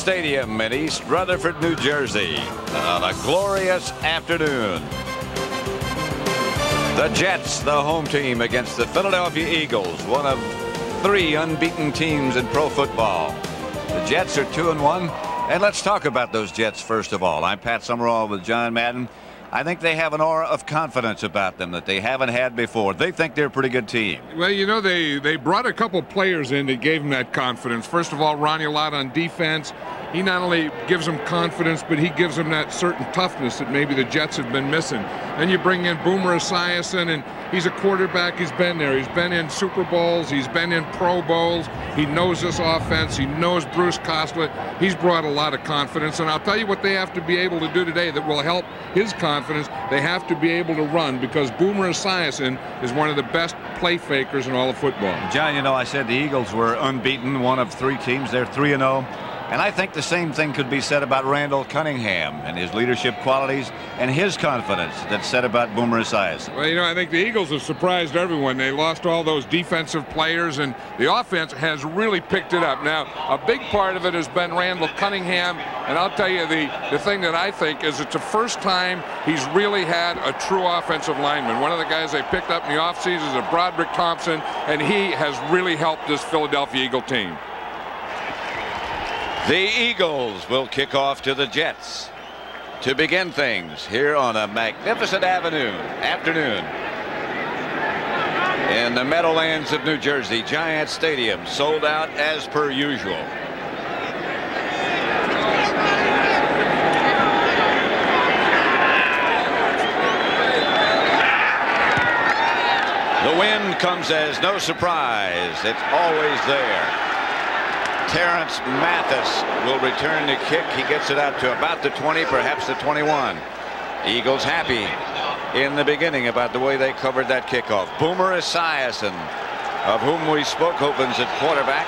Stadium in East Rutherford, New Jersey, on a glorious afternoon. The Jets, the home team, against the Philadelphia Eagles, one of 3 unbeaten teams in pro football. The Jets are 2-1, and let's talk about those Jets first of all. I'm Pat Summerall with John Madden. I think they have an aura of confidence about them that they haven't had before. They think they're a pretty good team. Well, you know, they brought a couple players in that gave them that confidence. First of all, Ronnie Lott on defense. He not only gives them confidence, but he gives them that certain toughness that maybe the Jets have been missing. Then you bring in Boomer Esiason, and he's a quarterback. He's been there. He's been in Super Bowls. He's been in Pro Bowls. He knows this offense. He knows Bruce Kostler. He's brought a lot of confidence. And I'll tell you what they have to be able to do today that will help his confidence. They have to be able to run, because Boomer Esiason is one of the best play fakers in all of football. John, you know, I said the Eagles were unbeaten, one of 3 teams. They're 3-0. And I think the same thing could be said about Randall Cunningham and his leadership qualities and his confidence that's said about Boomer Esiason. Well, you know, I think the Eagles have surprised everyone. They lost all those defensive players, and the offense has really picked it up. Now, a big part of it has been Randall Cunningham, and I'll tell you the thing that I think is it's the first time he's really had a true offensive lineman. One of the guys they picked up in the offseason is Broderick Thompson, and he has really helped this Philadelphia Eagle team. The Eagles will kick off to the Jets to begin things here on a magnificent afternoon in the Meadowlands of New Jersey. Giant Stadium sold out as per usual. The wind comes as no surprise. It's always there. Terrence Mathis will return the kick. He gets it out to about the 20, perhaps the 21. Eagles happy in the beginning about the way they covered that kickoff. Boomer Esiason, of whom we spoke, opens at quarterback.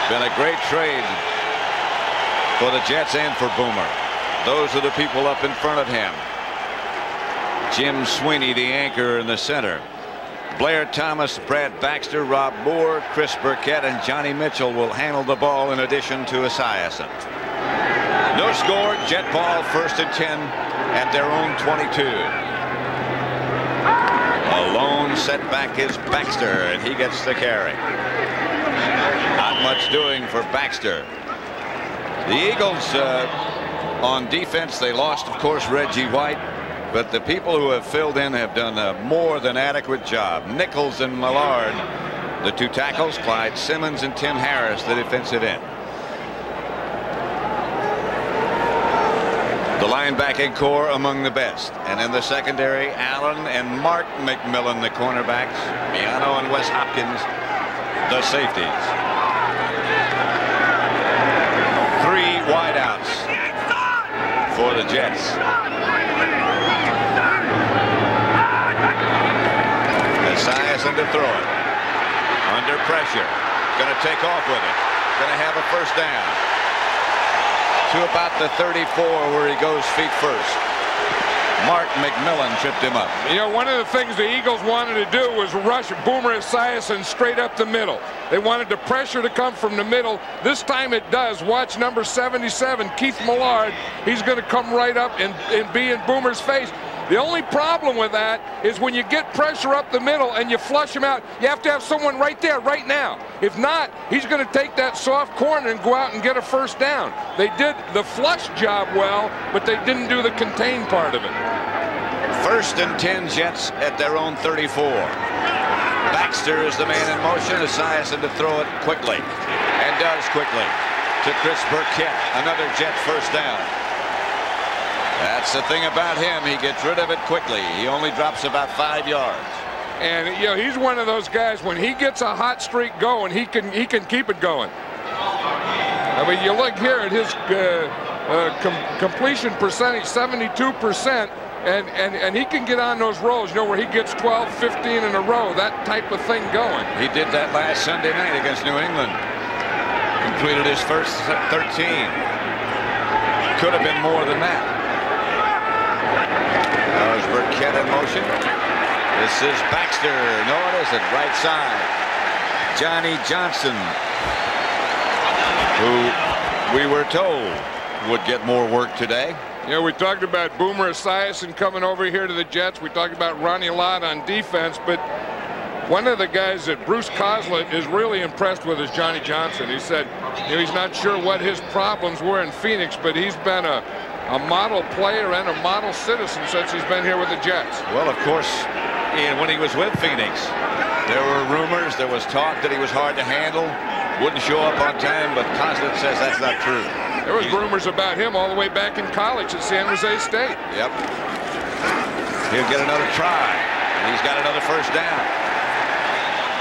Been a great trade for the Jets and for Boomer. Those are the people up in front of him. Jim Sweeney, the anchor in the center. Blair Thomas, Brad Baxter, Rob Moore, Chris Burkett, and Johnny Mitchell will handle the ball in addition to Esiason. No score. Jet ball, 1st and 10 at their own 22. A lone setback is Baxter, and he gets the carry. Not much doing for Baxter. The Eagles on defense, they lost, of course, Reggie White. But the people who have filled in have done a more than adequate job. Nichols and Millard, the 2 tackles. Clyde Simmons and Tim Harris, the defensive end. The linebacking core among the best. And in the secondary, Allen and Mark McMillan, the cornerbacks. Miano and Wes Hopkins, the safeties. 3 wideouts for the Jets. Esiason to throw it. Under pressure. Going to take off with it. Going to have a first down. To about the 34 where he goes feet first. Mark McMillan tripped him up. You know, one of the things the Eagles wanted to do was rush Boomer Esiason straight up the middle. They wanted the pressure to come from the middle. This time it does. Watch number 77, Keith Millard. He's going to come right up and be in Boomer's face. The only problem with that is when you get pressure up the middle and you flush him out, you have to have someone right there, right now. If not, he's going to take that soft corner and go out and get a first down. They did the flush job well, but they didn't do the contain part of it. 1st and 10 Jets at their own 34. Baxter is the man in motion. Esiason to throw it quickly, and does quickly, to Chris Burkett. Another Jet first down. That's the thing about him. He gets rid of it quickly. He only drops about 5 yards. And you know, he's one of those guys, when he gets a hot streak going, he can keep it going. I mean, you look here at his completion percentage, 72%, and he can get on those rolls, you know, where he gets 12, 15 in a row, that type of thing going. He did that last Sunday night against New England. Completed his first 13. Could have been more than that. There's Burkett in motion. This is Baxter. No, it isn't. Right side. Johnny Johnson, who we were told would get more work today. Yeah, we talked about Boomer Esiason coming over here to the Jets. We talked about Ronnie Lott on defense, but one of the guys that Bruce Coslett is really impressed with is Johnny Johnson. He said, you know, he's not sure what his problems were in Phoenix, but he's been a model player and a model citizen since he's been here with the Jets. Well, of course, Ian, when he was with Phoenix, there were rumors, there was talk that he was hard to handle, wouldn't show up on time, but Coslett says that's not true. There was rumors about him all the way back in college at San Jose State. Yep. He'll get another try, and he's got another first down.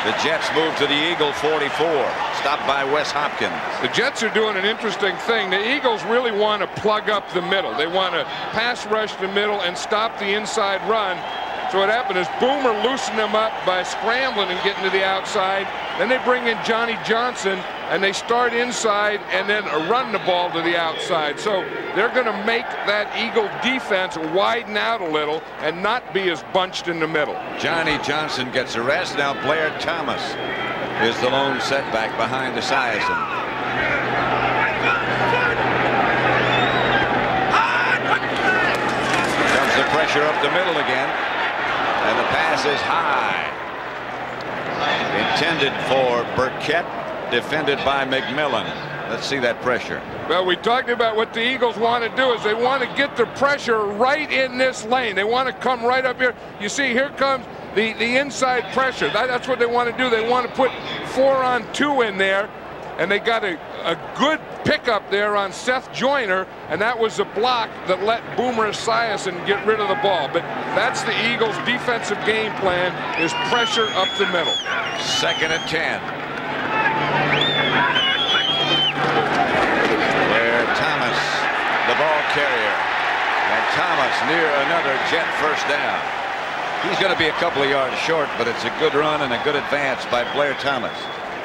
The Jets move to the Eagle 44, stopped by Wes Hopkins. The Jets are doing an interesting thing. The Eagles really want to plug up the middle. They want to pass rush the middle and stop the inside run. So what happened is Boomer loosened them up by scrambling and getting to the outside. Then they bring in Johnny Johnson, and they start inside and then run the ball to the outside. So they're going to make that Eagle defense widen out a little and not be as bunched in the middle. Johnny Johnson gets a rest. Now Blair Thomas is the lone setback behind Esiason. Comes the pressure up the middle again. And the pass is high. Intended for Burkett, defended by McMillan. Let's see that pressure. Well, we talked about what the Eagles want to do is they want to get the pressure right in this lane. They want to come right up here. You see, here comes the inside pressure. That's what they want to do. They want to put 4-on-2 in there. And they got a good pickup there on Seth Joyner, and that was a block that let Boomer Esiason get rid of the ball. But that's the Eagles' defensive game plan, is pressure up the middle. 2nd and 10. Where Thomas, the ball carrier, and Thomas near another Jet first down. He's going to be a couple of yards short, but it's a good run and a good advance by Blair Thomas.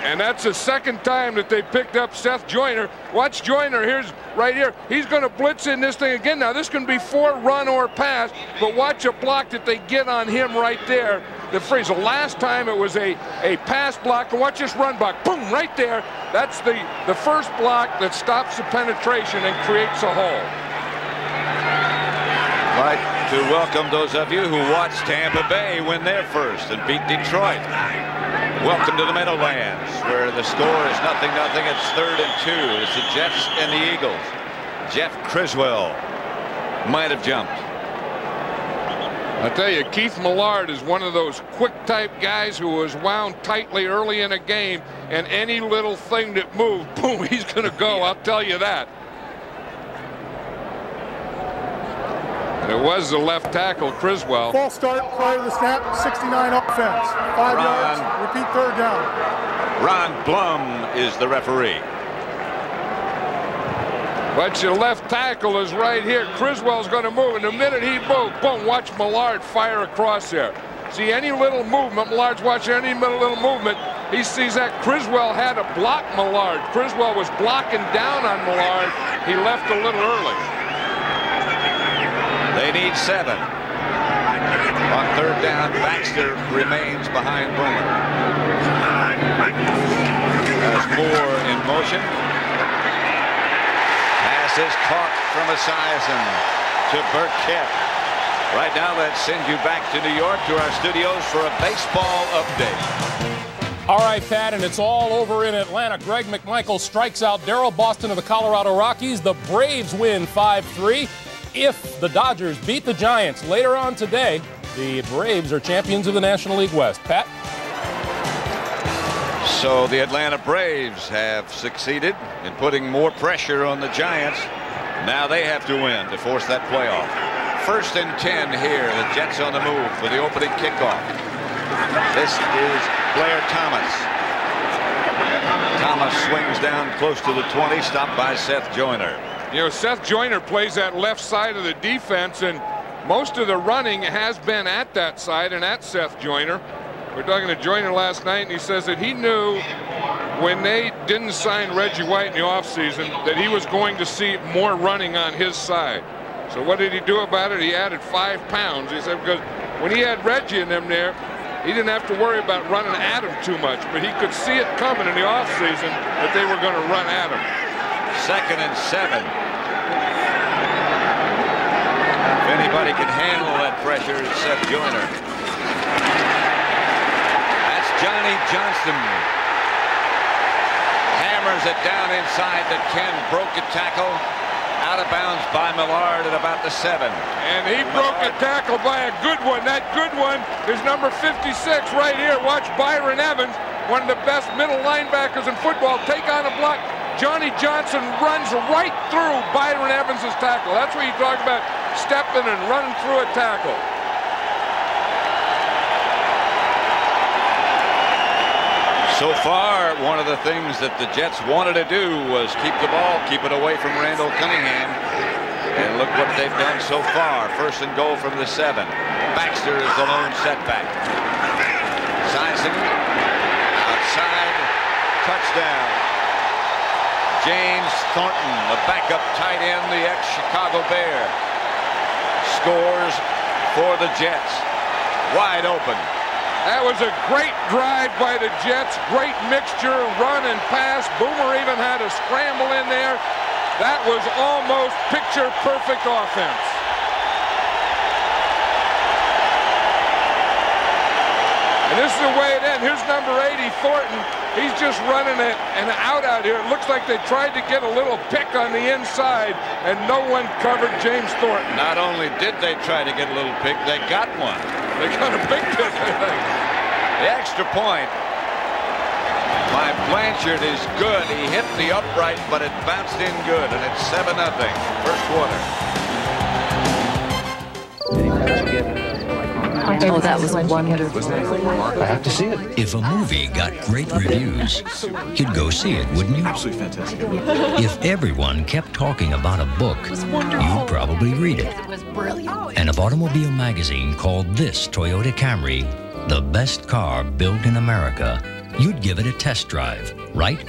And that's the second time that they picked up Seth Joyner. Watch Joyner, here's right here. He's going to blitz in this thing again. Now this can be 4 run or pass, but watch a block that they get on him right there. The freeze. The last time it was a pass block, and watch this run block. Boom, right there. That's the first block that stops the penetration and creates a hole. I'd like to welcome those of you who watched Tampa Bay win their first and beat Detroit. Welcome to the Meadowlands, where the score is 0-0. It's 3rd and 2. It's the Jets and the Eagles. Jeff Criswell might have jumped. I tell you, Keith Millard is one of those quick-type guys who was wound tightly early in a game, and any little thing that moved, boom, he's going to go. I'll tell you that. And it was the left tackle, Criswell. False start prior to the snap, 69 offense. 5 yards, repeat 3rd down. Ron Blum is the referee. But your left tackle is right here. Criswell's going to move. And the minute he moves, boom, watch Millard fire across there. See any little movement, Millard's watching any little movement. He sees that Criswell had to block Millard. Criswell was blocking down on Millard. He left a little early. They need 7. On 3rd down, Baxter remains behind Boomer. There's Moore in motion. Pass is caught from Esiason to Burkett. Right now, let's send you back to New York to our studios for a baseball update. All right, Pat, and it's all over in Atlanta. Greg McMichael strikes out Daryl Boston of the Colorado Rockies. The Braves win 5-3. If the Dodgers beat the Giants later on today, the Braves are champions of the National League West. Pat? So the Atlanta Braves have succeeded in putting more pressure on the Giants. Now they have to win to force that playoff. 1st and 10 here. The Jets on the move for the opening kickoff. This is Blair Thomas. Thomas swings down close to the 20, stopped by Seth Joyner. You know, Seth Joyner plays that left side of the defense, and most of the running has been at that side and at Seth Joyner. We were talking to Joyner last night, and he says that he knew when they didn't sign Reggie White in the offseason that he was going to see more running on his side. So what did he do about it? He added 5 pounds. He said because when he had Reggie in them there, he didn't have to worry about running at him too much, but he could see it coming in the offseason that they were going to run at him. 2nd and 7. If anybody can handle that pressure, it's Seth Joyner. That's Johnny Johnston. Hammers it down inside to Ken. Broke a tackle. Out of bounds by Millard at about the 7. And he broke a tackle by a good one. That good one is number 56 right here. Watch Byron Evans, one of the best middle linebackers in football, take on a block. Johnny Johnson runs right through Byron Evans' tackle. That's what you talk about, stepping and running through a tackle. So far, one of the things that the Jets wanted to do was keep the ball, keep it away from Randall Cunningham. And look what they've done so far. 1st and goal from the 7. Baxter is the lone setback. Sison outside, touchdown. James Thornton, the backup tight end, the ex-Chicago Bear, scores for the Jets. Wide open. That was a great drive by the Jets. Great mixture, run and pass. Boomer even had a scramble in there. That was almost picture-perfect offense. And this is the way it ends. Here's number 80, Thornton. He's just running it and out here. It looks like they tried to get a little pick on the inside, and no one covered James Thornton. Not only did they try to get a little pick, they got one. They got a big pick, I think. The extra point by Blanchard is good. He hit the upright, but it bounced in good, and it's 7-0, first quarter. Oh, that was wonderful. I have to see it. If a movie got great reviews, you'd go see it, wouldn't you? Absolutely fantastic. If everyone kept talking about a book, you'd probably read it. It was brilliant. And if Automobile Magazine called this Toyota Camry the best car built in America, you'd give it a test drive, right?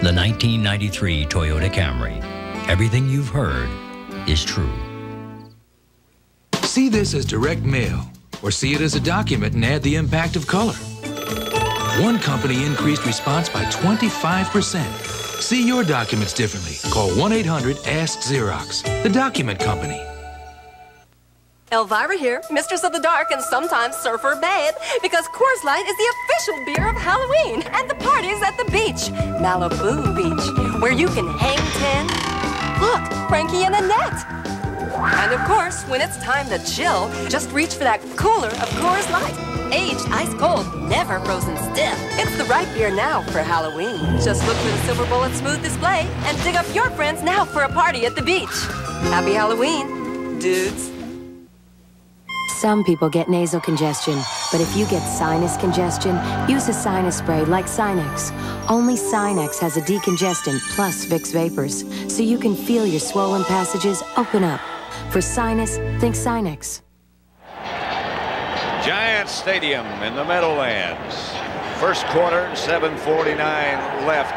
The 1993 Toyota Camry. Everything you've heard is true. See this as direct mail, or see it as a document and add the impact of color. One company increased response by 25%. See your documents differently. Call 1-800-ASK-XEROX, the document company. Elvira here, mistress of the dark and sometimes surfer babe, because Coors Light is the official beer of Halloween, and the party's at the beach, Malibu Beach, where you can hang 10. Look, Frankie and Annette. And of course, when it's time to chill, just reach for that cooler of Coors Light. Aged ice cold, never frozen stiff. It's the right beer now for Halloween. Just look for the Silver Bullet Smooth display and dig up your friends now for a party at the beach. Happy Halloween, dudes. Some people get nasal congestion, but if you get sinus congestion, use a sinus spray like Sinex. Only Sinex has a decongestant plus Vicks Vapors, so you can feel your swollen passages open up. For sinus, think Sinex. Giants Stadium in the Meadowlands. First quarter, 7:49 left.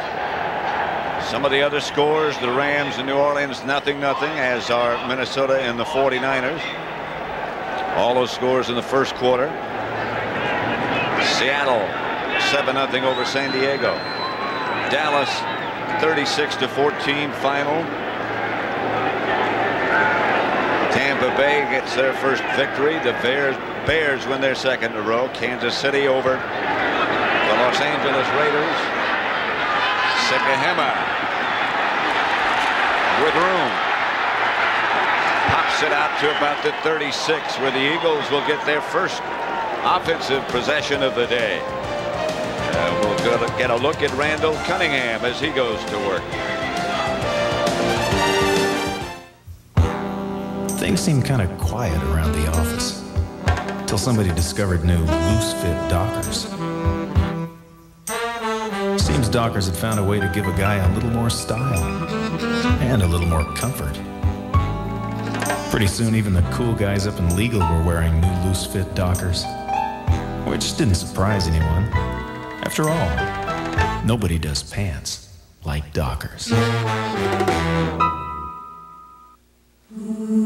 Some of the other scores, the Rams in New Orleans, 0-0, as are Minnesota and the 49ers. All those scores in the first quarter. Seattle 7-0 over San Diego. Dallas 36-14 final. Tampa Bay gets their first victory. The Bears win their second in a row. Kansas City over the Los Angeles Raiders. Sikahema with room. Pops it out to about the 36, where the Eagles will get their first offensive possession of the day. We'll get a look at Randall Cunningham as he goes to work. Things seemed kind of quiet around the office until somebody discovered new loose-fit Dockers. Seems Dockers had found a way to give a guy a little more style and a little more comfort. Pretty soon, even the cool guys up in legal were wearing new loose-fit Dockers, which didn't surprise anyone. After all, nobody does pants like Dockers.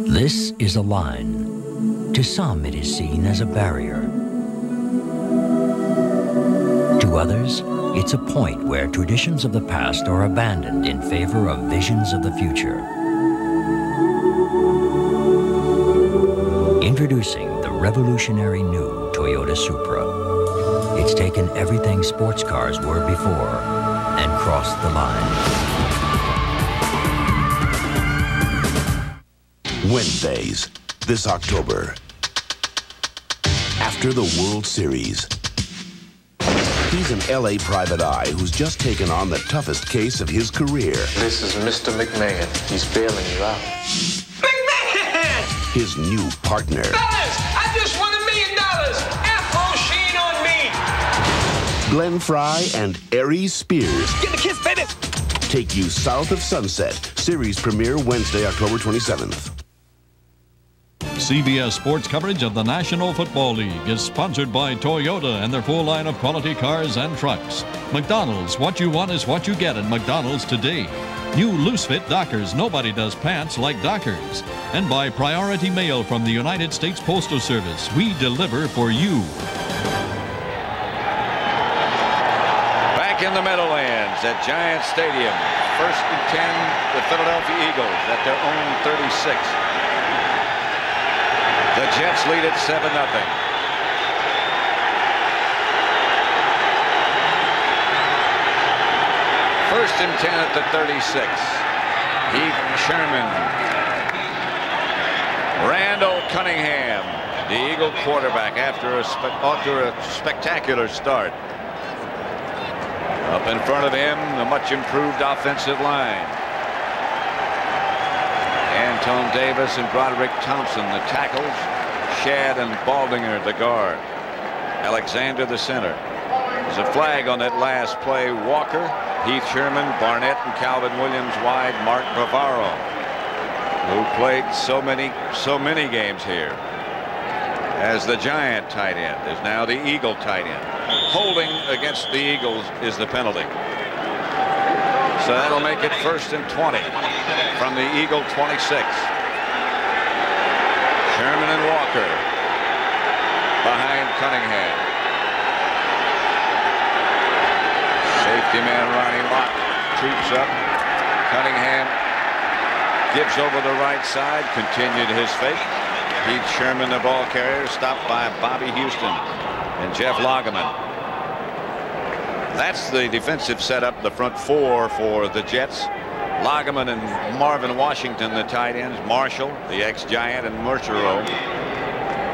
This is a line. To some, it is seen as a barrier. To others, It's a point where traditions of the past are abandoned in favor of visions of the future. Introducing the revolutionary new Toyota Supra. It's taken everything sports cars were before and crossed the line. Wednesdays, this October. After the World Series. He's an LA private eye who's just taken on the toughest case of his career. This is Mr. McMahon. He's bailing you out. McMahon! His new partner. Fellas, I just won $1 million. Afro Sheen on me. Glenn Fry and Aries Spears. Get the kiss, baby. Take you south of Sunset. Series premiere Wednesday, October 27th. CBS Sports coverage of the National Football League is sponsored by Toyota and their full line of quality cars and trucks. McDonald's, what you want is what you get at McDonald's today. New loose fit Dockers, nobody does pants like Dockers. And by Priority Mail from the United States Postal Service, we deliver for you. Back in the Meadowlands at Giant Stadium. 1st and 10, the Philadelphia Eagles at their own 36. The Jets lead it 7-0. First and 10 at the 36. Heath Sherman. Randall Cunningham, the Eagle quarterback, after a spectacular start. Up in front of him, the much improved offensive line. Anton Davis and Broderick Thompson, the tackles. Shad and Baldinger, the guard. Alexander, the center. There's a flag on that last play. Walker, Heath Sherman, Barnett, and Calvin Williams wide. Mark Bavaro, who played so many games here as the Giant tight end, is now the Eagle tight end. Holding against the Eagles is the penalty. So that'll make it 1st and 20 from the Eagle 26. Sherman and Walker behind Cunningham. Safety man Ronnie Lott troops up. Cunningham gives over the right side, continued his fake. Heath Sherman, the ball carrier, stopped by Bobby Houston and Jeff Lageman. That's the defensive setup, the front four for the Jets. Lageman and Marvin Washington, the tight ends. Marshall, the ex-Giant, and Merchereau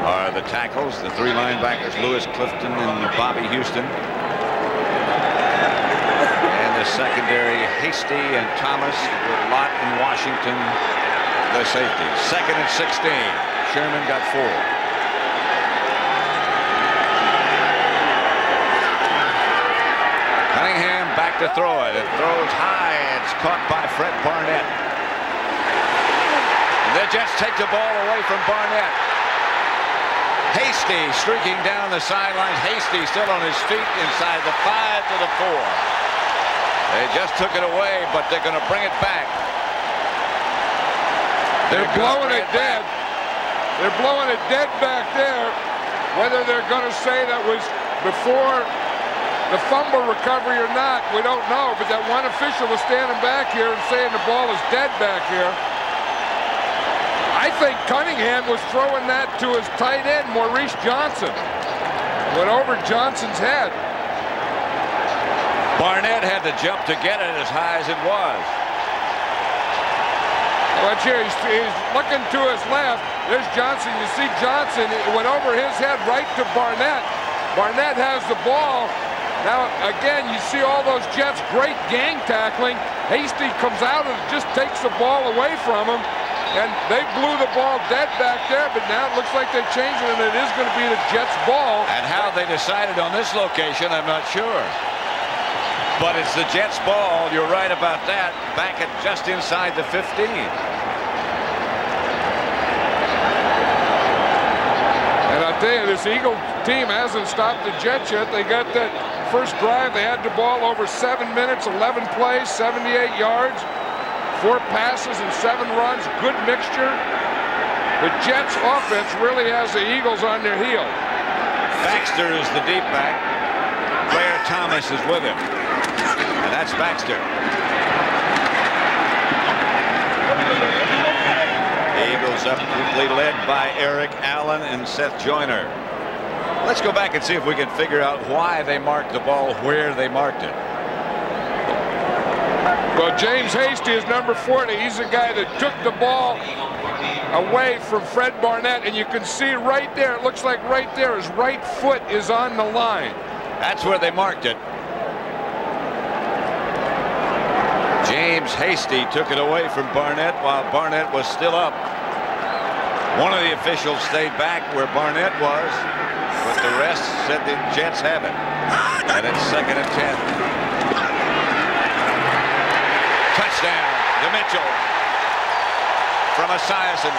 are the tackles. The 3 linebackers, Lewis Clifton and Bobby Houston. And the secondary, Hasty and Thomas, with Lott and Washington, the safeties. 2nd and 16. Sherman got 4. Cunningham back to throw it. It throws high. It's caught by Fred Barnett. The Jets take the ball away from Barnett. Hasty streaking down the sidelines. Hasty still on his feet inside the 5 to the 4. They just took it away, but they're going to bring it back. They're blowing it dead. They're blowing it dead back there. Whether they're going to say that was before the fumble recovery or not, we don't know. But that one official was standing back here and saying the ball is dead back here. I think Cunningham was throwing that to his tight end, Maurice Johnson. Went over Johnson's head. Barnett had to jump to get it as high as it was. Watch here, he's looking to his left. There's Johnson. You see Johnson, it went over his head right to Barnett. Barnett has the ball. Now, again, you see all those Jets, great gang tackling. Hasty comes out and just takes the ball away from him. And they blew the ball dead back there, but now it looks like they're changing it, and it is going to be the Jets' ball. And how they decided on this location, I'm not sure. But it's the Jets' ball. You're right about that. Back at just inside the 15. And I tell you, this Eagle team hasn't stopped the Jets yet. They got that first drive. They had the ball over 7 minutes, 11 plays, 78 yards. 4 passes and 7 runs, good mixture. The Jets offense really has the Eagles on their heel. Baxter is the deep back. Blair Thomas is with him. And that's Baxter. Eagles up quickly, led by Eric Allen and Seth Joyner. Let's go back and see if we can figure out why they marked the ball where they marked it. Well, James Hasty is number 40. He's the guy that took the ball away from Fred Barnett, and you can see right there, it looks like right there, his right foot is on the line. That's where they marked it. James Hasty took it away from Barnett while Barnett was still up. One of the officials stayed back where Barnett was, but the rest said the Jets have it. And it's 2nd and 10. Touchdown to Mitchell from Esiason.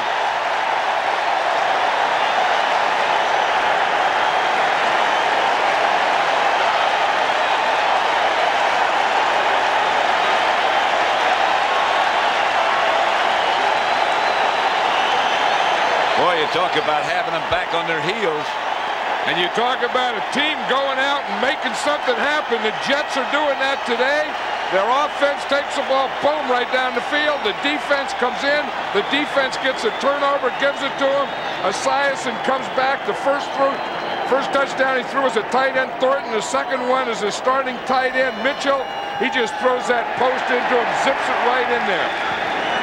Boy, you talk about having them back on their heels. And you talk about a team going out and making something happen. The Jets are doing that today. Their offense takes the ball, boom, right down the field. The defense comes in. The defense gets a turnover, gives it to him. Esiason comes back. The first touchdown he threw was a tight end, Thornton. The second one is a starting tight end, Mitchell. He just throws that post into him, zips it right in there.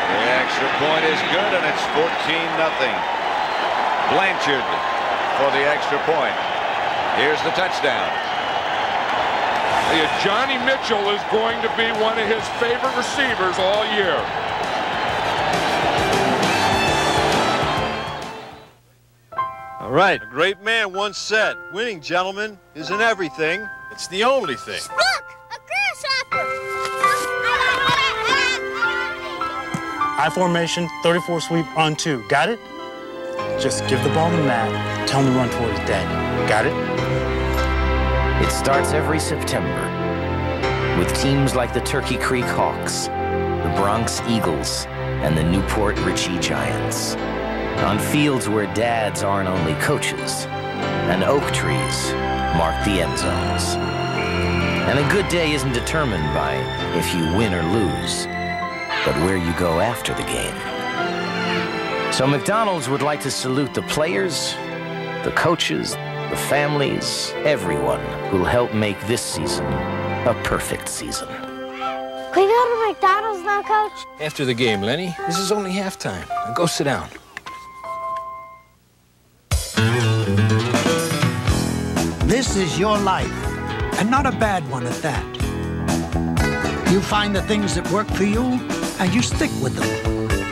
The extra point is good, and it's 14-0. Blanchard for the extra point. Here's the touchdown. Johnny Mitchell is going to be one of his favorite receivers all year. All right. A great man once said, winning, gentlemen, isn't everything. It's the only thing. Look! A grasshopper! I formation, 34 sweep on 2. Got it? Just give the ball to Matt. Tell him to run toward his dad. Got it? It starts every September with teams like the Turkey Creek Hawks, the Bronx Eagles, and the Newport Richie Giants. On fields where dads aren't only coaches, and oak trees mark the end zones. And a good day isn't determined by if you win or lose, but where you go after the game. So McDonald's would like to salute the players, the coaches, the families, everyone who'll help make this season a perfect season. Can we go to McDonald's now, Coach? After the game, Lenny. This is only halftime. Now go sit down. This is your life, and not a bad one at that. You find the things that work for you, and you stick with them.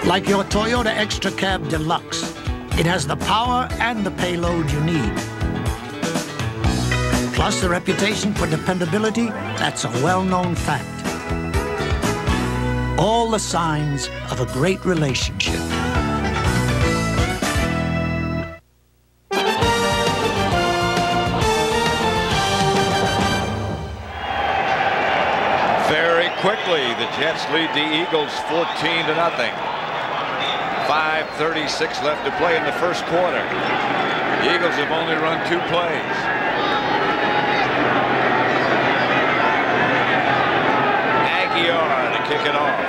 Like your Toyota Extra Cab Deluxe. It has the power and the payload you need. Plus the reputation for dependability, that's a well-known fact. All the signs of a great relationship. Very quickly, the Jets lead the Eagles 14-0. 5:36 left to play in the first quarter. The Eagles have only run 2 plays. Aguiar to kick it off.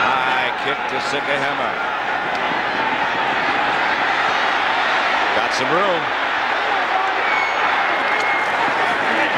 High kick to Sikahema. Got some room.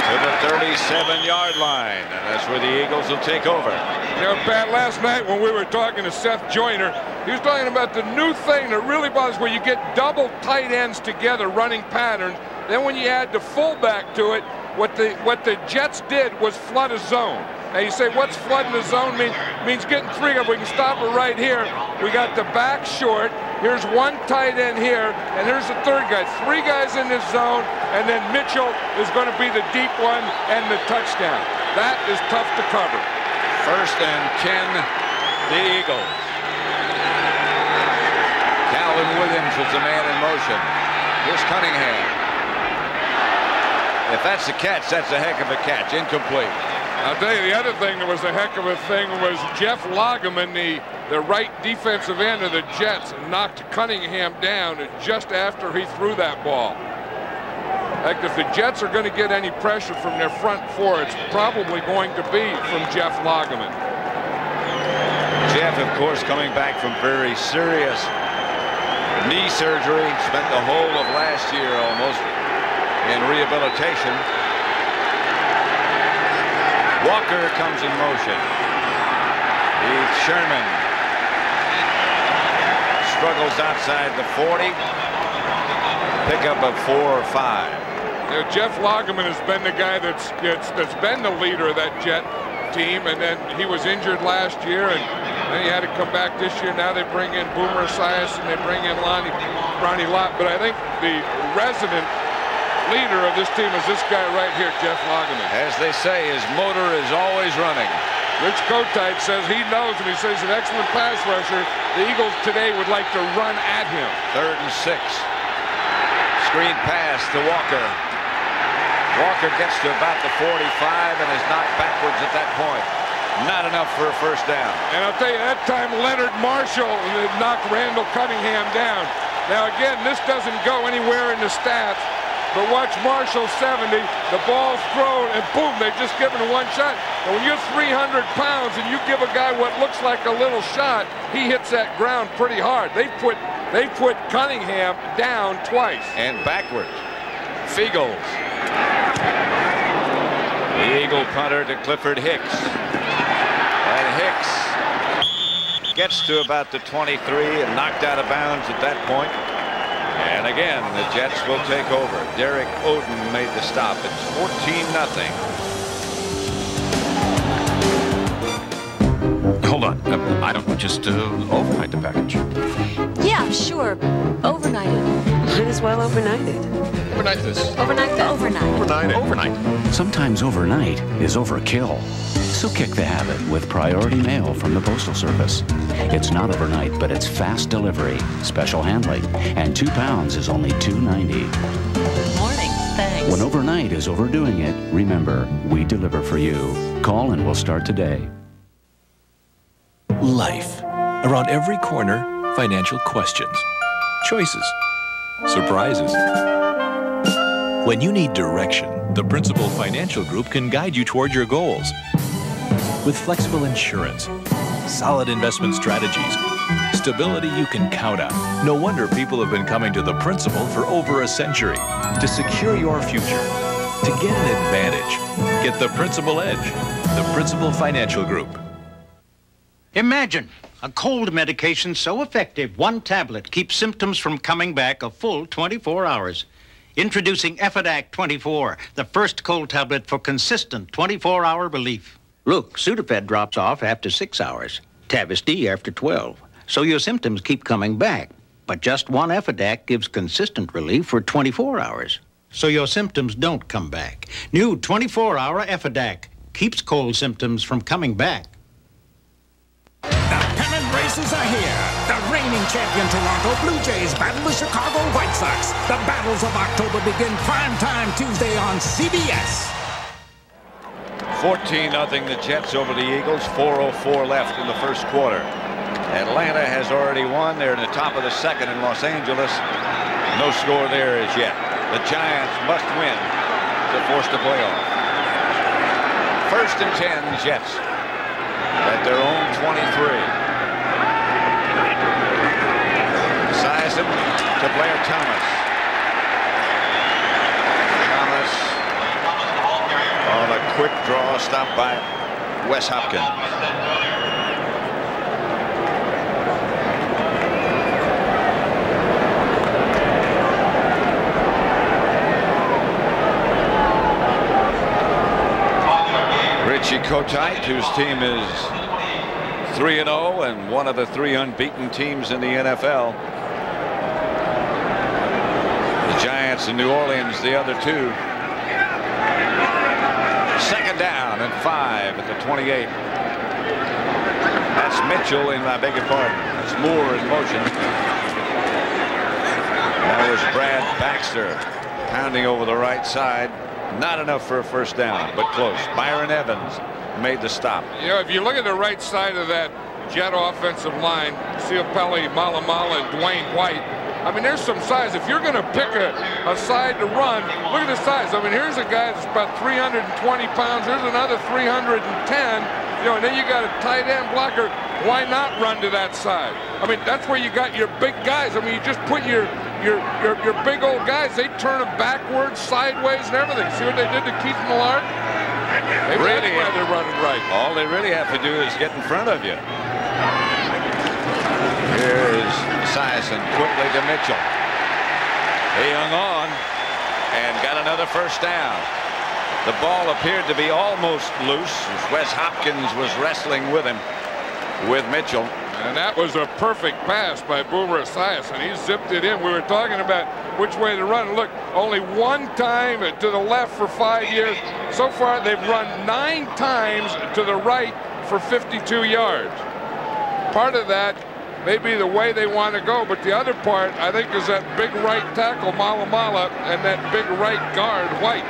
To the 37-yard line, and that's where the Eagles will take over. You know, Pat, last night when we were talking to Seth Joyner, he was talking about the new thing that really bothers where you get double tight ends together running patterns. Then when you add the fullback to it, what the Jets did was flood a zone. Now you say, what's flooding the zone mean? Means getting 3 of them. We can stop it right here. We got the back short. Here's 1 tight end here, and here's the 3rd guy. 3 guys in this zone, and then Mitchell is going to be the deep one and the touchdown. That is tough to cover. 1st and 10, the Eagles. Calvin Williams was the man in motion. Here's Cunningham. If that's a catch, that's a heck of a catch. Incomplete. I'll tell you, the other thing that was a heck of a thing was Jeff Lageman, the right defensive end of the Jets, knocked Cunningham down just after he threw that ball. In fact, if the Jets are going to get any pressure from their front four, it's probably going to be from Jeff Lageman. Jeff, of course, coming back from very serious knee surgery. Spent the whole of last year almost in rehabilitation. Walker comes in motion. Heath Sherman struggles outside the 40. Pickup of 4 or 5. You know, Jeff Lageman has been the guy that's been the leader of that Jet team, and then he was injured last year, and then he had to come back this year. Now they bring in Boomer Esiason and they bring in Ronnie Lott. But I think the resident leader of this team is this guy right here, Jeff Lageman. As they say, his motor is always running. Rich Kotite says he knows, and he says an excellent pass rusher. The Eagles today would like to run at him. 3rd and 6. Screen pass to Walker. Walker gets to about the 45 and is knocked backwards at that point. Not enough for a first down. And I'll tell you, that time Leonard Marshall knocked Randall Cunningham down. Now again, this doesn't go anywhere in the stats, but watch Marshall 70, the ball's thrown, and boom, they've just given one shot. And when you're 300 pounds and you give a guy what looks like a little shot, he hits that ground pretty hard. They put Cunningham down twice. And backwards. Fiegels. The Eagle punter to Clifford Hicks. And Hicks gets to about the 23 and knocked out of bounds at that point. And again, the Jets will take over. Derek Oden made the stop. It's 14-0. Hold on. I don't just overnight the package. Yeah, sure. Overnight it. Might as well overnight it. Overnight this. Overnight that. Overnight. Overnight. Sometimes overnight is overkill. So kick the habit with Priority Mail from the Postal Service. It's not overnight, but it's fast delivery, special handling, and 2 pounds is only $2.90. Morning. Thanks. When overnight is overdoing it, remember, we deliver for you. Call and we'll start today. Life. Around every corner, financial questions, choices, surprises. When you need direction, the Principal Financial Group can guide you toward your goals. With flexible insurance, solid investment strategies, stability you can count on. No wonder people have been coming to the Principal for over a century. To secure your future, to get an advantage, get the Principal Edge, the Principal Financial Group. Imagine a cold medication so effective, one tablet keeps symptoms from coming back a full 24 hours. Introducing Effidac 24, the first cold tablet for consistent 24-hour relief. Look, Sudafed drops off after 6 hours, Tavist after 12. So your symptoms keep coming back. But just one Effidac gives consistent relief for 24 hours. So your symptoms don't come back. New 24-hour Effidac keeps cold symptoms from coming back. The pennant races are here. The reigning champion Toronto Blue Jays battle the Chicago White Sox. The battles of October begin primetime Tuesday on CBS. 14-0 the Jets over the Eagles. 4:04 left in the first quarter. Atlanta has already won. They're in the top of the second in Los Angeles. No score there as yet. The Giants must win to force the playoff. 1st and 10 Jets at their own 23. Esiason to Blair Thomas. Thomas on a quick draw, stopped by Wes Hopkins. Richie Kotite, whose team is 3-0 and one of the 3 unbeaten teams in the NFL. The Giants in New Orleans, the other 2. 2nd down and 5 at the 28. That's Mitchell, I beg your pardon. That's Moore in motion. That was Brad Baxter pounding over the right side. Not enough for a first down, but close. Byron Evans made the stop. You know, if you look at the right side of that Jet offensive line, Ciopelli, Malamala, and Dwayne White, I mean, there's some size. If you're going to pick a side to run, look at the size. I mean, here's a guy that's about 320 pounds. There's another 310. You know, and then you got a tight end blocker. Why not run to that side? I mean, that's where you got your big guys. I mean, you just put your big old guys. They turn them backwards, sideways, and everything. See what they did to Keith Millard? Maybe really, that's why they're running right. All they really have to do is get in front of you. Here's Esiason quickly to Mitchell. He hung on and got another first down. The ball appeared to be almost loose as Wes Hopkins was wrestling with him, with Mitchell. And that was a perfect pass by Boomer Esiason. He zipped it in. We were talking about which way to run. Look, only one time to the left for 5 years. So far, they've run 9 times to the right for 52 yards. Part of that may be the way they want to go, but the other part, I think, is that big right tackle, Malamala, and that big right guard, White.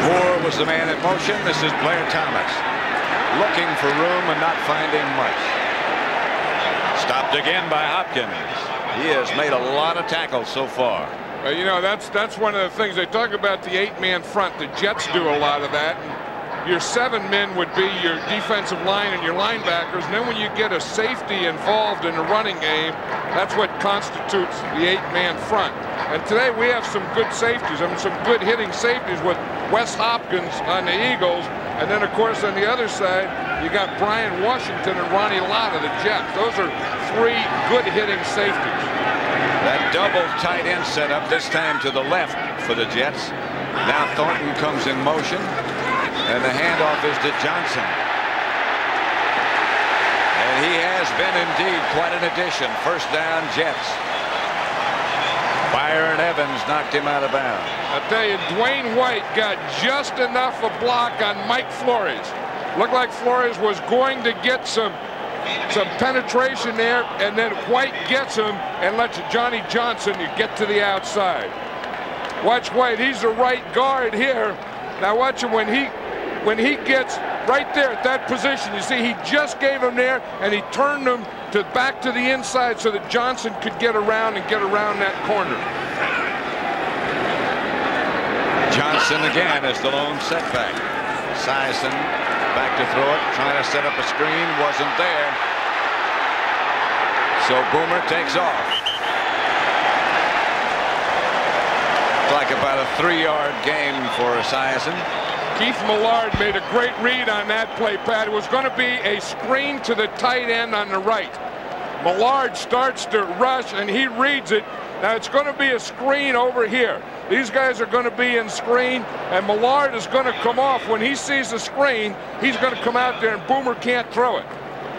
Moore was the man in motion. This is Blair Thomas. Looking for room and not finding much. Stopped again by Hopkins. He has made a lot of tackles so far. You know, that's one of the things. They talk about the 8-man front. The Jets do a lot of that. Your 7 men would be your defensive line and your linebackers. And then when you get a safety involved in the running game, that's what constitutes the 8-man front. And today we have some good safeties. I mean, some good hitting safeties with Wes Hopkins on the Eagles. And then, of course, on the other side, you got Brian Washington and Ronnie Lott of the Jets. Those are 3 good hitting safeties. That double tight end setup, this time to the left for the Jets. Now Thornton comes in motion, and the handoff is to Johnson. And he has been indeed quite an addition. First down, Jets. Byron Evans knocked him out of bounds. I'll tell you, Dwayne White got just enough a block on Mike Flores. Looked like Flores was going to get some penetration there, and then White gets him and lets Johnny Johnson get to the outside. Watch White. He's the right guard here. Now watch him when he gets right there at that position. You see, he just gave him there, and he turned him back to the inside so that Johnson could get around that corner. Johnson again is the lone setback. Esiason back to throw it, trying to set up a screen, wasn't there. So Boomer takes off. It's like about a 3-yard gain for Esiason. Keith Millard made a great read on that play, Pat. It was going to be a screen to the tight end on the right. Millard starts to rush, and he reads it. Now, it's going to be a screen over here. These guys are going to be in screen, and Millard is going to come off. When he sees the screen, he's going to come out there, and Boomer can't throw it.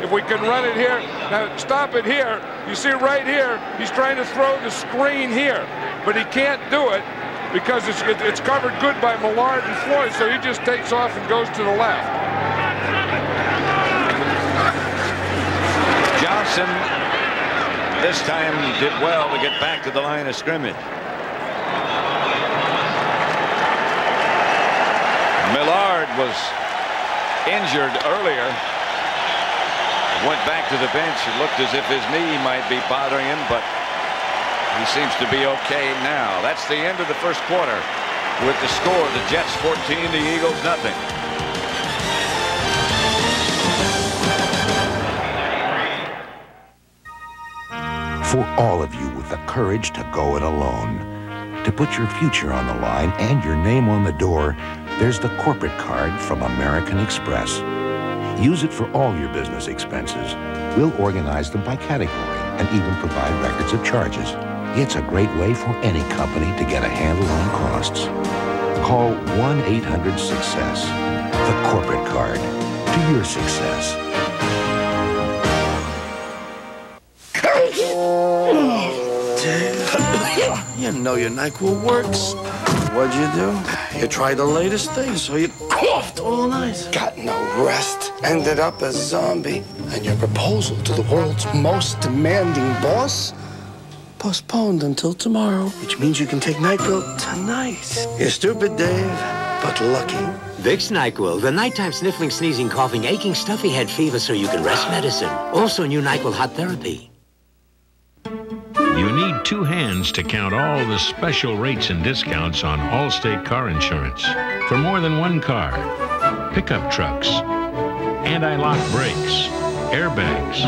If we can run it here. Now, stop it here. You see right here, he's trying to throw the screen here, but he can't do it because it's covered good by Millard and Floyd, so he just takes off and goes to the left. Johnson this time did well to get back to the line of scrimmage. Millard was injured earlier. Went back to the bench. It looked as if his knee might be bothering him, but he seems to be okay now. That's the end of the first quarter with the score. The Jets 14, the Eagles nothing. For all of you with the courage to go it alone, to put your future on the line and your name on the door, there's the corporate card from American Express. Use it for all your business expenses. We'll organize them by category and even provide records of charges. It's a great way for any company to get a handle on costs. Call 1-800-SUCCESS. The corporate card to your success. You know your NyQuil works. What'd you do? You tried the latest thing, so you coughed all night. Got no rest. Ended up a zombie. And your proposal to the world's most demanding boss? Postponed until tomorrow. Which means you can take NyQuil tonight. You're stupid, Dave. but lucky. Vicks NyQuil, the nighttime sniffling, sneezing, coughing, aching, stuffy head fever so you can rest medicine. Also new NyQuil Hot Therapy. You need two hands to count all the special rates and discounts on Allstate car insurance. For more than one car, pickup trucks, anti-lock brakes, airbags.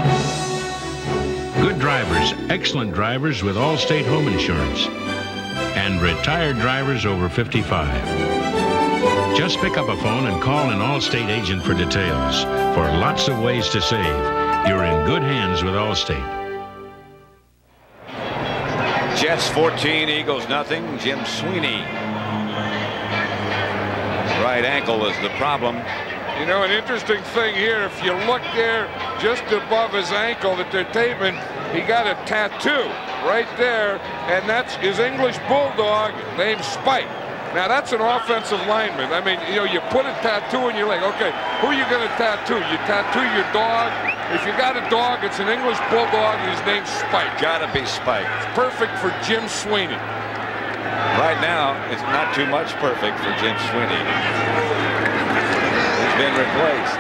Good drivers, excellent drivers with Allstate home insurance. And retired drivers over 55. Just pick up a phone and call an Allstate agent for details. For lots of ways to save, you're in good hands with Allstate. Jets 14, Eagles nothing. Jim Sweeney. Right ankle is the problem. You know, an interesting thing here, if you look there just above his ankle that they're taping, he got a tattoo right there, and that's his English bulldog named Spike. Now, that's an offensive lineman. I mean, you know, you put a tattoo in your leg. Okay, who are you going to tattoo? You tattoo your dog? If you got a dog, it's an English bulldog, and his name's Spike. Gotta be Spike. It's perfect for Jim Sweeney. Right now, it's not too much perfect for Jim Sweeney. He's been replaced.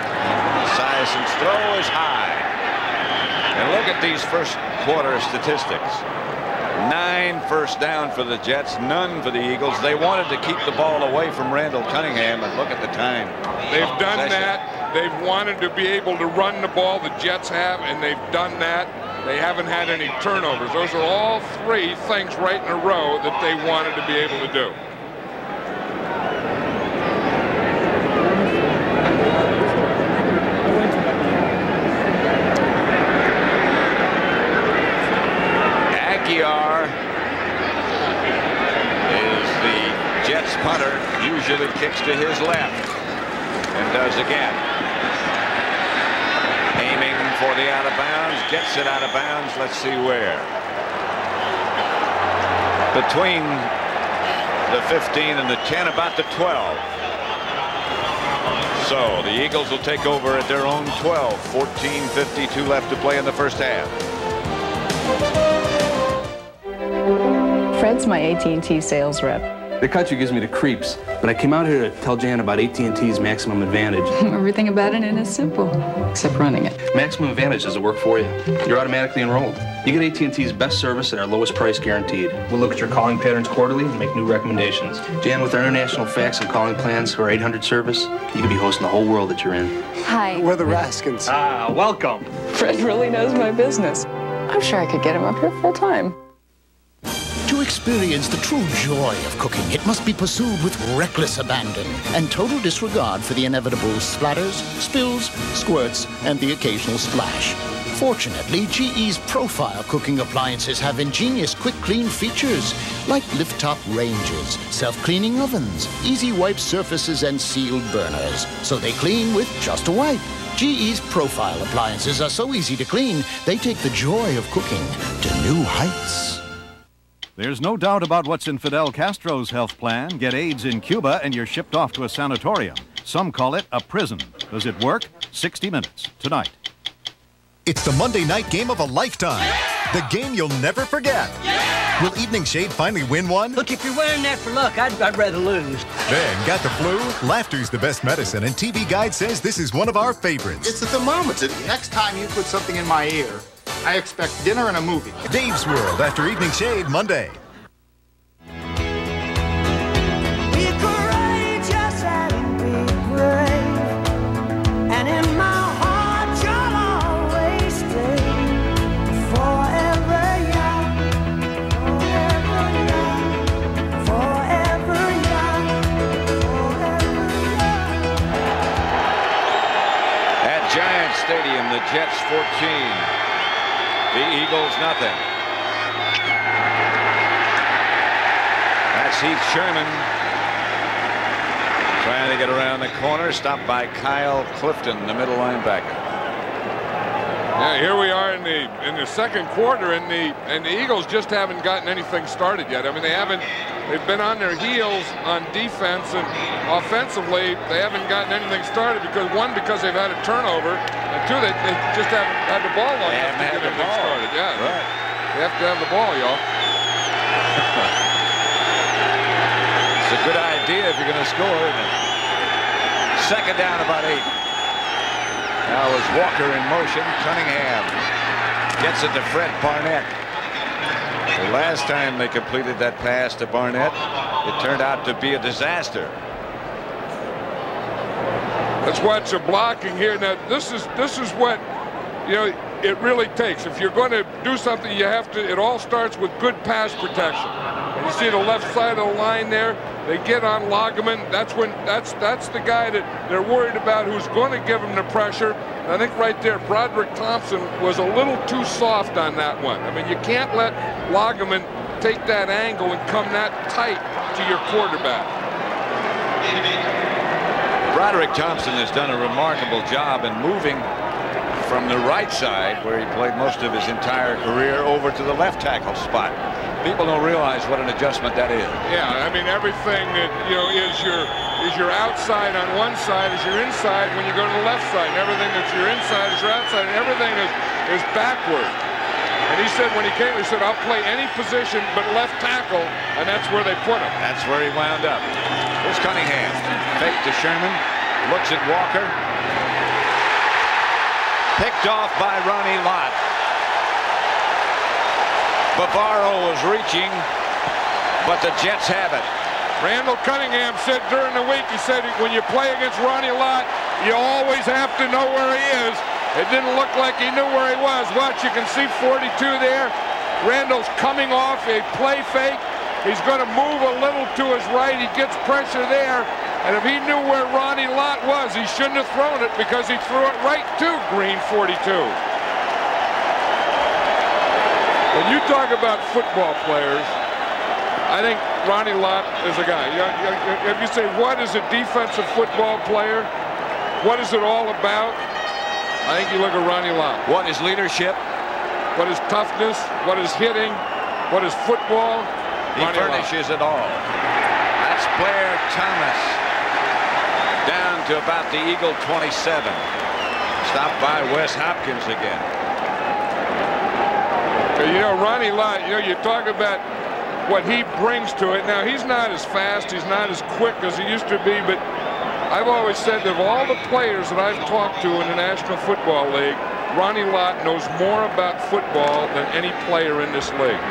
Siason's throw is high. And look at these first quarter statistics. 9 first down for the Jets, none for the Eagles. They wanted to keep the ball away from Randall Cunningham, and look at the time. They've done that. They've wanted to be able to run the ball, the Jets have, and they've done that. They haven't had any turnovers. Those are all three things right in a row that they wanted to be able to do. Aguiar is the Jets punter, usually kicks to his left and does again. Aiming for the out of bounds, gets it out of bounds. Let's see where. Between the 15 and the 10, about the 12. So the Eagles will take over at their own 12. 14:52 left to play in the first half. Fred's my AT&T sales rep. The country gives me the creeps, but I came out here to tell Jan about AT&T's Maximum Advantage. Everything about it is simple, except running it. Maximum Advantage doesn't work for you. You're automatically enrolled. You get AT&T's best service at our lowest price guaranteed. We'll look at your calling patterns quarterly and make new recommendations. Jan, with our international fax and calling plans for our 800 service, you could be hosting the whole world that you're in. Hi. We're the Raskins. Ah, welcome. Fred really knows my business. I'm sure I could get him up here full time. To experience the true joy of cooking, it must be pursued with reckless abandon and total disregard for the inevitable splatters, spills, squirts, and the occasional splash. Fortunately, GE's Profile cooking appliances have ingenious quick clean features like lift-top ranges, self-cleaning ovens, easy wipe surfaces, and sealed burners, so they clean with just a wipe. GE's Profile appliances are so easy to clean, they take the joy of cooking to new heights. There's no doubt about what's in Fidel Castro's health plan. Get AIDS in Cuba and you're shipped off to a sanatorium. Some call it a prison. Does it work? 60 Minutes, tonight. It's the Monday night game of a lifetime. The game you'll never forget. Will Evening Shade finally win one? Look, if you're wearing that for luck, I'd rather lose. Ben, got the flu? Laughter's the best medicine, and TV Guide says this is one of our favorites. It's a thermometer. Next time you put something in my ear, I expect dinner and a movie. Dave's World after Evening Shade Monday. Be courageous and be brave. And in my heart you'll always stay. Forever young. Forever young. Forever young. Forever young. At Giant Stadium, the Jets 14. The Eagles nothing. That's Heath Sherman trying to get around the corner, stopped by Kyle Clifton, the middle linebacker. Yeah, here we are in the second quarter, and the Eagles just haven't gotten anything started yet. I mean, they've been on their heels on defense, and offensively they haven't gotten anything started because they've had a turnover, and two, they just haven't had the ball long enough to get anything started. Yeah, right. They have to have the ball, y'all. It's a good idea if you're going to score, isn't it? Second down, about 8. Now is Walker in motion. Cunningham gets it to Fred Barnett. The last time they completed that pass to Barnett, it turned out to be a disaster. Let's watch the blocking here. Now, this is what, you know, it really takes. If you're going to do something, you have to, it all starts with good pass protection. And you see the left side of the line there, they get on Lageman. That's the guy that they're worried about, who's going to give them the pressure. And I think right there, Broderick Thompson was a little too soft on that one. I mean, you can't let Lageman take that angle and come that tight to your quarterback. Broderick Thompson has done a remarkable job in moving from the right side, where he played most of his entire career, over to the left tackle spot. People don't realize what an adjustment that is. Yeah, I mean, everything that, you know, is your outside on one side is your inside when you go to the left side, and everything that's your inside is your outside, and everything is backward. And he said when he came, he said, I'll play any position but left tackle, and that's where they put him. That's where he wound up. Here's Cunningham. Fake to Sherman. Looks at Walker. Picked off by Ronnie Lott. Bavaro was reaching, but the Jets have it. Randall Cunningham said during the week, he said when you play against Ronnie Lott, you always have to know where he is. It didn't look like he knew where he was. Watch, you can see 42 there. Randall's coming off a play fake. He's going to move a little to his right. He gets pressure there. And if he knew where Ronnie Lott was, he shouldn't have thrown it, because he threw it right to Green 42. When you talk about football players, I think Ronnie Lott is a guy. If you say, what is a defensive football player? What is it all about? I think you look at Ronnie Lott. What is leadership? What is toughness? What is hitting? What is football? He furnishes it all. That's Blair Thomas. Down to about the Eagle 27. Stopped by Wes Hopkins again. You know, Ronnie Lott, you know, you talk about what he brings to it. Now, he's not as fast, he's not as quick as he used to be, but I've always said that of all the players that I've talked to in the National Football League, Ronnie Lott knows more about football than any player in this league.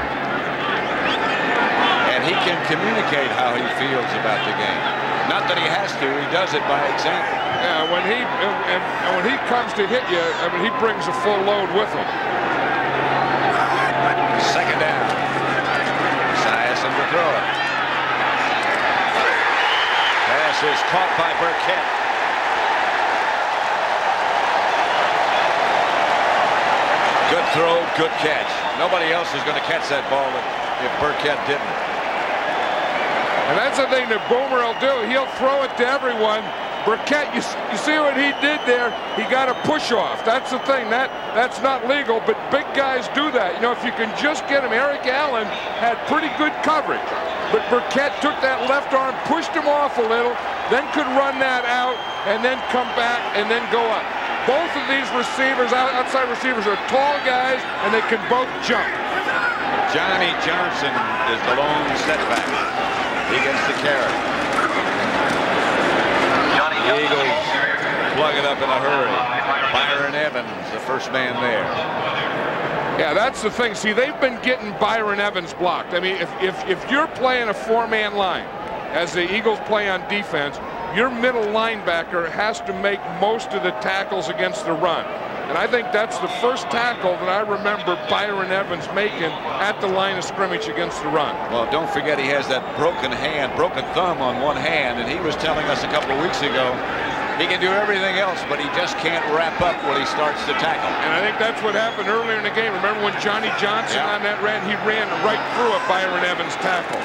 And he can communicate how he feels about the game. Not that he has to, he does it by example. Yeah, when he comes to hit you, I mean, he brings a full load with him. Second down. Esiason to throw it. Pass is caught by Burkett. Good throw, good catch. Nobody else is going to catch that ball if Burkett didn't. And that's the thing that Boomer will do. He'll throw it to everyone. Burkett, you see what he did there? He got a push off. That's the thing. That's not legal, but big guys do that. You know, if you can just get him. Eric Allen had pretty good coverage, but Burkett took that left arm, pushed him off a little, then could run that out, and then come back and then go up. Both of these receivers, outside receivers, are tall guys, and they can both jump. Johnny Johnson is the lone setback. He gets the carry. The Eagles plug it up in a hurry. Byron Evans, the first man there. Yeah, that's the thing. See, they've been getting Byron Evans blocked. I mean, if you're playing a four-man line, as the Eagles play on defense, your middle linebacker has to make most of the tackles against the run. And I think that's the first tackle that I remember Byron Evans making at the line of scrimmage against the run. Well, don't forget he has that broken thumb on one hand, and he was telling us a couple of weeks ago he can do everything else, but he just can't wrap up when he starts to tackle. And I think that's what happened earlier in the game. Remember when Johnny Johnson on that ran, he ran right through a Byron Evans tackle.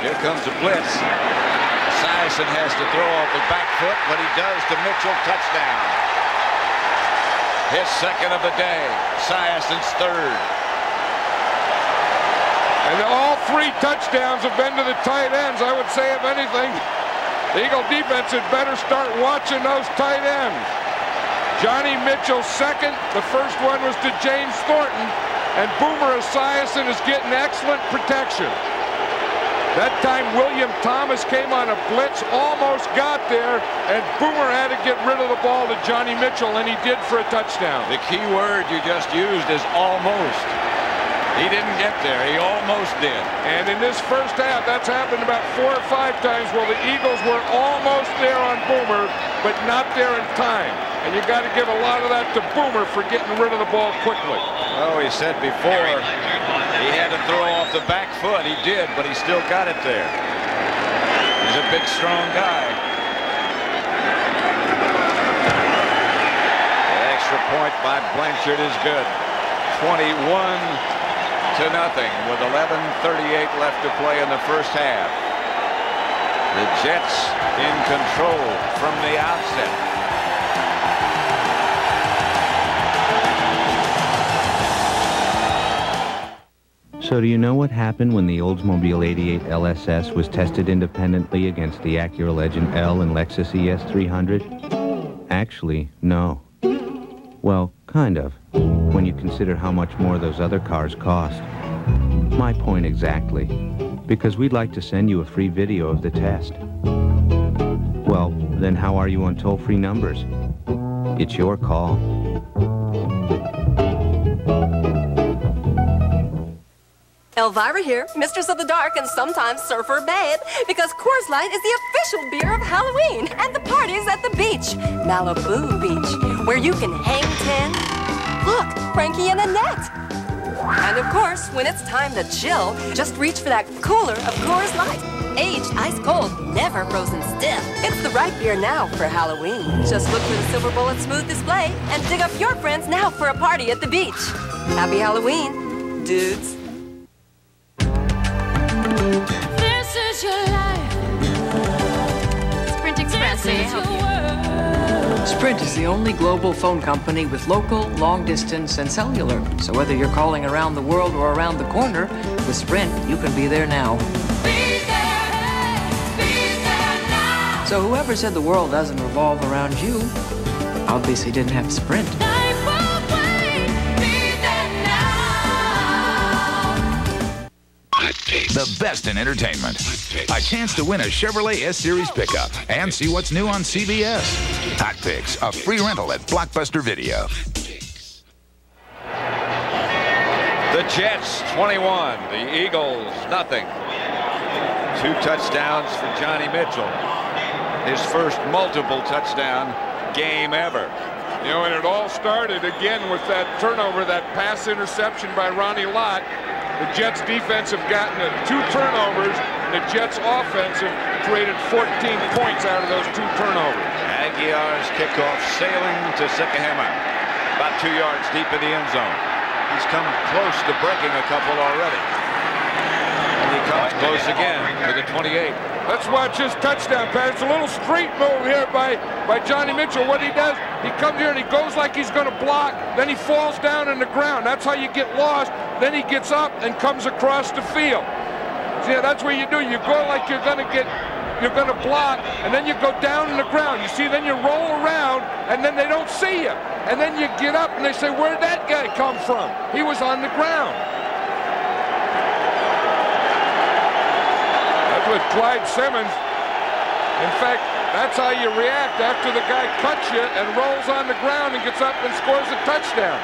Here comes the blitz. Esiason has to throw off the back foot, but he does to Mitchell. Touchdown. His second of the day. Esiason's third. And all three touchdowns have been to the tight ends. I would say, if anything, the Eagle defense had better start watching those tight ends. Johnny Mitchell second. The first one was to James Thornton. And Boomer Esiason is getting excellent protection. That time William Thomas came on a blitz, almost got there, and Boomer had to get rid of the ball to Johnny Mitchell, and he did for a touchdown. The key word you just used is almost. He didn't get there. He almost did. And in this first half, that's happened about 4 or 5 times where the Eagles were almost there on Boomer, but not there in time. And you got to give a lot of that to Boomer for getting rid of the ball quickly. Oh, he said before he had to throw off the back foot. He did, but he still got it there. He's a big, strong guy. The extra point by Blanchard is good. 21-0 with 11:38 left to play in the first half. The Jets in control from the outset. So do you know what happened when the Oldsmobile 88 LSS was tested independently against the Acura Legend L and Lexus ES300? Actually, no. Well, kind of, when you consider how much more those other cars cost. My point exactly, because we'd like to send you a free video of the test. Well, then how are you on toll-free numbers? It's your call. Elvira here, Mistress of the Dark and sometimes Surfer Babe, because Coors Light is the official beer of Halloween, and the party's at the beach, Malibu Beach, where you can hang 10. Look, Frankie and Annette. And of course, when it's time to chill, just reach for that cooler of Coors Light. Aged ice cold, never frozen stiff. It's the right beer now for Halloween. Just look for the Silver Bullet Smooth display and dig up your friends now for a party at the beach. Happy Halloween, dudes. This is your life. Sprint Express, may I help you? Sprint is the only global phone company with local, long distance, and cellular. So whether you're calling around the world or around the corner, with Sprint, you can be there now. So whoever said the world doesn't revolve around you, obviously didn't have Sprint. The best in entertainment. A chance to win a Chevrolet S-Series pickup and see what's new on CBS. Hot Picks, a free rental at Blockbuster Video. The Jets 21, the Eagles nothing. 2 touchdowns for Johnny Mitchell. His first multiple touchdown game ever. You know, and it all started again with that turnover, that pass interception by Ronnie Lott. The Jets defense have gotten 2 turnovers, and the Jets offense have created 14 points out of those 2 turnovers. Aguiar's kickoff sailing to Sikahema, about 2 yards deep in the end zone. He's come close to breaking a couple already. And he comes close again to the 28. Let's watch his touchdown pass. It's a little street move here by Johnny Mitchell. What he does, he comes here and he goes like he's going to block, then he falls down in the ground. That's how you get lost. Then he gets up and comes across the field. See, that's what you do. You go like you're going to block, and then you go down in the ground. You see, then you roll around, and then they don't see you. And then you get up, and they say, where'd that guy come from? He was on the ground. With Clyde Simmons. In fact, that's how you react after the guy cuts you and rolls on the ground and gets up and scores a touchdown.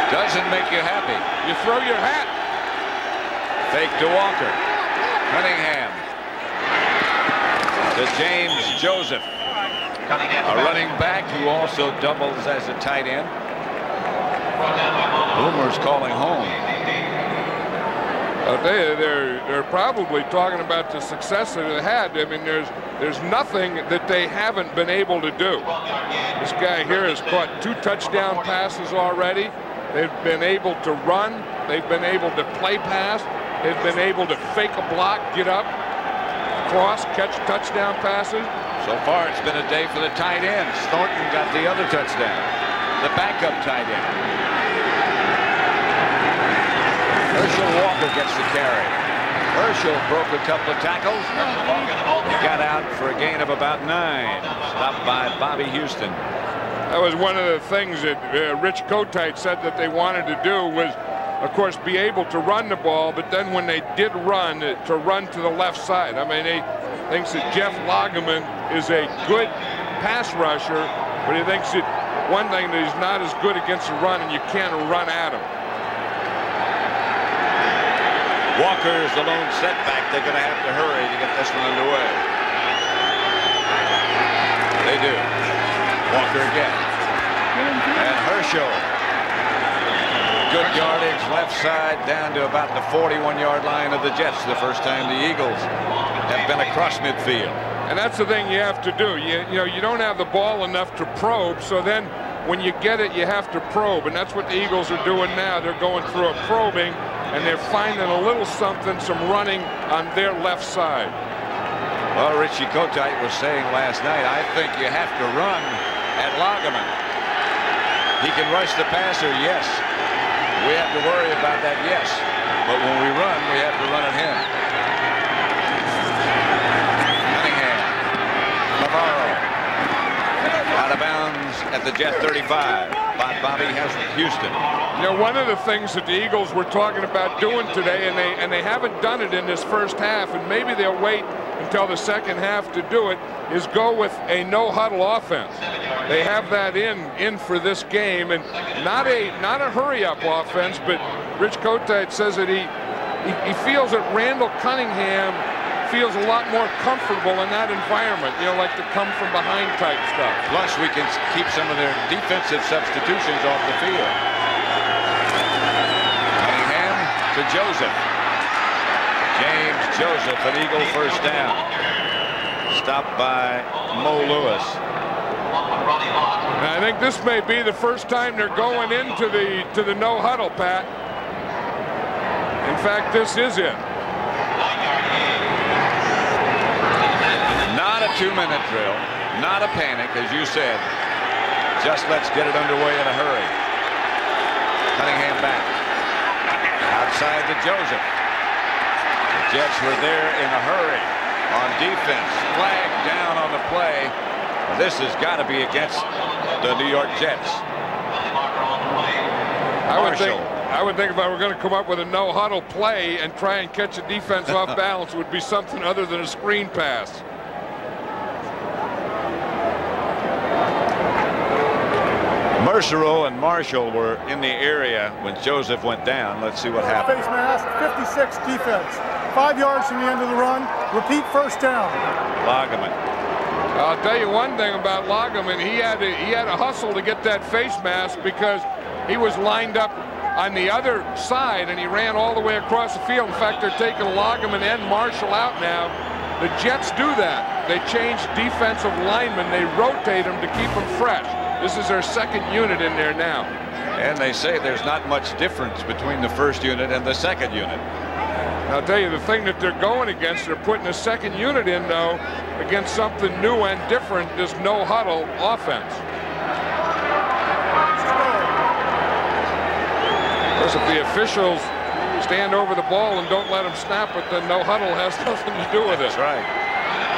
Doesn't make you happy. You throw your hat. Fake to Walker. Cunningham. To James Joseph. A running back who also doubles as a tight end. Boomer's calling home. They're probably talking about the success that they had. I mean, there's nothing that they haven't been able to do. This guy here has caught 2 touchdown passes already. They've been able to run. They've been able to play pass. They've been able to fake a block, get up, cross, catch touchdown passes. So far, it's been a day for the tight ends. Thornton got the other touchdown. The backup tight end. Herschel Walker gets the carry. Herschel broke a couple of tackles. He got out for a gain of about 9. Stopped by Bobby Houston. That was one of the things that Rich Kotite said that they wanted to do was of course, be able to run the ball, but then when they did run, to run to the left side. I mean, he thinks that Jeff Lageman is a good pass rusher, but he thinks that one thing that he's not as good against the run, and you can't run at him. Walker's the lone setback. They're going to have to hurry to get this one underway. They do. Walker again. And Herschel. Good yardage left side down to about the 41-yard line of the Jets. The first time the Eagles have been across midfield. And that's the thing you have to do. You know, you don't have the ball enough to probe, so then when you get it, you have to probe. And that's what the Eagles are doing now. They're going through a probing, and they're finding a little something, some running on their left side. Well, Richie Kotite was saying last night, I think you have to run at Lageman. He can rush the passer, yes. We have to worry about that, yes. But when we run, we have to run at him. Cunningham. Navarro. Out of bounds at the Jet 35. Bobby Houston. You know, one of the things that the Eagles were talking about doing today, and they haven't done it in this first half, and maybe they'll wait until the second half to do it, is go with a no-huddle offense. They have that in for this game, and not a hurry-up offense, but Rich Kotite says that he feels that Randall Cunningham feels a lot more comfortable in that environment, you know, like the come from behind type stuff. Plus, we can keep some of their defensive substitutions off the field. Cunningham to Joseph. James Joseph, an Eagle first down. Stopped by Mo Lewis. And I think this may be the first time they're going into the no huddle, Pat. In fact, this is it. Not a 2-minute drill, not a panic, as you said. Just let's get it underway in a hurry. Cunningham back. Outside to Joseph. The Jets were there in a hurry on defense. Flag down on the play. This has got to be against the New York Jets. I would think if I were going to come up with a no huddle play and try and catch a defense off balance, it would be something other than a screen pass. Mercero and Marshall were in the area when Joseph went down. Let's see what happened. Face mask, 56 defense. 5 yards from the end of the run. Repeat first down. Lageman. I'll tell you one thing about Lageman. He had a hustle to get that face mask because he was lined up on the other side and he ran all the way across the field. In fact, they're taking Lageman and Marshall out now. The Jets do that. They change defensive linemen. They rotate them to keep them fresh. This is their second unit in there now. And they say there's not much difference between the first unit and the second unit. I'll tell you, the thing that they're going against, they're putting a second unit in, though, against something new and different, this no-huddle offense. Of course, if the officials stand over the ball and don't let them snap it, then no-huddle has nothing to do with it. That's right.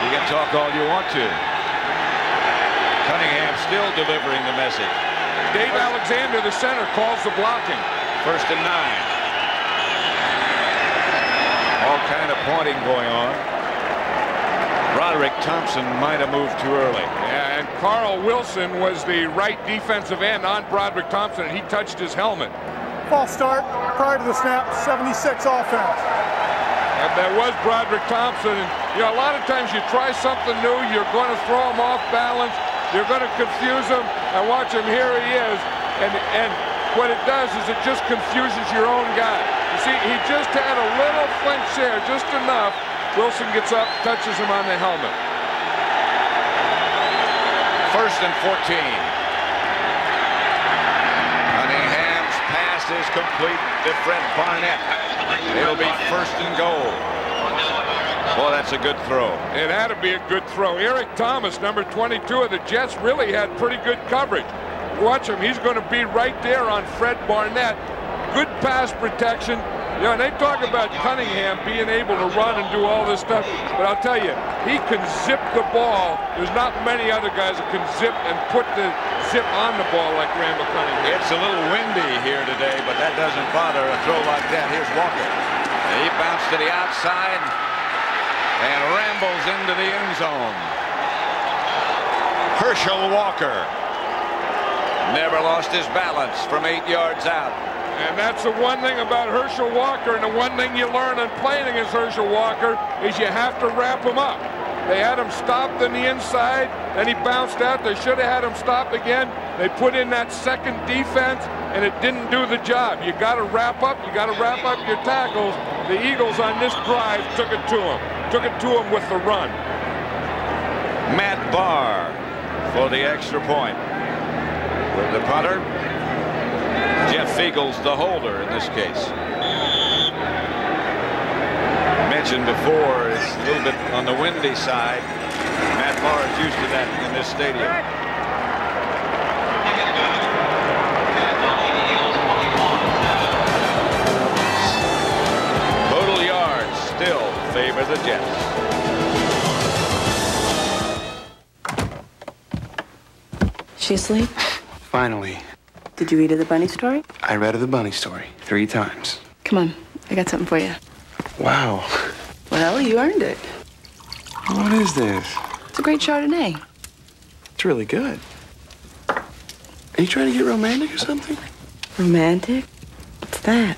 You can talk all you want to. Cunningham still delivering the message. Dave Alexander, the center, calls the blocking. 1st and 9. All kind of pointing going on. Broderick Thompson might have moved too early. Yeah, and Carl Wilson was the right defensive end on Broderick Thompson, and he touched his helmet. False start prior to the snap, 76 offense. And that was Broderick Thompson. And, you know, a lot of times you try something new, you're going to throw him off balance, you're going to confuse him, and watch him, here he is. And what it does is it just confuses your own guy. You see, he just had a little flinch there, just enough. Wilson gets up, touches him on the helmet. 1st and 14. Cunningham's pass is complete to Fred Barnett. It'll be 1st and goal. Boy, that's a good throw. It had to be a good throw. Eric Thomas, number 22 of the Jets, really had pretty good coverage. Watch him. He's going to be right there on Fred Barnett. Good pass protection. You know, and they talk about Cunningham being able to run and do all this stuff, but I'll tell you, he can zip the ball. There's not many other guys that can zip and put the zip on the ball like Randall Cunningham. It's a little windy here today, but that doesn't bother a throw like that. Here's Walker. He bounced to the outside and rambles into the end zone. Herschel Walker never lost his balance from 8 yards out. And that's the one thing about Herschel Walker, and the one thing you learn in playing against Herschel Walker is you have to wrap him up. They had him stopped on the inside, then he bounced out. They should have had him stopped again. They put in that second defense, and it didn't do the job. You got to wrap up. You got to wrap up your tackles. The Eagles on this drive took it to him. Took it to him with the run. Matt Barr for the extra point. With the punter, Jeff Feagles, the holder in this case. Mentioned before, it's a little bit on the windy side. Matt Barr is used to that in this stadium. Total yards still favor the Jets. She asleep? Finally. Did you read her the bunny story? I read her the bunny story 3 times. Come on, I got something for you. Wow. Well, you earned it. What is this? It's a great Chardonnay. It's really good. Are you trying to get romantic or something? Romantic? What's that?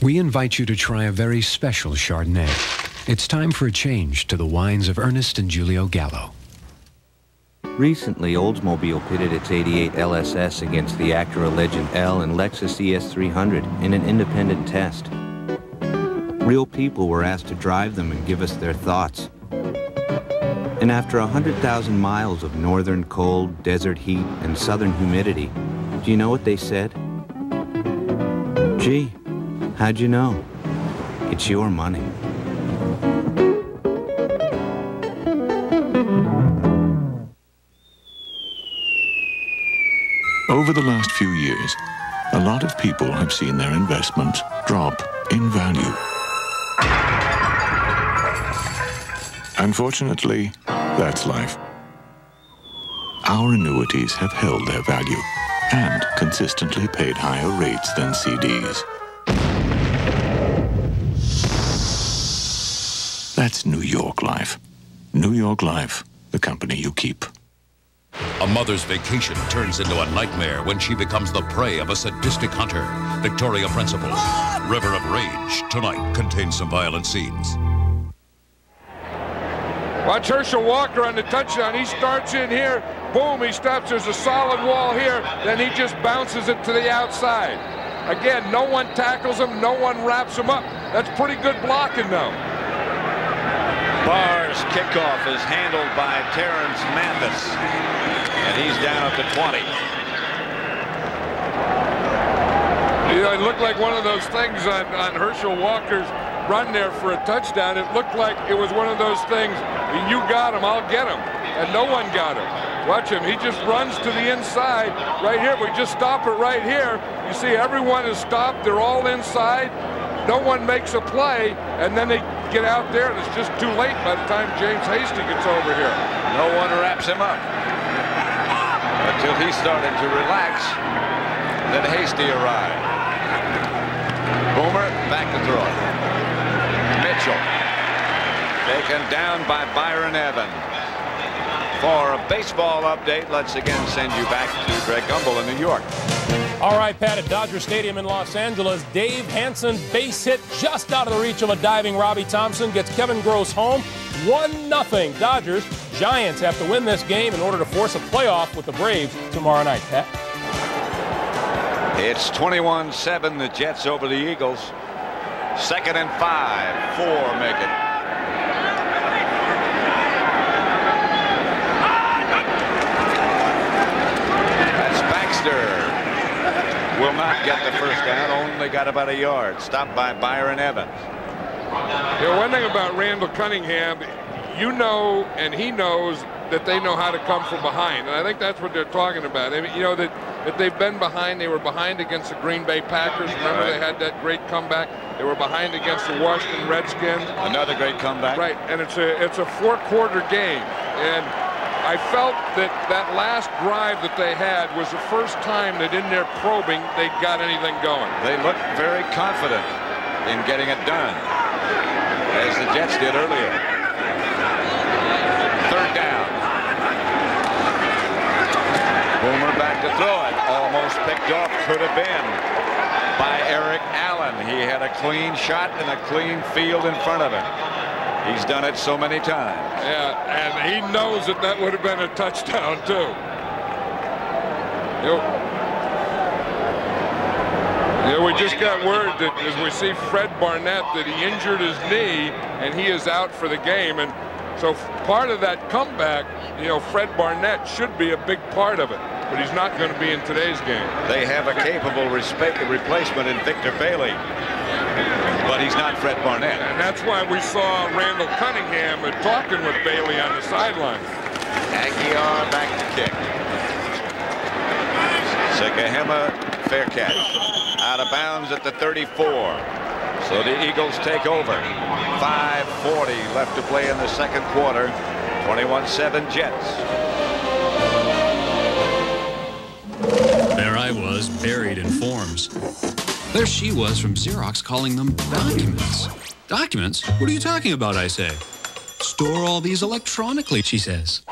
We invite you to try a very special Chardonnay. It's time for a change to the wines of Ernest and Julio Gallo. Recently, Oldsmobile pitted its 88 LSS against the Acura Legend L and Lexus ES300 in an independent test. Real people were asked to drive them and give us their thoughts. And after 100,000 miles of northern cold, desert heat, and southern humidity, do you know what they said? Gee, how'd you know? It's your money. Over the last few years, a lot of people have seen their investments drop in value. Unfortunately, that's life. Our annuities have held their value and consistently paid higher rates than CDs. That's New York Life. New York Life, the company you keep. A mother's vacation turns into a nightmare when she becomes the prey of a sadistic hunter. Victoria Principal. River of Rage tonight contains some violent scenes. Watch Herschel Walker on the touchdown. He starts in here. Boom, he stops. There's a solid wall here. Then he just bounces it to the outside. Again, no one tackles him. No one wraps him up. That's pretty good blocking, though. Barr's kickoff is handled by Terrence Mathis, and he's down at the 20. Yeah, it looked like one of those things on Herschel Walker's run there for a touchdown. It looked like it was one of those things, you got him, I'll get him, and no one got him. Watch him, he just runs to the inside right here. We just stop it right here. You see everyone is stopped, they're all inside. No one makes a play, and then they get out there, and it's just too late by the time James Hasty gets over here. No one wraps him up until he started to relax. Then Hasty arrived. Boomer back to throw. Mitchell taken down by Byron Evans. For a baseball update, let's again send you back to Greg Gumbel in New York. All right, Pat, at Dodger Stadium in Los Angeles, Dave Hansen base hit just out of the reach of a diving Robbie Thompson, gets Kevin Gross home. 1-0 Dodgers. Giants have to win this game in order to force a playoff with the Braves tomorrow night, Pat. It's 21-7, the Jets over the Eagles. 2nd and 5, 4 make it. That's Baxter. Will not get the first down, only got about a yard. Stopped by Byron Evans. You know, one thing about Randall Cunningham, you know, and he knows that they know how to come from behind, and I think that's what they're talking about. I mean, you know, that they've been behind. They were behind against the Green Bay Packers. Remember, they had that great comeback. They were behind against the Washington Redskins. Another great comeback. Right, and it's a four-quarter game, and I felt that that last drive that they had was the first time that in their probing they got anything going. They looked very confident in getting it done, as the Jets did earlier. Third down. Boomer back to throw it. Almost picked off. Could have been by Eric Allen. He had a clean shot and a clean field in front of him. He's done it so many times. Yeah, and he knows that that would have been a touchdown, too. Yeah, we just got word that as we see Fred Barnett that he injured his knee and he is out for the game. And so part of that comeback, you know, Fred Barnett should be a big part of it, but he's not going to be in today's game. They have a capable replacement in Victor Bailey, but he's not Fred Barnett. And that's why we saw Randall Cunningham talking with Bailey on the sideline. Aguiar back to kick. Sekahema, fair catch. Out of bounds at the 34. So the Eagles take over. 5:40 left to play in the second quarter. 21-7 Jets. There I was, buried in forms. There she was from Xerox calling them documents. Documents? What are you talking about, I say. Store all these electronically, she says.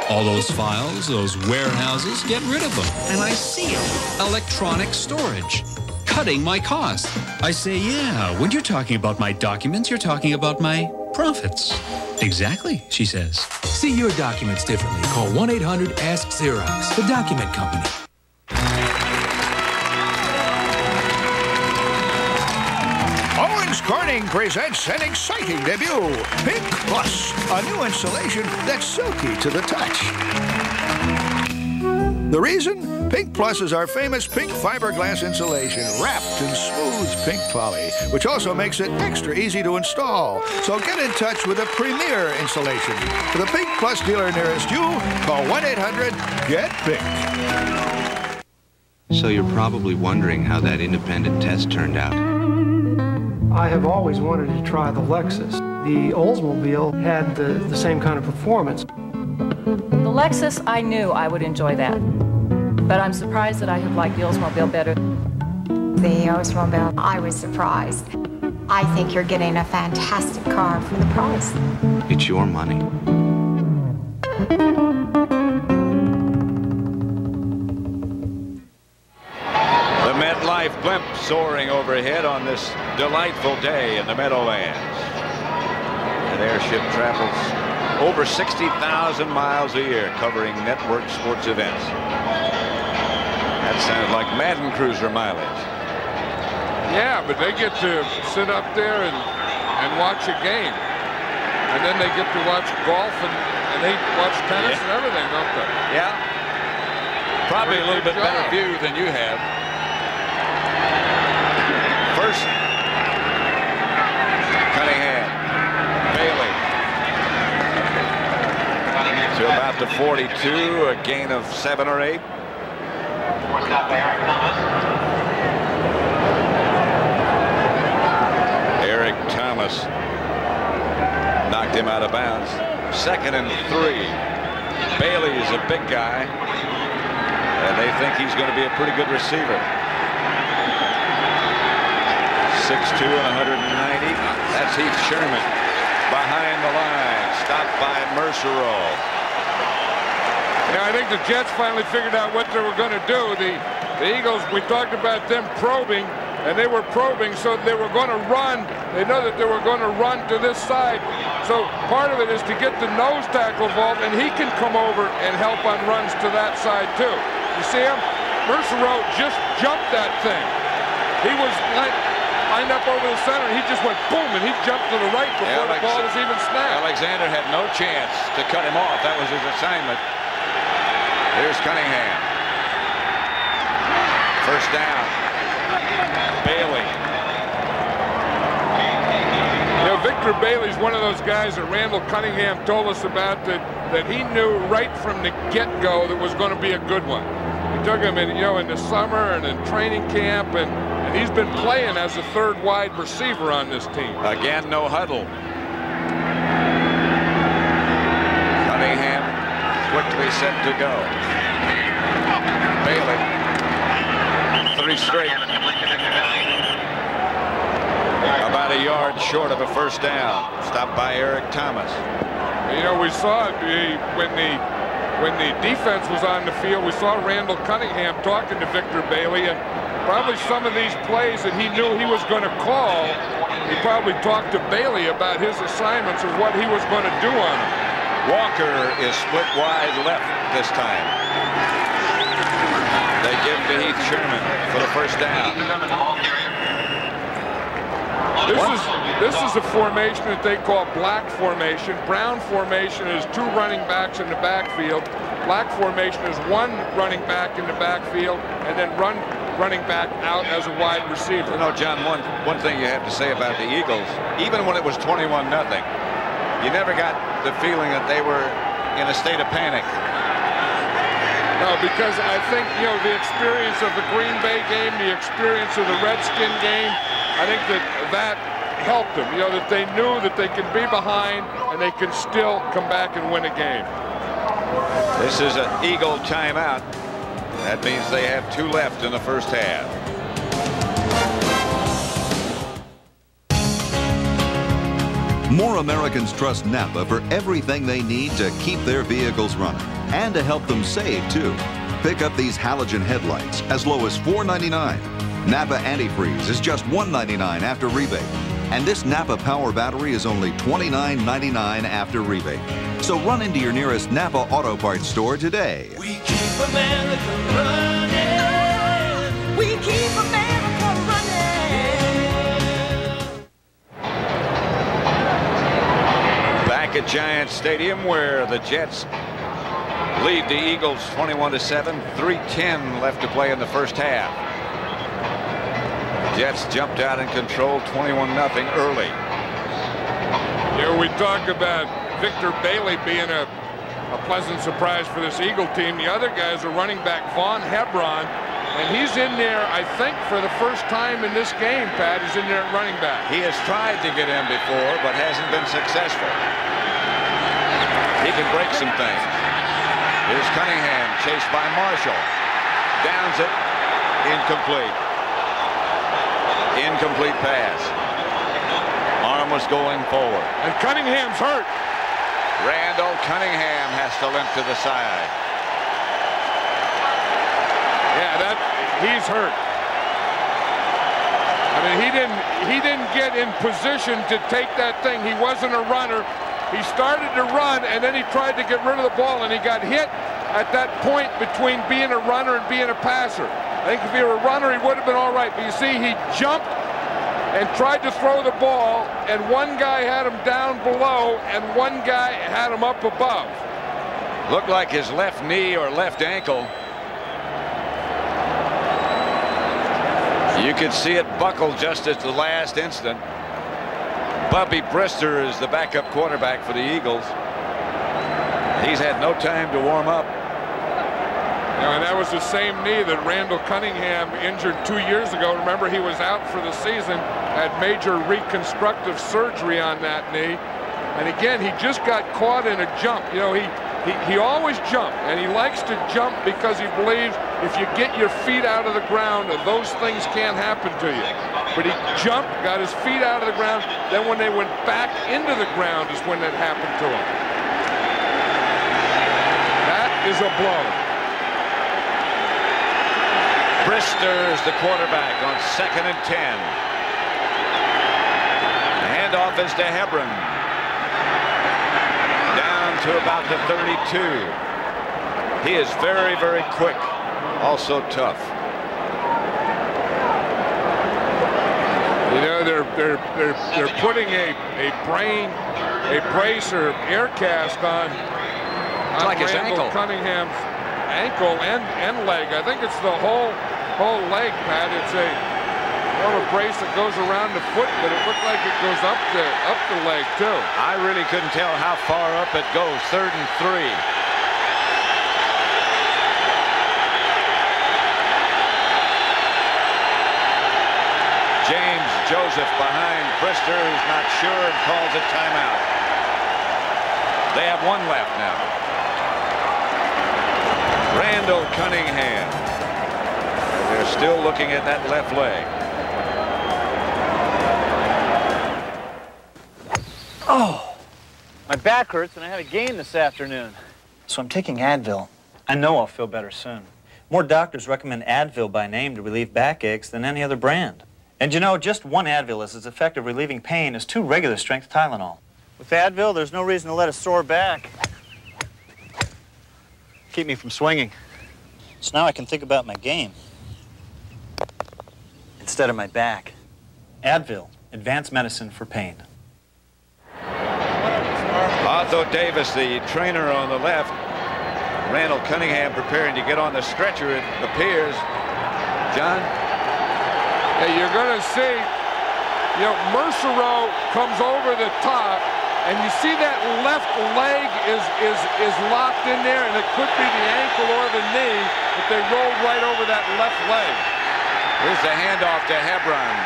All those files, those warehouses, get rid of them. And I see it. Electronic storage. Cutting my cost. I say, yeah, when you're talking about my documents, you're talking about my profits. Exactly, she says. See your documents differently. Call 1-800-ASK-XEROX, the document company. Owens Corning presents an exciting debut, Pink Plus, a new insulation that's silky to the touch. The reason? Pink Plus is our famous pink fiberglass insulation wrapped in smooth pink poly, which also makes it extra easy to install. So get in touch with a premier insulation. For the Pink Plus dealer nearest you, call 1-800-GET-PINK. So you're probably wondering how that independent test turned out. I have always wanted to try the Lexus. The Oldsmobile had the same kind of performance. The Lexus, I knew I would enjoy that. But I'm surprised that I have liked the Oldsmobile better. The Oldsmobile, I was surprised. I think you're getting a fantastic car for the price. It's your money. The MetLife blimp soaring overhead on this delightful day in the Meadowlands. An airship travels over 60,000 miles a year covering network sports events. That sounds like Madden Cruiser mileage. Yeah, but they get to sit up there and watch a game. And then they get to watch golf and they watch tennis and everything, don't they? Yeah. Probably a little bit better view than you have. First, Cunningham. Bailey. To about the 42, a gain of 7 or 8. Eric Thomas knocked him out of bounds. 2nd and 3. Bailey is a big guy, and they think he's going to be a pretty good receiver. 6'2" and 190. That's Heath Sherman behind the line, stopped by Mersereau. Yeah, I think the Jets finally figured out what they were going to do. The Eagles, we talked about them probing, and they were probing so they were going to run. They know that they were going to run to this side. So part of it is to get the nose tackle involved, and he can come over and help on runs to that side too. You see him? Mersereau just jumped that thing. He was lined up over the center, and he just went boom, and he jumped to the right before the ball was even snapped. Alexander had no chance to cut him off. That was his assignment. Here's Cunningham. First down. Bailey. You know, Victor Bailey's one of those guys that Randall Cunningham told us about that that he knew right from the get-go that was going to be a good one. He took him in, in the summer and in training camp, and he's been playing as a third wide receiver on this team. Again, no huddle. Cunningham quickly set to go. Bailey, 3 straight. About a yard short of a first down. Stopped by Eric Thomas. We saw it when the defense was on the field. We saw Randall Cunningham talking to Victor Bailey, and probably some of these plays that he knew he was going to call, he probably talked to Bailey about his assignments of what he was going to do on them. Walker is split wide left this time. They give him to Heath Sherman for the first down. This is a formation that they call black formation. Brown formation is 2 running backs in the backfield. Black formation is 1 running back in the backfield and then running back out as a wide receiver. John, one thing you have to say about the Eagles, even when it was 21-0, you never got the feeling that they were in a state of panic. No, because I think, the experience of the Green Bay game, the experience of the Redskin game, I think that helped them, that they knew that they can be behind and they can still come back and win a game. This is an Eagle timeout. That means they have 2 left in the first half. More Americans trust Napa for everything they need to keep their vehicles running and to help them save, too. Pick up these halogen headlights as low as $4.99. Napa antifreeze is just $1.99 after rebate. And this Napa power battery is only $29.99 after rebate. So run into your nearest Napa Auto Parts store today. We keep America running. We keep America running. Back at Giants Stadium, where the Jets lead the Eagles 21-7. 3:10 left to play in the first half. Jets jumped out in control 21-0 early. We talk about Victor Bailey being a pleasant surprise for this Eagle team. The other guy is a running back, Vaughn Hebron, and he's in there, I think, for the first time in this game, Pat. He's in there at running back. He has tried to get in before, but hasn't been successful. He can break some things. Here's Cunningham, chased by Marshall. Downs it, incomplete. Incomplete pass. Arm was going forward. And Cunningham's hurt. Randall Cunningham has to limp to the side. Yeah, he's hurt. I mean, he didn't get in position to take that thing. He wasn't a runner. He started to run, and then he tried to get rid of the ball, and he got hit at that point between being a runner and being a passer. I think if he were a runner, he would have been all right. But you see, he jumped and tried to throw the ball, and one guy had him down below, and one guy had him up above. Looked like his left knee or left ankle. You could see it buckle just at the last instant. Bubby Brister is the backup quarterback for the Eagles. He's had no time to warm up. And that was the same knee that Randall Cunningham injured 2 years ago. Remember, he was out for the season, had major reconstructive surgery on that knee. And again, he just got caught in a jump. He always jumped, and he likes to jump because he believes if you get your feet out of the ground, those things can't happen to you. But he jumped, got his feet out of the ground. Then when they went back into the ground is when that happened to him. That is a blow. Brister's the quarterback on 2nd and 10. The handoff is to Hebron. Down to about the 32. He is very, very quick. Also tough. They're putting a brace or air cast on like his ankle. Cunningham's ankle and leg. I think it's the whole leg, Pat. Well, a brace that goes around the foot, but it looked like it goes up the leg, too. I really couldn't tell how far up it goes. 3rd and 3. James Joseph behind Brister, who's not sure, and calls a timeout. They have 1 left now. Randall Cunningham. They're still looking at that left leg. Oh, my back hurts and I have a game this afternoon. So I'm taking Advil. I know I'll feel better soon. More doctors recommend Advil by name to relieve backaches than any other brand. And you know, just 1 Advil is as effective relieving pain as 2 regular strength Tylenol. With Advil, there's no reason to let a sore back keep me from swinging. So now I can think about my game instead of my back. Advil, advanced medicine for pain. Otho Davis, the trainer on the left. Randall Cunningham preparing to get on the stretcher, it appears. John? Yeah, you're going to see, you know, Mercereau comes over the top, and you see that left leg is locked in there, and it could be the ankle or the knee, but they rolled right over that left leg. Here's the handoff to Hebron.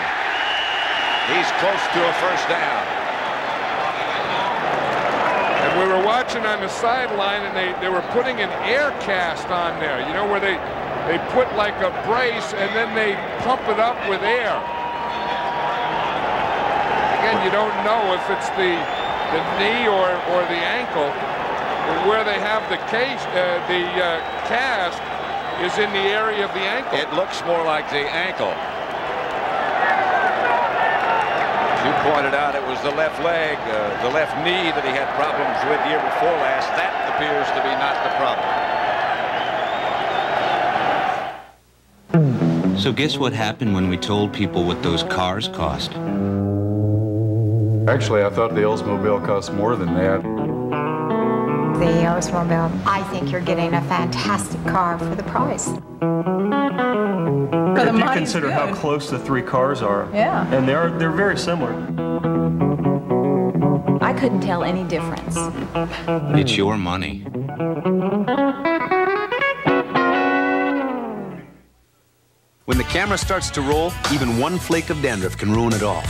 He's close to a first down. And we were watching on the sideline, and they were putting an air cast on there, you know, where they put like a brace, and then they pump it up with air. Again, you don't know if it's the knee or the ankle. Where they have the cast is in the area of the ankle. It looks more like the ankle. You pointed out it was the left leg, the left knee that he had problems with the year before last. That appears to be not the problem. So guess what happened when we told people what those cars cost? Actually, I thought the Oldsmobile cost more than that. The Oldsmobile, I think you're getting a fantastic car for the price. If you consider how close the 3 cars are, Yeah. and they're very similar. I couldn't tell any difference. It's your money. When the camera starts to roll, even 1 flake of dandruff can ruin it all.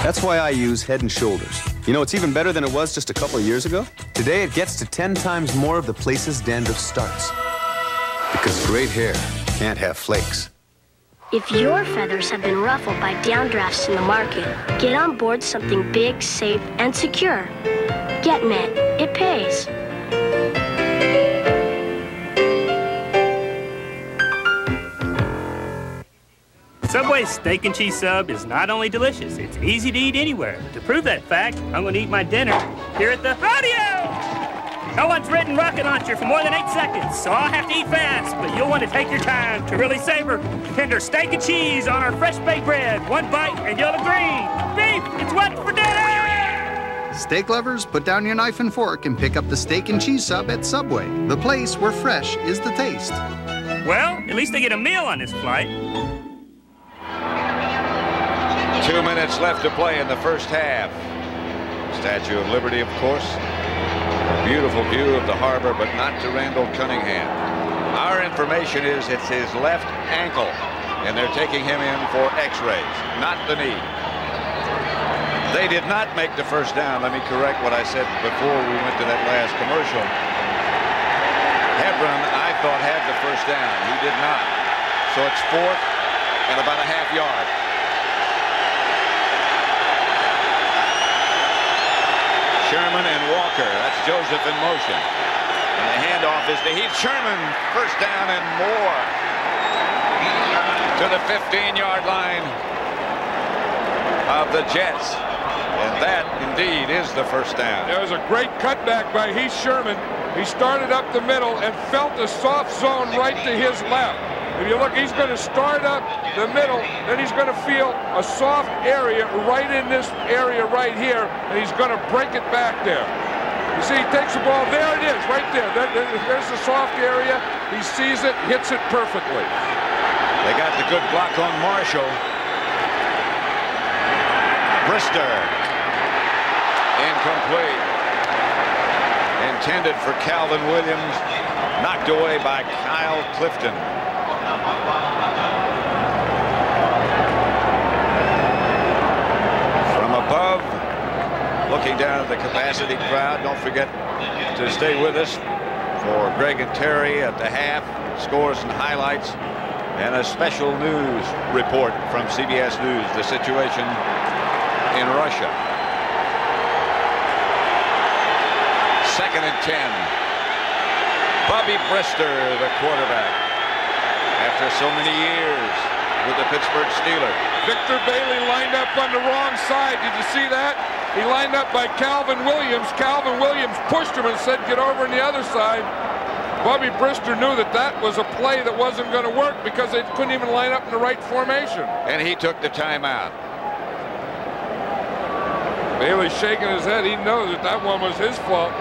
That's why I use Head & Shoulders. You know, it's even better than it was just a couple of years ago. Today, it gets to 10 times more of the places dandruff starts. Because great hair can't have flakes. If your feathers have been ruffled by downdrafts in the market, get on board something big, safe, and secure. Get Met. It pays. Subway's steak and cheese sub is not only delicious, it's easy to eat anywhere. To prove that fact, I'm going to eat my dinner here at the rodeo. No one's ridden rocket launcher for more than 8 seconds, so I'll have to eat fast, but you'll want to take your time to really savor tender steak and cheese on our fresh baked bread. 1 bite and you'll agree. Beef, it's what for dinner! Steak lovers, put down your knife and fork and pick up the steak and cheese sub at Subway, the place where fresh is the taste. Well, at least they get a meal on this flight. 2 minutes left to play in the first half. Statue of Liberty, of course. A beautiful view of the harbor, but not to Randall Cunningham. Our information is it's his left ankle, and they're taking him in for x-rays, not the knee. They did not make the first down. Let me correct what I said before we went to that last commercial. Hebron, I thought, had the first down. He did not. So it's 4th and about a half yard. Sherman and Walker. That's Joseph in motion. And the handoff is to Heath Sherman. First down and more. To the 15-yard line of the Jets. And that, indeed, is the first down. There was a great cutback by Heath Sherman. He started up the middle and felt the soft zone right to his left. If you look, he's going to start up the middle, then he's going to feel a soft area right in this area right here, and he's going to break it back there. You see, he takes the ball. There it is, right there. There's the soft area. He sees it, hits it perfectly. They got the good block on Marshall. Brister. Incomplete. Intended for Calvin Williams. Knocked away by Kyle Clifton. From above, looking down at the capacity crowd, don't forget to stay with us for Greg and Terry at the half, scores and highlights, and a special news report from CBS News, the situation in Russia. 2nd and 10. Bobby Brister, the quarterback, after so many years with the Pittsburgh Steelers. Victor Bailey lined up on the wrong side. Did you see that? He lined up by Calvin Williams. Calvin Williams pushed him and said, get over on the other side. Bobby Brister knew that that was a play that wasn't going to work because they couldn't even line up in the right formation. And he took the timeout. Bailey's shaking his head. He knows that that one was his fault.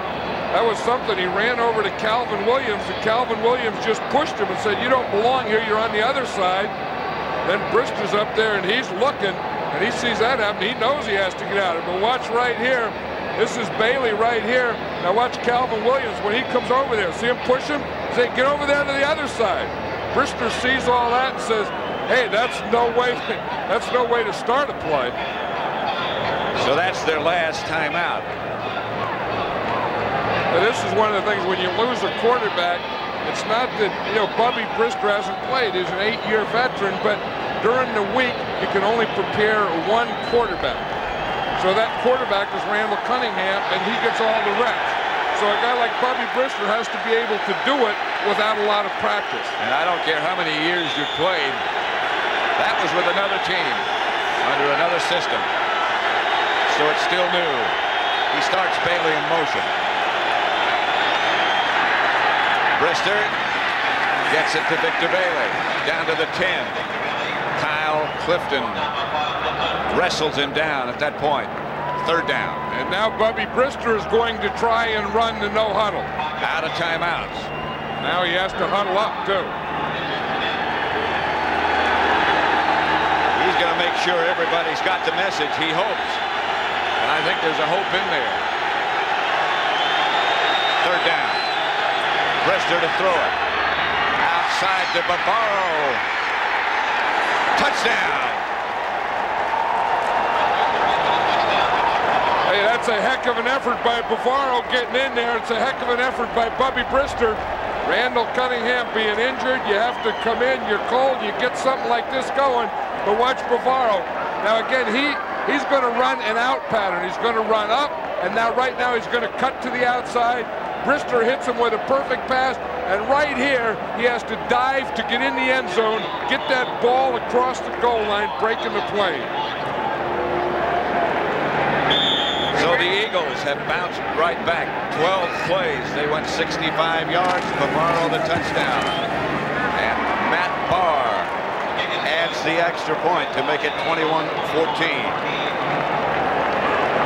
That was something. He ran over to Calvin Williams, and Calvin Williams just pushed him and said, you don't belong here. You're on the other side. Then Brister's up there, and he's looking, and he sees that happen. He knows he has to get out of it. But watch right here. This is Bailey right here. Now watch Calvin Williams when he comes over there. See him push him? Say, get over there to the other side. Brister sees all that and says, hey, that's no way to start a play. So that's their last timeout. But this is one of the things, when you lose a quarterback, it's not that, Bobby Brister hasn't played. He's an 8-year veteran, but during the week, you can only prepare one quarterback. So that quarterback is Randall Cunningham, and he gets all the reps. So a guy like Bobby Brister has to be able to do it without a lot of practice. And I don't care how many years you've played, that was with another team, under another system. So it's still new. He starts Bailey in motion. Brister gets it to Victor Bailey. Down to the 10. Kyle Clifton wrestles him down at that point. 3rd down. And now Bobby Brister is going to try and run the no huddle. Out of timeouts. Now he has to huddle up too. He's going to make sure everybody's got the message, he hopes. And I think there's a hope in there. 3rd down. Brister to throw it. Outside to Bavaro. Touchdown. Hey, that's a heck of an effort by Bavaro getting in there. It's a heck of an effort by Bobby Brister. Randall Cunningham being injured. You have to come in. You're cold. You get something like this going. But watch Bavaro. Now, again, he's going to run an out pattern. He's going to run up. And now, right now, he's going to cut to the outside. Brister hits him with a perfect pass, and right here, he has to dive to get in the end zone, get that ball across the goal line, breaking the play. So the Eagles have bounced right back. 12 plays. They went 65 yards. Bavaro the touchdown. And Matt Barr adds the extra point to make it 21-14.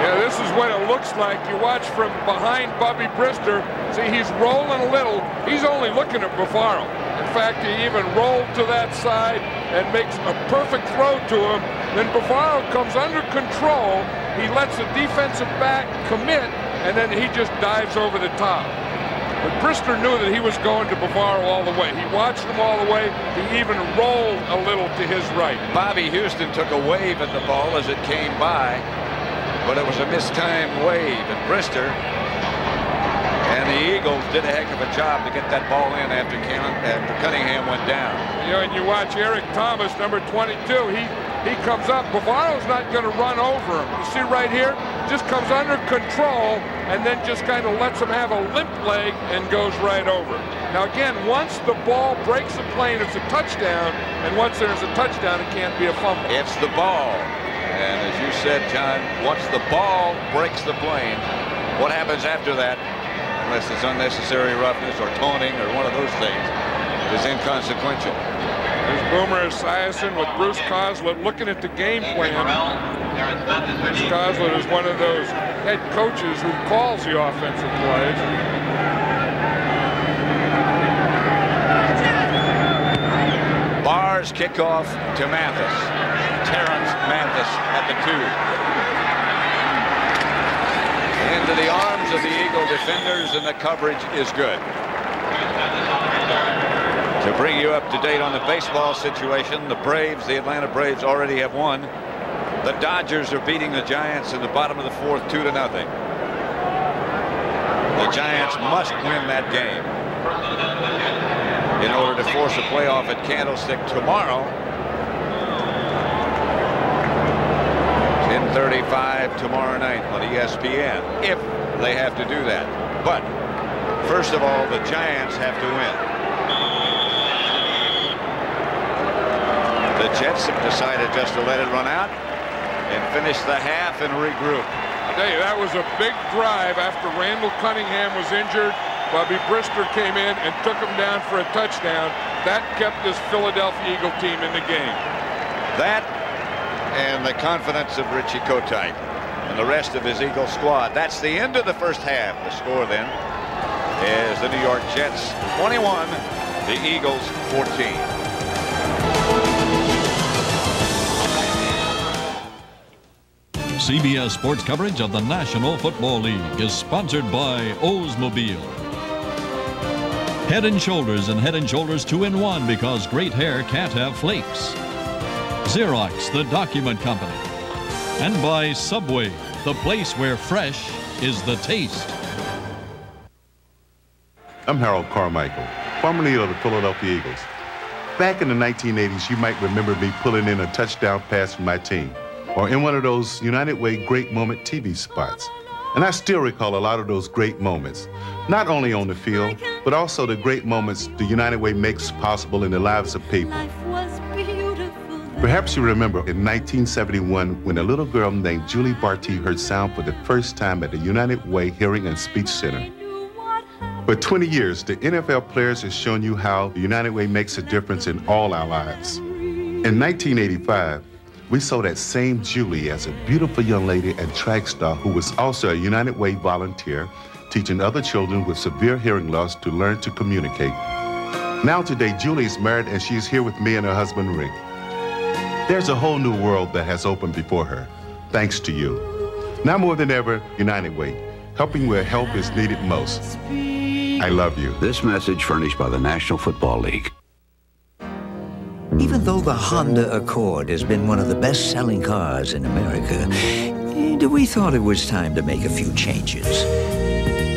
Yeah, this is what it looks like. You watch from behind Bobby Brister. See, he's rolling a little. He's only looking at Bavaro. In fact, he even rolled to that side and makes a perfect throw to him. Then Bavaro comes under control. He lets the defensive back commit, and then he just dives over the top. But Brister knew that he was going to Bavaro all the way. He watched him all the way. He even rolled a little to his right. Bobby Houston took a wave at the ball as it came by. But it was a mistimed wave, and Brister and the Eagles did a heck of a job to get that ball in after Cunningham went down. And you watch Eric Thomas, number 22, he comes up. Bavaro's not going to run over him. You see right here, just comes under control and then just kind of lets him have a limp leg and goes right over. Now again, once the ball breaks the plane, it's a touchdown, and once there's a touchdown, it can't be a fumble. It's the ball. And as you said, John, once the ball breaks the plane, what happens after that, unless it's unnecessary roughness or toning or one of those things, is inconsequential. There's Boomer Esiason with Bruce Coslett looking at the game plan. Bruce Coslett is one of those head coaches who calls the offensive plays. Barr's kickoff to Mathis. Terrence Mathis at the 2. of the Eagle defenders, and the coverage is good. To bring you up to date on the baseball situation, the Braves, the Atlanta Braves, already have won. The Dodgers are beating the Giants in the bottom of the fourth 2-0. The Giants must win that game in order to force a playoff at Candlestick tomorrow. 10:35 tomorrow night on ESPN, if they have to do that. But first of all, the Giants have to win. The Jets have decided just to let it run out and finish the half and regroup. I'll tell you, that was a big drive after Randall Cunningham was injured. Bobby Brister came in and took him down for a touchdown. That kept this Philadelphia Eagle team in the game. That and the confidence of Richie Kotite and the rest of his Eagle squad. That's the end of the first half. The score then is the New York Jets 21, the Eagles 14. CBS Sports coverage of the National Football League is sponsored by Oldsmobile. Head & Shoulders and Head & Shoulders 2-in-1 because great hair can't have flakes. Xerox, the document company. And by Subway, the place where fresh is the taste. I'm Harold Carmichael, formerly of the Philadelphia Eagles. Back in the 1980s, you might remember me pulling in a touchdown pass for my team, or in one of those United Way Great Moment TV spots. And I still recall a lot of those great moments, not only on the field, but also the great moments the United Way makes possible in the lives of people. Perhaps you remember in 1971 when a little girl named Julie Barty heard sound for the first time at the United Way Hearing and Speech Center. For 20 years, the NFL players have shown you how the United Way makes a difference in all our lives. In 1985, we saw that same Julie as a beautiful young lady and track star who was also a United Way volunteer, teaching other children with severe hearing loss to learn to communicate. Now today, Julie is married and she is here with me and her husband, Rick. There's a whole new world that has opened before her, thanks to you. Now more than ever, United Way, helping where help is needed most. I love you. This message furnished by the National Football League. Even though the Honda Accord has been one of the best-selling cars in America, we thought it was time to make a few changes.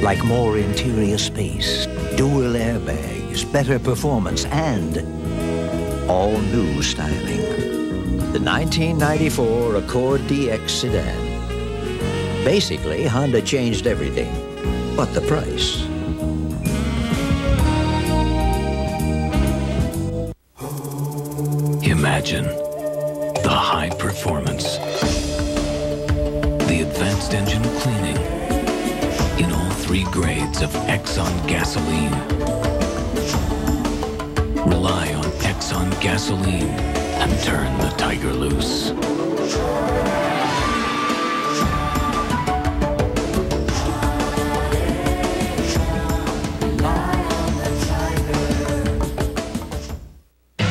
Like more interior space, dual airbags, better performance, and all new styling. The 1994 Accord DX sedan. Basically, Honda changed everything, but the price. Imagine the high performance, the advanced engine cleaning in all 3 grades of Exxon gasoline. Rely on Exxon gasoline and turn the tiger loose.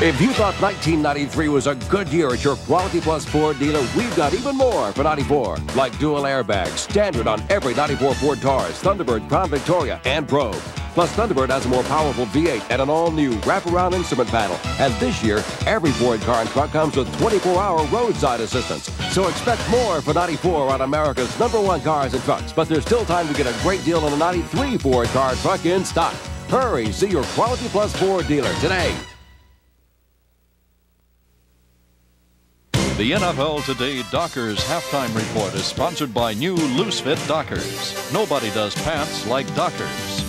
If you thought 1993 was a good year at your Quality Plus Ford dealer, we've got even more for 94. Like dual airbags, standard on every 94 Ford Taurus, Thunderbird, Crown Victoria, and Probe. Plus, Thunderbird has a more powerful V8 and an all-new wraparound instrument panel. And this year, every Ford car and truck comes with 24-hour roadside assistance. So expect more for 94 on America's #1 cars and trucks. But there's still time to get a great deal on a 93 Ford car and truck in stock. Hurry, see your Quality Plus Ford dealer today. The NFL Today Dockers halftime report is sponsored by new Loose Fit Dockers. Nobody does pants like Dockers.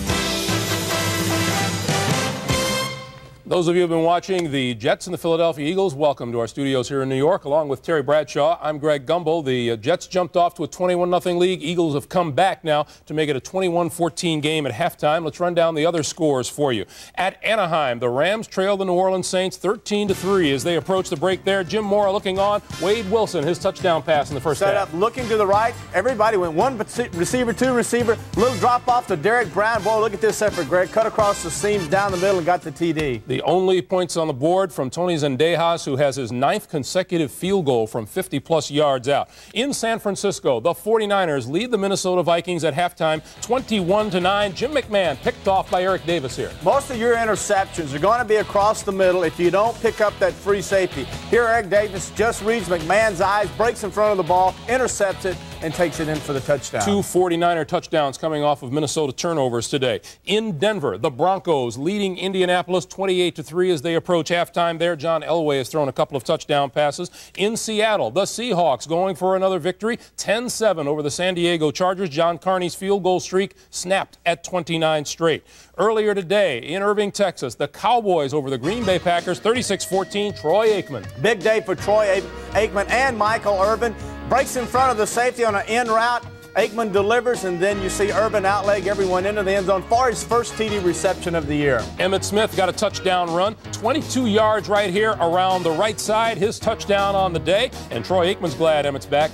Those of you who have been watching the Jets and the Philadelphia Eagles, welcome to our studios here in New York. Along with Terry Bradshaw, I'm Greg Gumbel. The Jets jumped off to a 21-0 lead. Eagles have come back now to make it a 21-14 game at halftime. Let's run down the other scores for you. At Anaheim, the Rams trail the New Orleans Saints 13-3 as they approach the break there. Jim Mora looking on. Wade Wilson, his touchdown pass in the first half. Set up, looking to the right. Everybody went one receiver, two receiver. Little drop off to Derek Brown. Boy, look at this effort, Greg. Cut across the seams down the middle and got the TD. The only points on the board from Tony Zendejas, who has his 9th consecutive field goal from 50-plus yards out. In San Francisco, the 49ers lead the Minnesota Vikings at halftime 21-9. Jim McMahon picked off by Eric Davis here. Most of your interceptions are going to be across the middle if you don't pick up that free safety. Here, Eric Davis just reads McMahon's eyes, breaks in front of the ball, intercepts it, and takes it in for the touchdown. 2 49er touchdowns coming off of Minnesota turnovers today. In Denver, the Broncos leading Indianapolis 28-3 as they approach halftime there. John Elway has thrown a couple of touchdown passes. In Seattle, the Seahawks going for another victory, 10-7 over the San Diego Chargers. John Carney's field goal streak snapped at 29 straight. Earlier today in Irving, Texas, the Cowboys over the Green Bay Packers, 36-14, Troy Aikman. Big day for Troy Aikman and Michael Irvin. Breaks in front of the safety on an in route. Aikman delivers, and then you see Irvin outleg everyone into the end zone for his first TD reception of the year. Emmitt Smith got a touchdown run, 22 yards right here around the right side, his touchdown on the day, and Troy Aikman's glad Emmitt's back.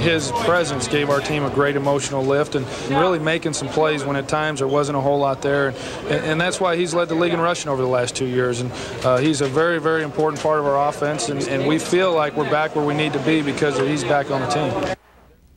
His presence gave our team a great emotional lift and really making some plays when at times there wasn't a whole lot there. And that's why he's led the league in rushing over the last 2 years. And he's a very, very important part of our offense. And we feel like we're back where we need to be because he's back on the team.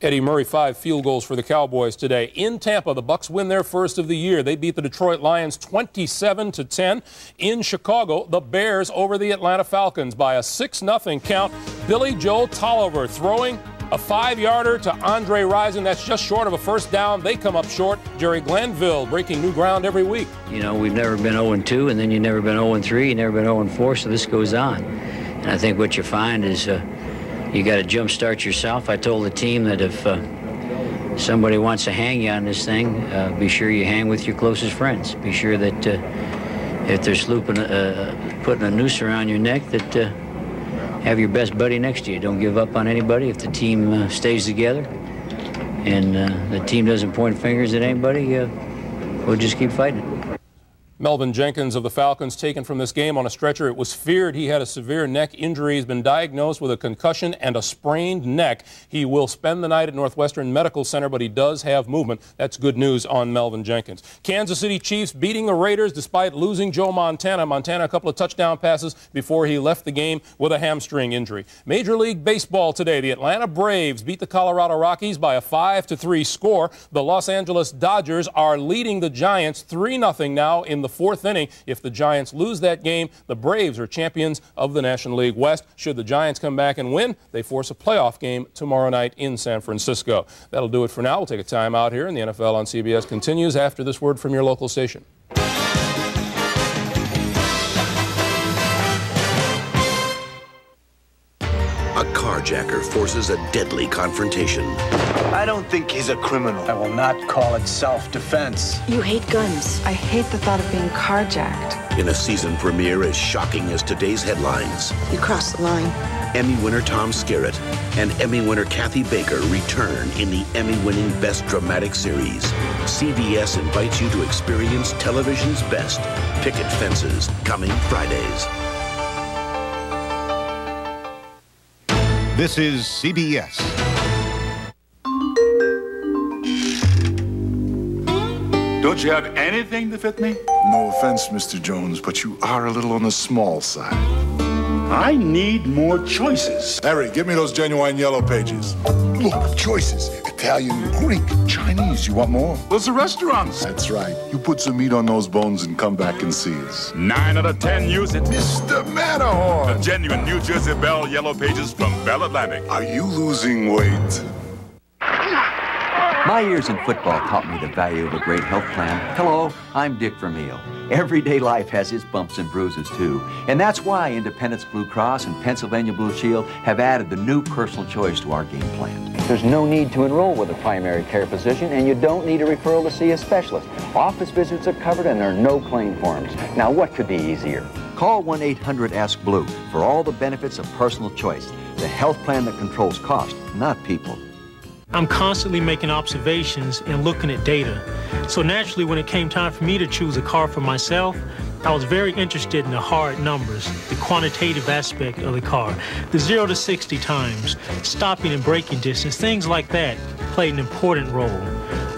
Eddie Murray, 5 field goals for the Cowboys today. In Tampa, the Bucs win their first of the year. They beat the Detroit Lions 27-10. In Chicago, the Bears over the Atlanta Falcons by a 6-0 count. Billy Joe Tolliver throwing a 5-yarder to Andre Rison. That's just short of a first down. They come up short. Jerry Glanville breaking new ground every week. You know, we've never been 0-2, and then you've never been 0-3, you've never been 0-4, so this goes on. And I think what you find is you got to jumpstart yourself. I told the team that if somebody wants to hang you on this thing, be sure you hang with your closest friends. Be sure that if they're putting a noose around your neck, that have your best buddy next to you. Don't give up on anybody. If the team stays together and the team doesn't point fingers at anybody, we'll just keep fighting. Melvin Jenkins of the Falcons taken from this game on a stretcher. It was feared he had a severe neck injury. He's been diagnosed with a concussion and a sprained neck. He will spend the night at Northwestern Medical Center, but he does have movement. That's good news on Melvin Jenkins. Kansas City Chiefs beating the Raiders despite losing Joe Montana. Montana a couple of touchdown passes before he left the game with a hamstring injury. Major League Baseball today. The Atlanta Braves beat the Colorado Rockies by a 5-3 score. The Los Angeles Dodgers are leading the Giants 3-0 now in the 4th inning. If the Giants lose that game, the Braves are champions of the National League West. Should the Giants come back and win, they force a playoff game tomorrow night in San Francisco. That'll do it for now. We'll take a time out here, and the NFL on CBS continues after this word from your local station. A carjacker forces a deadly confrontation. I don't think he's a criminal. I will not call it self-defense. You hate guns. I hate the thought of being carjacked. In a season premiere as shocking as today's headlines. You crossed the line. Emmy winner Tom Skerritt and Emmy winner Kathy Baker return in the Emmy-winning Best Dramatic Series. CBS invites you to experience television's best. Picket Fences, coming Fridays. This is CBS. Don't you have anything to fit me? No offense, Mr. Jones, but you are a little on the small side. I need more choices. Harry, give me those genuine yellow pages. Look, choices. Italian, Greek, Chinese. You want more? Those are restaurants. That's right. You put some meat on those bones and come back and see us. 9 out of 10 use it. Mr. Matterhorn. The genuine New Jersey Bell yellow pages from Bell Atlantic. Are you losing weight? My years in football taught me the value of a great health plan. Hello, I'm Dick Vermeil. Everyday life has its bumps and bruises, too. And that's why Independence Blue Cross and Pennsylvania Blue Shield have added the new personal choice to our game plan. There's no need to enroll with a primary care physician, and you don't need a referral to see a specialist. Office visits are covered, and there are no claim forms. Now, what could be easier? Call 1-800-ASK-BLUE for all the benefits of personal choice. The health plan that controls cost, not people. I'm constantly making observations and looking at data. So naturally, when it came time for me to choose a car for myself, I was very interested in the hard numbers, the quantitative aspect of the car, the 0 to 60 times, stopping and braking distance, things like that played an important role.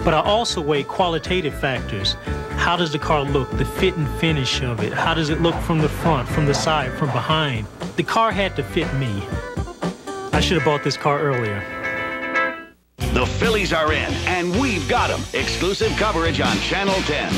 But I also weighed qualitative factors. How does the car look? The fit and finish of it. How does it look from the front, from the side, from behind? The car had to fit me. I should have bought this car earlier. The Phillies are in, and we've got them. Exclusive coverage on Channel 10.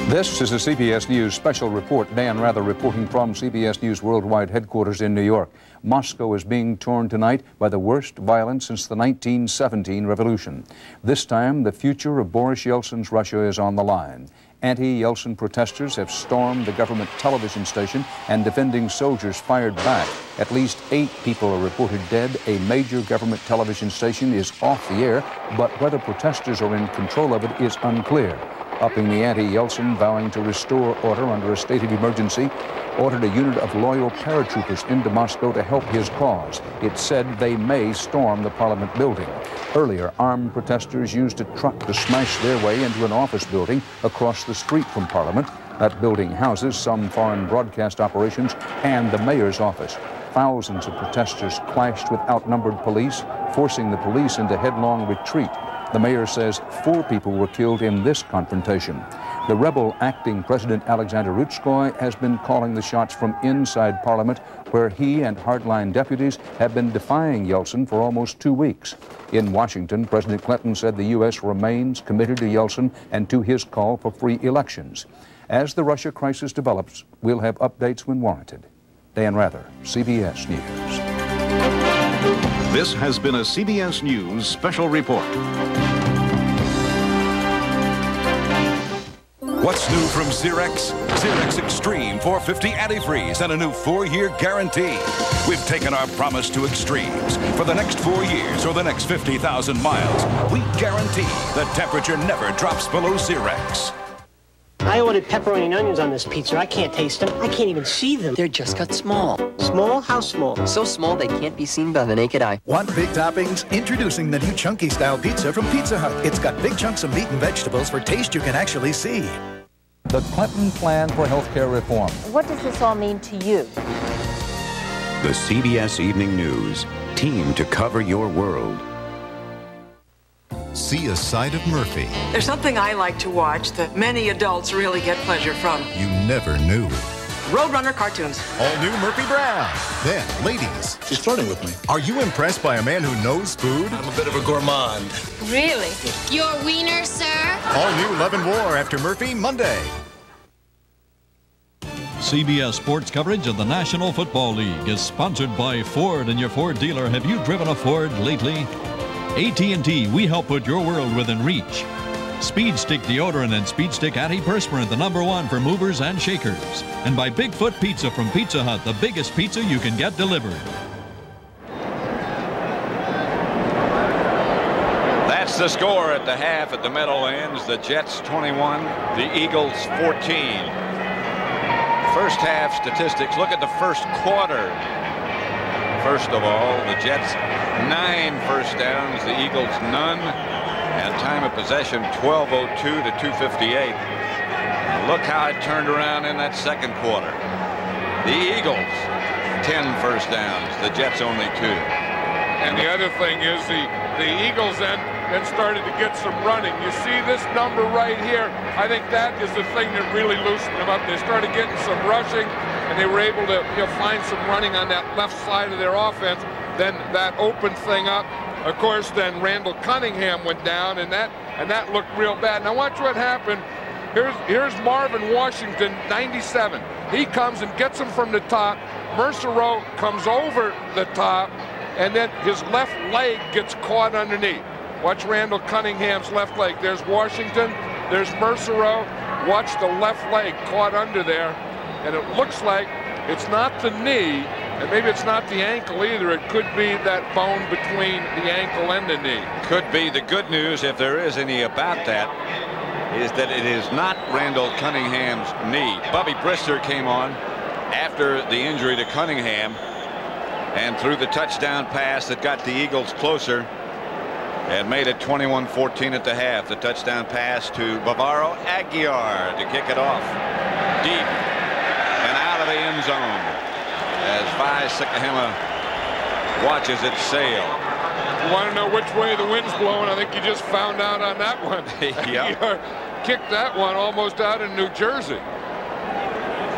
This is a CBS News special report. Dan Rather reporting from CBS News Worldwide headquarters in New York. Moscow is being torn tonight by the worst violence since the 1917 revolution. This time, the future of Boris Yeltsin's Russia is on the line. Anti-Yeltsin protesters have stormed the government television station, and defending soldiers fired back. At least 8 people are reported dead. A major government television station is off the air, but whether protesters are in control of it is unclear. Upping the anti-Yeltsin, vowing to restore order under a state of emergency, ordered a unit of loyal paratroopers into Moscow to help his cause. It said they may storm the parliament building. Earlier, armed protesters used a truck to smash their way into an office building across the street from Parliament. That building houses some foreign broadcast operations and the mayor's office. Thousands of protesters clashed with outnumbered police, forcing the police into headlong retreat. The mayor says 4 people were killed in this confrontation. The rebel acting President Alexander Rutskoy has been calling the shots from inside Parliament, where he and hardline deputies have been defying Yeltsin for almost 2 weeks. In Washington, President Clinton said the U.S. remains committed to Yeltsin and to his call for free elections. As the Russia crisis develops, we'll have updates when warranted. Dan Rather, CBS News. This has been a CBS News special report. What's new from Xerox? Xerox Extreme 450 Antifreeze and a new 4-year guarantee. We've taken our promise to extremes. For the next 4 years or the next 50,000 miles, we guarantee the temperature never drops below Xerox. I ordered pepperoni and onions on this pizza. I can't taste them. I can't even see them. They're just cut small. Small? How small? So small they can't be seen by the naked eye. Want big toppings? Introducing the new Chunky Style Pizza from Pizza Hut. It's got big chunks of meat and vegetables for taste you can actually see. The Clinton plan for health care reform. What does this all mean to you? The CBS Evening News, team to cover your world. See a side of Murphy There's something I like to watch that many adults really get pleasure from. you never knew. Roadrunner cartoons. All new Murphy Brown. Then, ladies. She's flirting with me. Are you impressed by a man who knows food? I'm a bit of a gourmand. Really? Your wiener, sir? All new Love and War after Murphy Monday. CBS Sports coverage of the National Football League is sponsored by Ford and your Ford dealer. Have you driven a Ford lately? AT&T, we help put your world within reach. Speed Stick deodorant and Speed Stick antiperspirant, the #1 for movers and shakers. And by Bigfoot Pizza from Pizza Hut, the biggest pizza you can get delivered. That's the score at the half at the Meadowlands. The Jets 21, the Eagles 14. First half statistics. Look at the first quarter. First of all, the Jets 9 first downs, the Eagles none, and time of possession 12:02 to 2:58. Look how it turned around in that second quarter. The Eagles 10 first downs, the Jets only 2. And the other thing is the Eagles then started to get some running. You see this number right here. I think that is the thing that really loosened them up. They started getting some rushing, and they were able to find some running on that left side of their offense. Then that opened thing up. Of course, then Randall Cunningham went down, and that looked real bad. Now watch what happened. Here's Marvin Washington, 97. He comes and gets him from the top. Mercereau comes over the top, and then his left leg gets caught underneath. Watch Randall Cunningham's left leg. There's Washington. There's Mercereau. Watch the left leg caught under there. And it looks like it's not the knee, and maybe it's not the ankle either. It could be that bone between the ankle and the knee. Could be. The good news, if there is any about that, is that it is not Randall Cunningham's knee. Bubby Brister came on after the injury to Cunningham and threw the touchdown pass that got the Eagles closer and made it 21-14 at the half. The touchdown pass to Bavaro Aguiar to kick it off deep and out of the end zone as Vi Sikahema watches it sail. You want to know which way the wind's blowing? I think you just found out on that one. Yeah. Kicked that one almost out in New Jersey.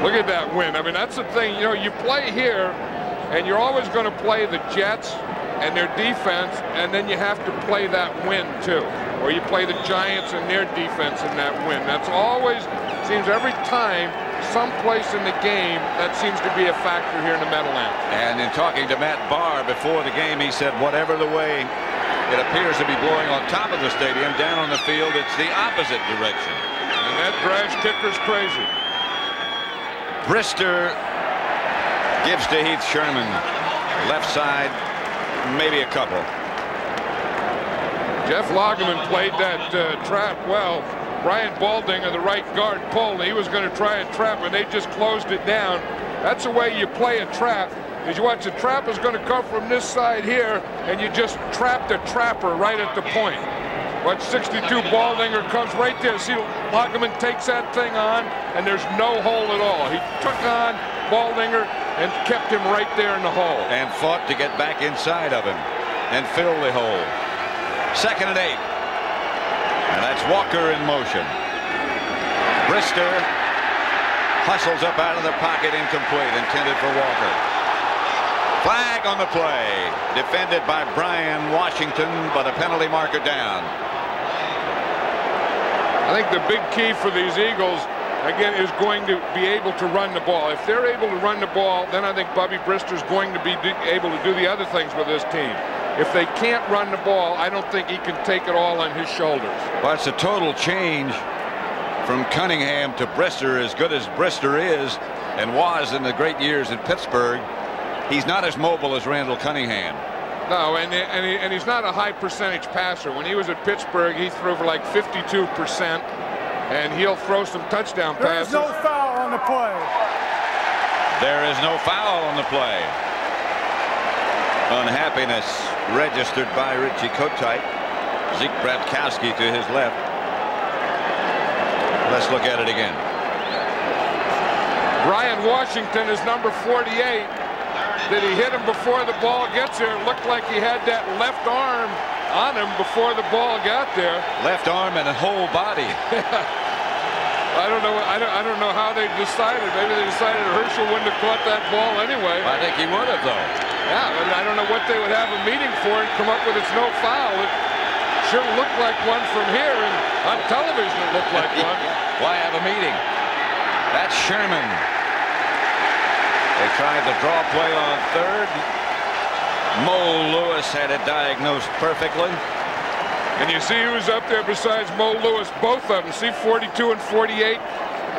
Look at that wind. I mean, that's the thing. You know, you play here, and you're always going to play the Jets and their defense, and then you have to play that wind too. Or you play the Giants and their defense in that wind. That's always, seems every time, someplace in the game, that seems to be a factor here in the Meadowlands. And in talking to Matt Barr before the game, he said whatever the way it appears to be blowing on top of the stadium, down on the field, it's the opposite direction. And that trash kicker's crazy. Brister gives to Heath Sherman. Left side, maybe a couple. Jeff Lageman played that trap well. Brian Baldinger, the right guard, pulled. He was going to try and trap, and they just closed it down. That's the way you play a trap. As you watch, the trap is going to come from this side here, and you just trap the trapper right at the point. Watch 62, Baldinger comes right there. See, Lageman takes that thing on, and there's no hole at all. He took on Baldinger and kept him right there in the hole. And fought to get back inside of him and fill the hole. 2nd and 8. And that's Walker in motion. Brister hustles up out of the pocket, incomplete, intended for Walker. Flag on the play. Defended by Brian Washington, but a penalty marker down. I think the big key for these Eagles, again, is going to be able to run the ball. If they're able to run the ball, then I think Bubby Brister's going to be able to do the other things with this team. If they can't run the ball, I don't think he can take it all on his shoulders. Well, it's a total change from Cunningham to Brister. As good as Brister is and was in the great years in Pittsburgh, he's not as mobile as Randall Cunningham. No, and he's not a high percentage passer. When he was at Pittsburgh, he threw for like 52%, and he'll throw some touchdown passes. There's no foul on the play. There is no foul on the play. Unhappiness registered by Richie Kotite. Zeke Bratkowski to his left. Let's look at it again. Brian Washington is number 48. Did he hit him before the ball gets there? It looked like he had that left arm on him before the ball got there. Left arm and a whole body. I don't know. I don't know how they decided. Maybe they decided Herschel wouldn't have caught that ball anyway. I think he would have, though. Yeah, and I don't know what they would have a meeting for and come up with. It's no foul. It sure looked like one from here, and on television it looked like one. Why have a meeting? That's Sherman. They tried the draw play on 3rd. Mo Lewis had it diagnosed perfectly. And you see who's up there besides Mo Lewis, both of them. See 42 and 48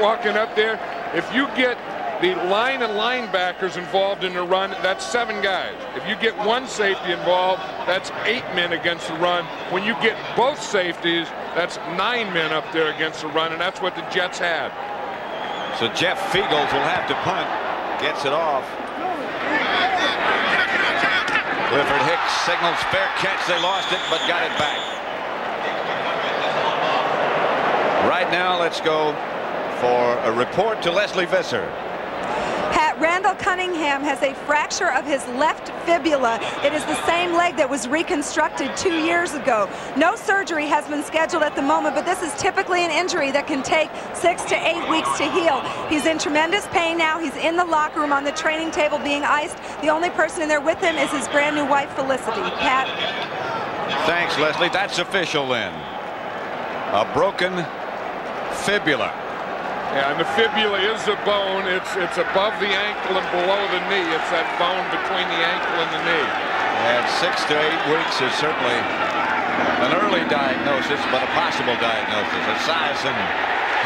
walking up there. If you get the line of linebackers involved in the run, that's 7 guys. If you get one safety involved, that's 8 men against the run. When you get both safeties, that's 9 men up there against the run, and that's what the Jets had. So Jeff Fiegels will have to punt. Gets it off. Clifford Hicks signals fair catch. They lost it, but got it back. Right now, let's go for a report to Leslie Visser. Pat, Randall Cunningham has a fracture of his left fibula. It is the same leg that was reconstructed 2 years ago. No surgery has been scheduled at the moment, but this is typically an injury that can take 6 to 8 weeks to heal. He's in tremendous pain now. He's in the locker room on the training table being iced. The only person in there with him is his brand new wife, Felicity. Pat? Thanks, Leslie. That's official then. A broken fibula. Yeah, and the fibula is a bone. It's above the ankle and below the knee. It's that bone between the ankle and the knee. And 6 to 8 weeks is certainly an early diagnosis, but a possible diagnosis. Esiason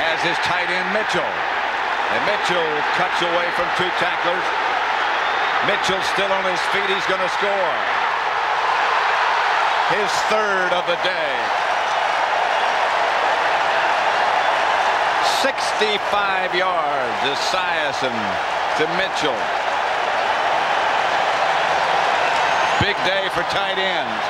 has his tight end Mitchell. And Mitchell cuts away from 2 tacklers. Mitchell still on his feet. He's going to score. His 3rd of the day. 65 yards. Esiason to Mitchell. Big day for tight ends.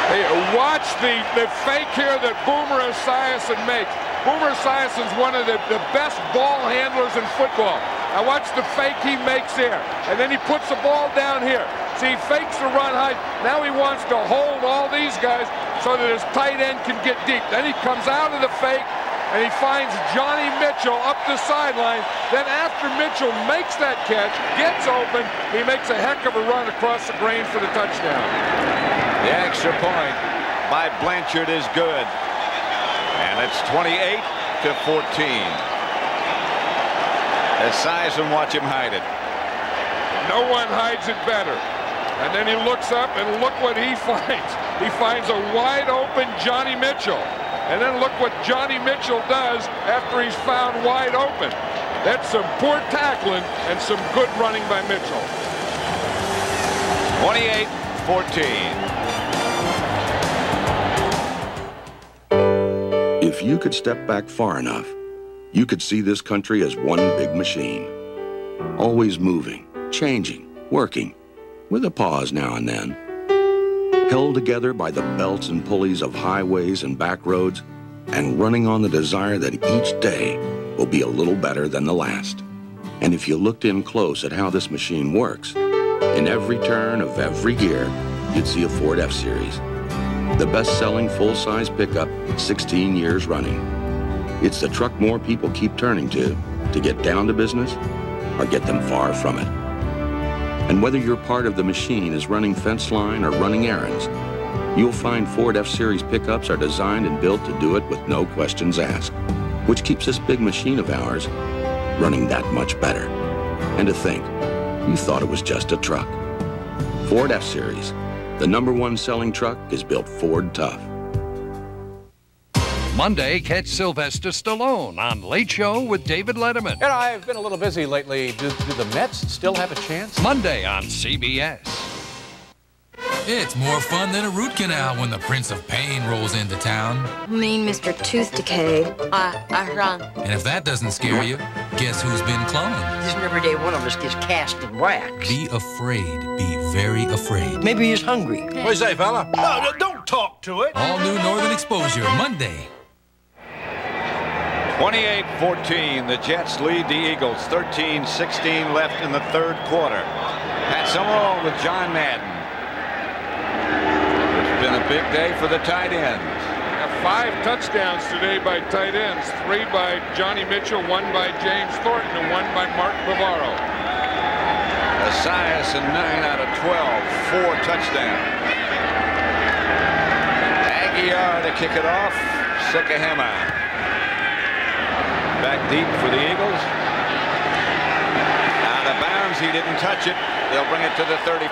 Hey, watch the fake here that Boomer Esiason makes. Boomer Esiason's one of the best ball handlers in football. Now watch the fake he makes here. And then he puts the ball down here. See, he fakes the run high. Now he wants to hold all these guys so that his tight end can get deep. Then he comes out of the fake, and he finds Johnny Mitchell up the sideline. Then after Mitchell makes that catch, gets open, he makes a heck of a run across the grain for the touchdown. The extra point by Blanchard is good. And it's 28-14. Esiason, watch him hide it. No one hides it better. And then he looks up, and look what he finds. He finds a wide open Johnny Mitchell. And then look what Johnny Mitchell does after he's found wide open. That's some poor tackling and some good running by Mitchell. 28-14. If you could step back far enough, you could see this country as one big machine. Always moving, changing, working, with a pause now and then. Held together by the belts and pulleys of highways and back roads, and running on the desire that each day will be a little better than the last. And if you looked in close at how this machine works, in every turn of every gear, you'd see a Ford F-Series. The best-selling full-size pickup 16 years running. It's the truck more people keep turning to get down to business or get them far from it. And whether your part of the machine is running fence line or running errands, you'll find Ford F-Series pickups are designed and built to do it with no questions asked, which keeps this big machine of ours running that much better. And to think, you thought it was just a truck. Ford F-Series, the #1 selling truck, is built Ford tough. Monday, catch Sylvester Stallone on Late Show with David Letterman. You know, I've been a little busy lately. Do the Mets still have a chance? Monday on CBS. It's more fun than a root canal when the Prince of Pain rolls into town. Mean Mr. Tooth Decay. I run. And if that doesn't scare you, guess who's been cloned? This every day one of us gets cast in wax. Be afraid. Be very afraid. Maybe he's hungry. What do you say, fella? No, don't talk to it. All new Northern Exposure, Monday. 28-14, the Jets lead the Eagles. 13-16 left in the third quarter. Pat Summerall with John Madden. It's been a big day for the tight ends. 5 touchdowns today by tight ends. 3 by Johnny Mitchell, 1 by James Thornton, and 1 by Mark Bavaro. Esiason 9 out of 12, 4 touchdowns. Aguiar to kick it off. Sikahema back deep for the Eagles. Out of bounds, he didn't touch it. They'll bring it to the 35.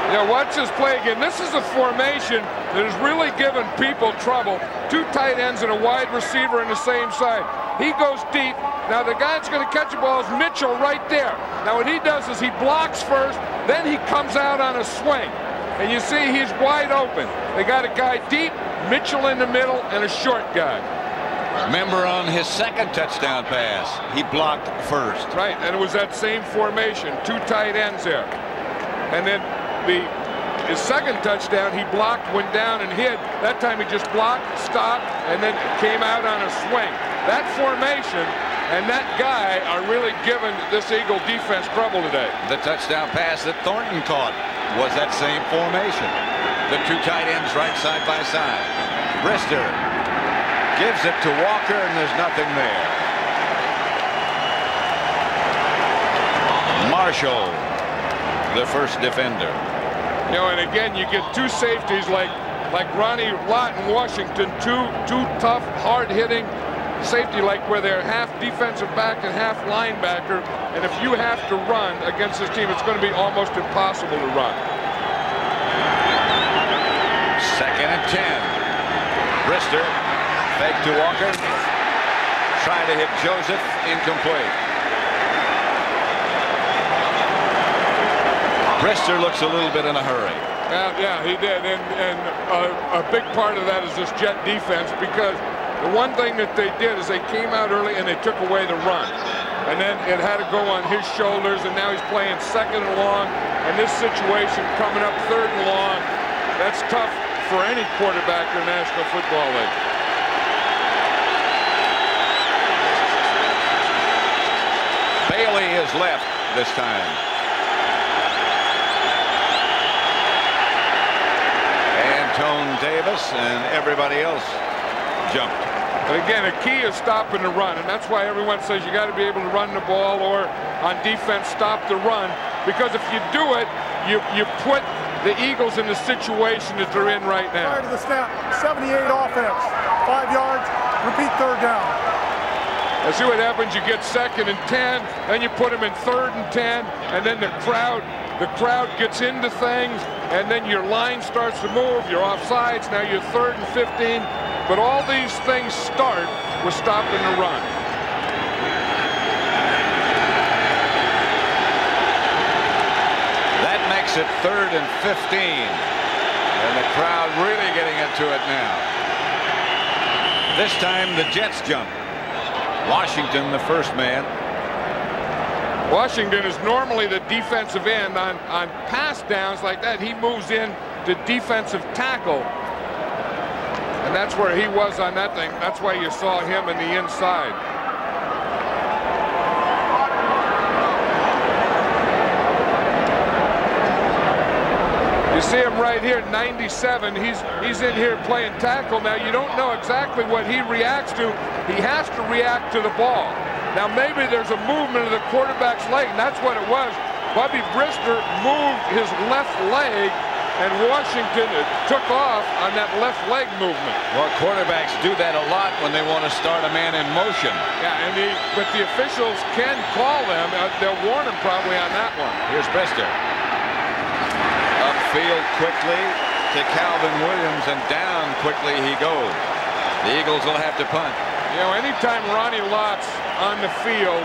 Yeah, watch this play again. This is a formation that has really given people trouble. 2 tight ends and a wide receiver on the same side. He goes deep. Now the guy that's going to catch the ball is Mitchell right there. Now what he does is he blocks first, then he comes out on a swing. And you see he's wide open. They got a guy deep, Mitchell in the middle, and a short guy. Remember on his second touchdown pass, he blocked first. Right, and it was that same formation, 2 tight ends there. And then his second touchdown, he blocked, went down and hid. That time he just blocked, stopped, and then came out on a swing. That formation and that guy are really giving this Eagle defense trouble today. The touchdown pass that Thornton caught was that same formation. The 2 tight ends right side by side. Brister gives it to Walker, and there's nothing there. Marshall, the first defender. You know, and again, you get 2 safeties like Ronnie Lott in Washington, two tough, hard-hitting safety, like where they're half defensive back and half linebacker. And if you have to run against this team, it's going to be almost impossible to run. 2nd and 10. Brister, fake to Walker. Try to hit Joseph, incomplete. Brister looks a little bit in a hurry. Yeah, he did. And a big part of that is this Jet defense, because the one thing that they did is they came out early and they took away the run. And then it had to go on his shoulders, and now he's playing 2nd and long. And this situation coming up 3rd and long, that's tough for any quarterback in the National Football League. left this time. Antone Davis and everybody else jumped. But again, a key is stopping the run, and that's why everyone says you got to be able to run the ball, or on defense stop the run, because if you do it, you put the Eagles in the situation that they're in right now. Prior to the snap, 78 offense, 5 yards, repeat third down. Let's see what happens. You get 2nd and 10, then you put them in 3rd and 10, and then the crowd gets into things, and then your line starts to move. You're offsides. Now you're 3rd and 15. But all these things start with stopping the run. That makes it 3rd and 15. And the crowd really getting into it now. This time the Jets jump. Washington, the first man. Washington is normally the defensive end. On pass downs like that, he moves in to defensive tackle. And that's where he was on that thing. That's why you saw him in the inside. You see him right here, 97. He's in here playing tackle. Now, you don't know exactly what he reacts to. He has to react to the ball. Now, maybe there's a movement of the quarterback's leg, and that's what it was. Bubby Brister moved his left leg, and Washington took off on that left leg movement. Well, quarterbacks do that a lot when they want to start a man in motion. Yeah, but the officials can call them. They'll warn him probably on that one. Here's Brister. Upfield quickly to Calvin Williams, and down quickly he goes. The Eagles will have to punt. You know, anytime Ronnie Lott's on the field,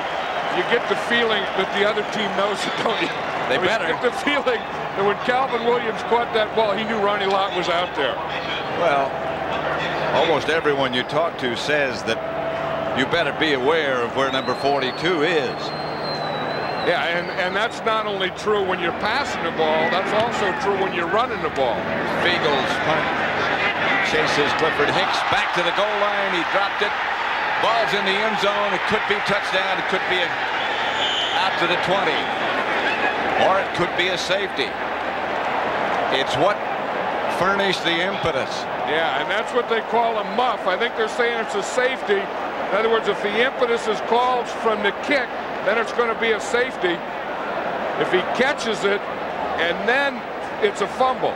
you get the feeling that the other team knows it, don't you? They better. You get the feeling that when Calvin Williams caught that ball, he knew Ronnie Lott was out there. Well, almost everyone you talk to says that you better be aware of where number 42 is. Yeah, and that's not only true when you're passing the ball, that's also true when you're running the ball. Beagles punt. Chases Clifford Hicks back to the goal line. He dropped it. Ball's in the end zone. It could be touchdown. It could be out to the 20. Or it could be a safety. It's what furnished the impetus. Yeah, and that's what they call a muff. I think they're saying it's a safety. In other words, if the impetus is called from the kick, then it's going to be a safety. If he catches it, and then it's a fumble.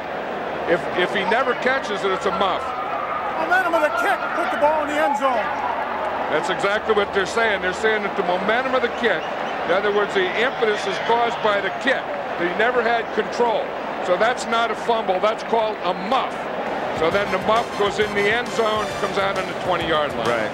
If he never catches it, it's a muff. Momentum of the kick put the ball in the end zone. That's exactly what they're saying. They're saying that the momentum of the kick, in other words, the impetus is caused by the kick, that he never had control. So that's not a fumble. That's called a muff. So then the muff goes in the end zone, comes out on the 20-yard line. Right.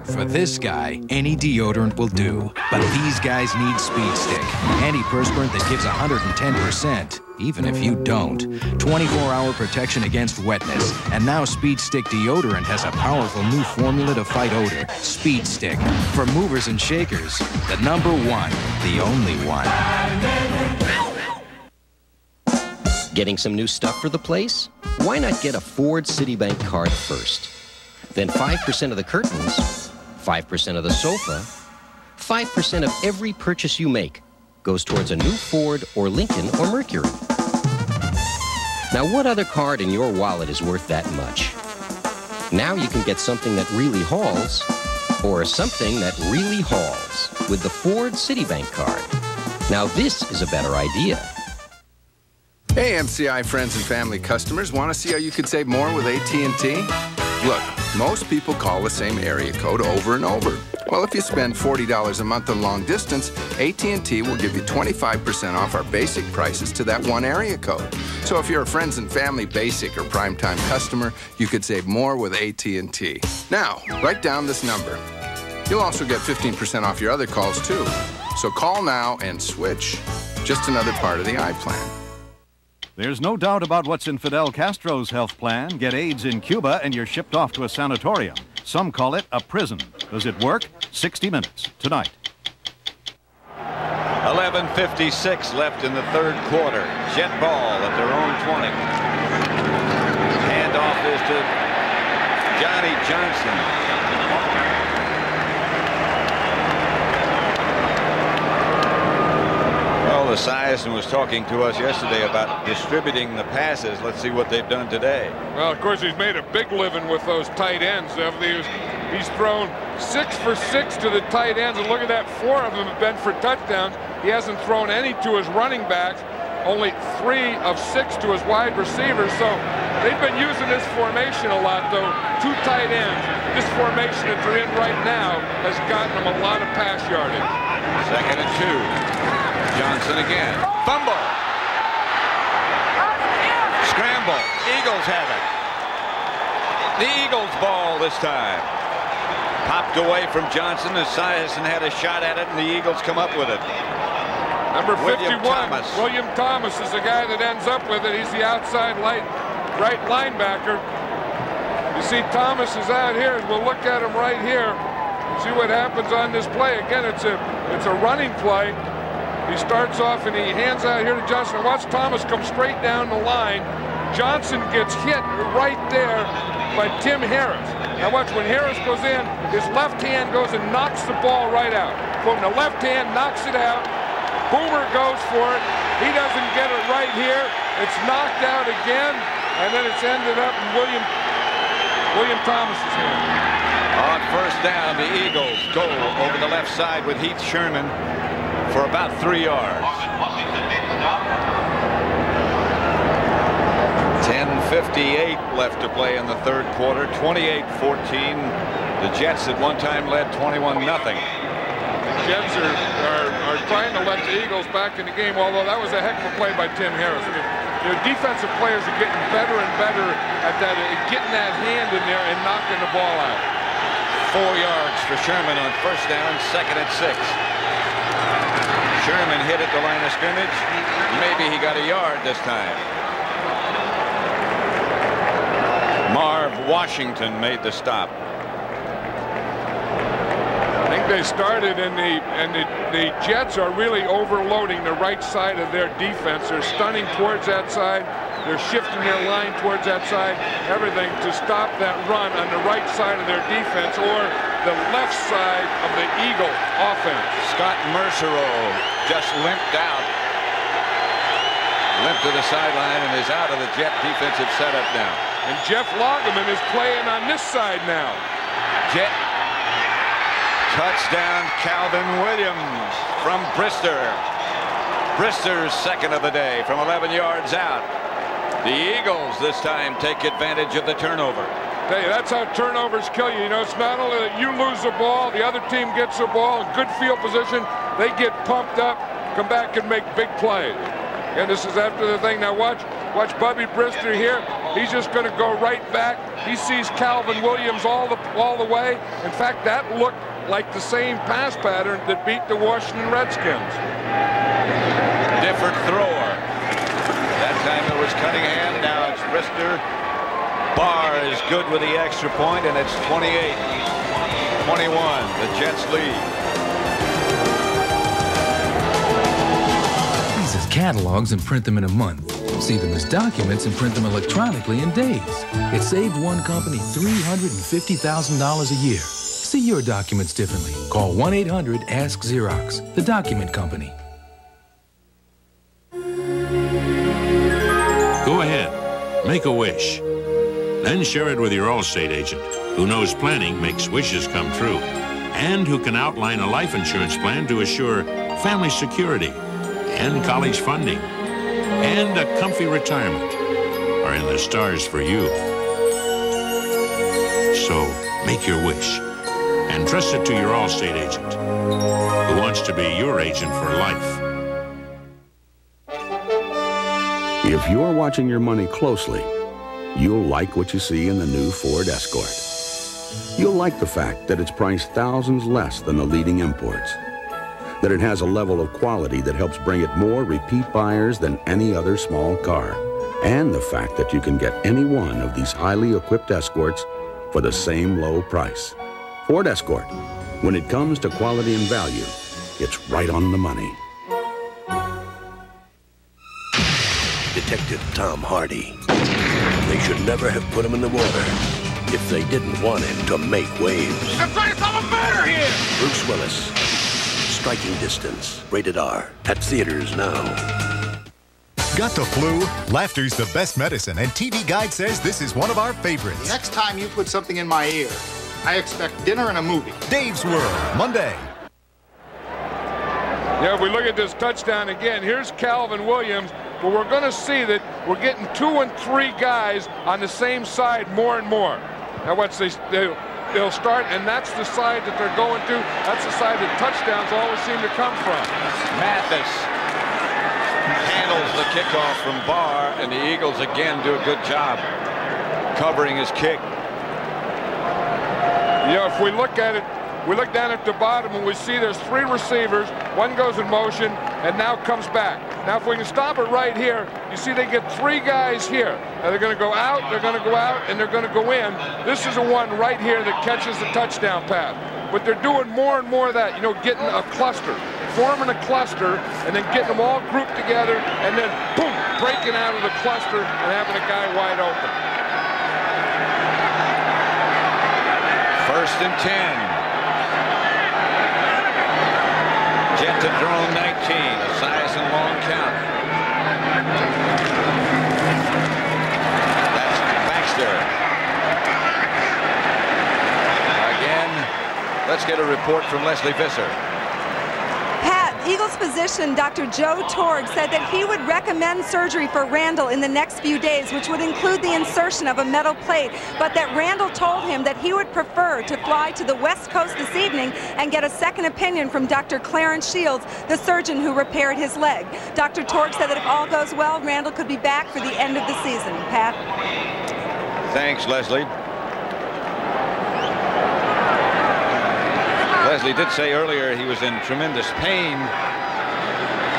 For this guy, any deodorant will do. But these guys need Speed Stick. Antiperspirant that gives 110%, even if you don't. 24-hour protection against wetness. And now Speed Stick deodorant has a powerful new formula to fight odor. Speed Stick. For movers and shakers, the #1, the only one. Getting some new stuff for the place? Why not get a Ford Citibank card first? Then 5% of the curtains, 5% of the sofa, 5% of every purchase you make goes towards a new Ford or Lincoln or Mercury. Now, what other card in your wallet is worth that much? Now you can get something that really hauls, or something that really hauls with the Ford Citibank card. Now this is a better idea. Hey, MCI friends and family customers, want to see how you could save more with AT&T? Look, most people call the same area code over and over. Well, if you spend $40 a month on long distance, AT&T will give you 25% off our basic prices to that one area code. So if you're a friends and family basic or primetime customer, you could save more with AT&T. Now, write down this number. You'll also get 15% off your other calls, too. So call now and switch. Just another part of the iPlan. There's no doubt about what's in Fidel Castro's health plan. Get AIDS in Cuba and you're shipped off to a sanatorium. Some call it a prison. Does it work? 60 Minutes, tonight. 11:56 left in the third quarter. Jet ball at their own 20. Handoff is to Johnny Johnson. Well, Esiason was talking to us yesterday about distributing the passes. Let's see what they've done today. Well, of course, he's made a big living with those tight ends. He's thrown 6 for 6 to the tight ends, and look at that, 4 of them have been for touchdowns. He hasn't thrown any to his running backs, only 3 of 6 to his wide receivers. So they've been using this formation a lot, though. 2 tight ends. This formation that they're in right now has gotten them a lot of pass yardage. 2nd and 2. Johnson again. Fumble. Scramble. Eagles have it. The Eagles ball this time. Popped away from Johnson. Esiason had a shot at it, and the Eagles come up with it. Number 51, Thomas. William Thomas is the guy that ends up with it. He's the outside right linebacker. You see Thomas is out here. We'll look at him right here. See what happens on this play. Again, it's a running play. He starts off and he hands out here to Johnson. Watch Thomas come straight down the line. Johnson gets hit right there by Tim Harris. Now watch, when Harris goes in, his left hand goes and knocks the ball right out. Boom, the left hand knocks it out. Boomer goes for it. He doesn't get it right here. It's knocked out again, and then it's ended up in William Thomas's hand. On first down, the Eagles go over the left side with Heath Sherman for about 3 yards. 10:58 left to play in the third quarter. 28-14. The Jets at one time led 21-0. The Jets are trying to let the Eagles back in the game, although that was a heck of a play by Tim Harris. I mean, your defensive players are getting better and better at that, getting that hand in there and knocking the ball out. 4 yards for Sherman on first down, 2nd and 6. Sherman hit at the line of scrimmage. Maybe he got a yard this time. Marv Washington made the stop. I think they started, and the Jets are really overloading the right side of their defense. They're stunning towards that side. They're shifting their line towards that side. Everything to stop that run on the right side of their defense or the left side of the Eagle offense. Scott Mercereau just limped out. Limped to the sideline and is out of the Jet defensive setup now. And Jeff Lageman is playing on this side now. Jet touchdown, Calvin Williams from Brister. Brister's second of the day from 11 yards out. The Eagles this time take advantage of the turnover. Hey, that's how turnovers kill you. You know, it's not only that you lose the ball, the other team gets the ball, good field position, they get pumped up, come back and make big plays. And this is after the thing. Now watch Bubby Brister here. He's just going to go right back. He sees Calvin Williams all the way. In fact, that looked like the same pass pattern that beat the Washington Redskins. Different thrower. That time it was Cunningham. Now it's Brister. Barr is good with the extra point, and it's 28-21. The Jets lead. These as catalogs and print them in a month. See them as documents and print them electronically in days. It saved one company $350,000 a year. See your documents differently. Call 1-800-ASK-XEROX, the document company. Go ahead. Make a wish. Then share it with your Allstate agent, who knows planning makes wishes come true, and who can outline a life insurance plan to assure family security and college funding and a comfy retirement are in the stars for you. So make your wish and trust it to your Allstate agent, who wants to be your agent for life. If you're watching your money closely, you'll like what you see in the new Ford Escort. You'll like the fact that it's priced thousands less than the leading imports, that it has a level of quality that helps bring it more repeat buyers than any other small car, and the fact that you can get any one of these highly equipped Escorts for the same low price. Ford Escort, when it comes to quality and value, it's right on the money. Detective Tom Hardy. They should never have put him in the water if they didn't want him to make waves. I'm trying to solve a murder here! Bruce Willis. Striking Distance. Rated R. At theaters now. Got the flu? Laughter's the best medicine, and TV Guide says this is one of our favorites. Next time you put something in my ear, I expect dinner and a movie. Dave's World, Monday. Yeah, if we look at this touchdown again, here's Calvin Williams, but we're going to see that we're getting 2 and 3 guys on the same side more and more. Now, they'll start, and that's the side that they're going to. That's the side that touchdowns always seem to come from. Mathis handles the kickoff from Barr, and the Eagles again do a good job covering his kick. Yeah, if we look at it, we look down at the bottom and we see there's 3 receivers. One goes in motion and now comes back. Now, if we can stop it right here, you see they get 3 guys here. Now, they're going to go out, they're going to go out, and they're going to go in. This is the one right here that catches the touchdown pass. But they're doing more and more of that, you know, getting a cluster, forming a cluster, and then getting them all grouped together, and then, boom, breaking out of the cluster and having a guy wide open. 1st and 10. Jet to throw 19, a size and long count. That's Baxter. Again, let's get a report from Leslie Visser. Pat, Eagles physician Dr. Joe Torg said that he would recommend surgery for Randall in the next few days, which would include the insertion of a metal plate, but that Randall told him that he would prefer to fly to the West Coast this evening and get a second opinion from Dr. Clarence Shields, the surgeon who repaired his leg. Dr. Torg said that if all goes well, Randall could be back for the end of the season. Pat? Thanks, Leslie. Leslie did say earlier he was in tremendous pain,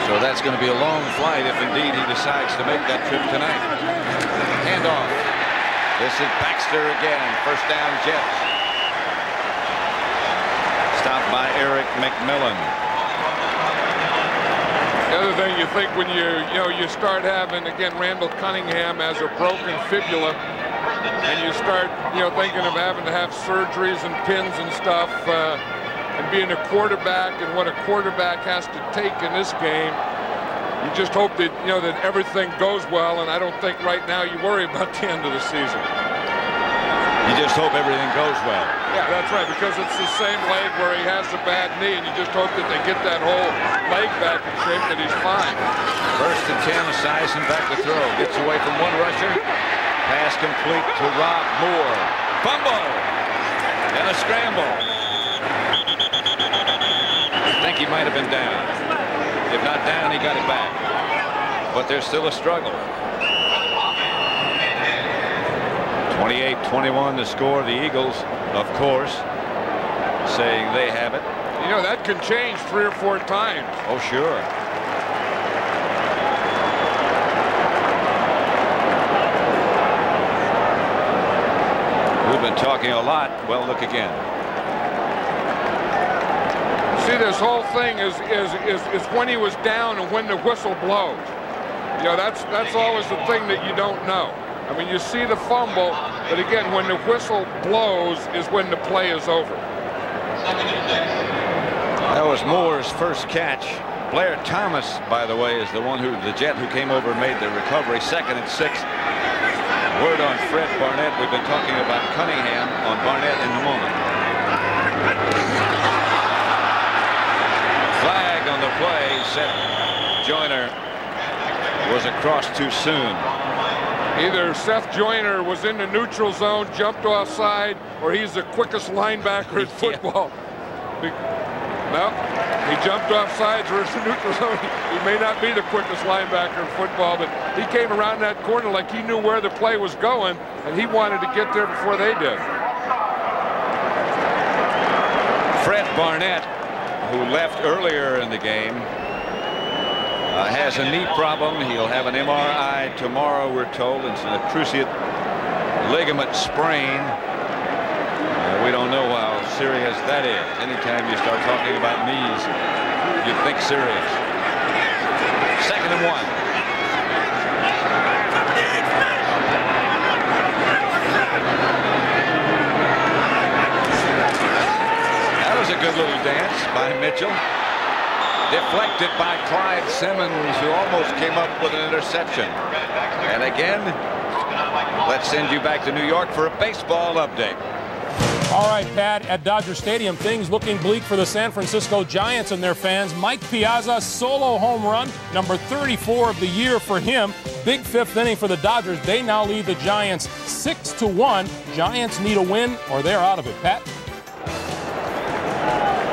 so that's going to be a long flight if indeed he decides to make that trip tonight. Handoff. This is Baxter again. 1st down, Jets. Stopped by Eric McMillan. The other thing you think when you start having, again, Randall Cunningham has a broken fibula, and you start thinking of having to have surgeries and pins and stuff, and being a quarterback and what a quarterback has to take in this game, you just hope that that everything goes well, and I don't think right now you worry about the end of the season. You just hope everything goes well. Yeah, that's right, because it's the same leg where he has the bad knee, and you just hope that they get that whole leg back in shape, that he's fine. 1st and 10, Esiason back to throw. Gets away from one rusher. Pass complete to Rob Moore. Fumble! And a scramble. I think he might have been down. If not down, he got it back. But there's still a struggle. 28-21 to score. The Eagles, of course, saying they have it. That can change 3 or 4 times. Oh, sure. We've been talking a lot. Well, look again. See, this whole thing is when he was down and when the whistle blows. That's always the thing that you don't know. I mean, you see the fumble, but again, when the whistle blows is when the play is over. That was Moore's first catch. Blair Thomas, by the way, is the Jet who came over and made the recovery. 2nd and 6. Word on Fred Barnett. We've been talking about Cunningham on Barnett in a moment. Flag on the play. Seth Joyner was across too soon. Either Seth Joyner was in the neutral zone, jumped offside, or he's the quickest linebacker in football. No, he jumped off sides or in the neutral zone. He may not be the quickest linebacker in football, but he came around that corner like he knew where the play was going, and he wanted to get there before they did. Fred Barnett, who left earlier in the game, has a knee problem. He'll have an MRI tomorrow, we're told. It's a cruciate ligament sprain. We don't know how serious that is. Anytime you start talking about knees, you think serious. 2nd and 1. good little dance by Mitchell. Deflected by Clyde Simmons, who almost came up with an interception. And again, let's send you back to New York for a baseball update. All right, Pat, at Dodger Stadium, things looking bleak for the San Francisco Giants and their fans. Mike Piazza, solo home run, number 34 of the year for him. Big fifth inning for the Dodgers. They now lead the Giants 6-1. Giants need a win or they're out of it. Pat?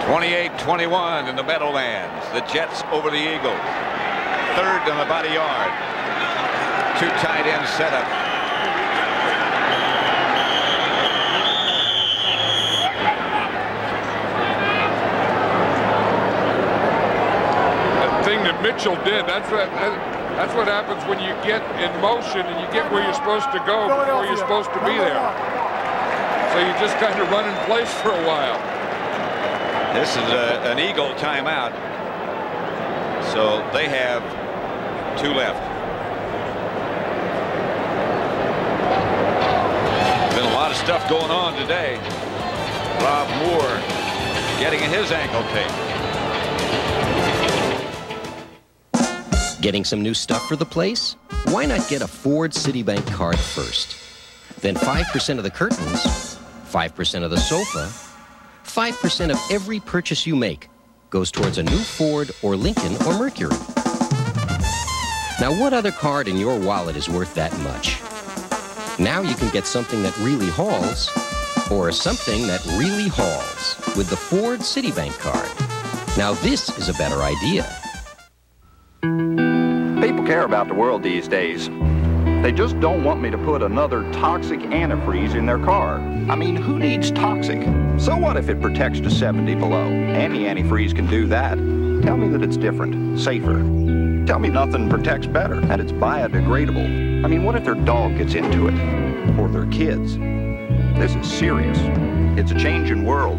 28-21 in the Meadowlands. The Jets over the Eagles. Third and about a yard. 2 tight end setup. Mitchell did. That's what happens when you get in motion and you get where you're supposed to go before you're supposed to be there. So you just kind of run in place for a while. This is an Eagle timeout. So they have 2 left. Been a lot of stuff going on today. Rob Moore getting his ankle tape. Getting some new stuff for the place? Why not get a Ford Citibank card first? Then 5% of the curtains, 5% of the sofa, 5% of every purchase you make goes towards a new Ford or Lincoln or Mercury. Now, what other card in your wallet is worth that much? Now you can get something that really hauls or something that really hauls with the Ford Citibank card. Now, this is a better idea. People care about the world these days. They just don't want me to put another toxic antifreeze in their car. I mean, who needs toxic? So what if it protects to 70 below? Any antifreeze can do that. Tell me that it's different, safer. Tell me nothing protects better, and it's biodegradable. I mean, what if their dog gets into it? Or their kids? This is serious. It's a changing world.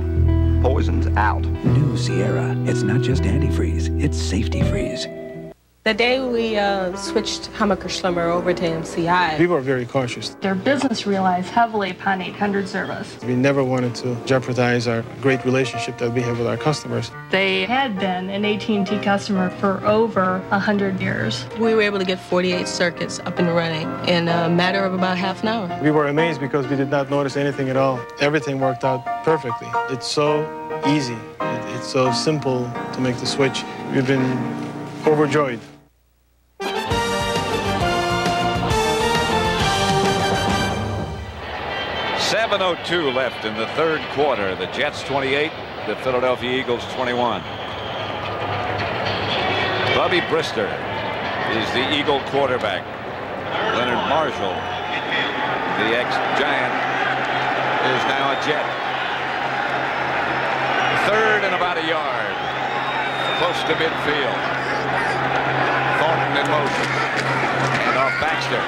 Poison's out. New Sierra. It's not just antifreeze, it's safety freeze. The day we switched Hammacher Schlemmer over to MCI, people are very cautious. Their business relies heavily upon 800 service. We never wanted to jeopardize our great relationship that we have with our customers. They had been an AT&T customer for over 100 years. We were able to get 48 circuits up and running in a matter of about half an hour. We were amazed because we did not notice anything at all. Everything worked out perfectly. It's so easy. It's so simple to make the switch. We've been overjoyed. 7:02 left in the third quarter. The Jets 28, the Philadelphia Eagles 21. Bubby Brister is the Eagle quarterback. Leonard Marshall, the ex-Giant, is now a Jet. Third and about a yard. Close to midfield. Thornton in motion. And off Baxter.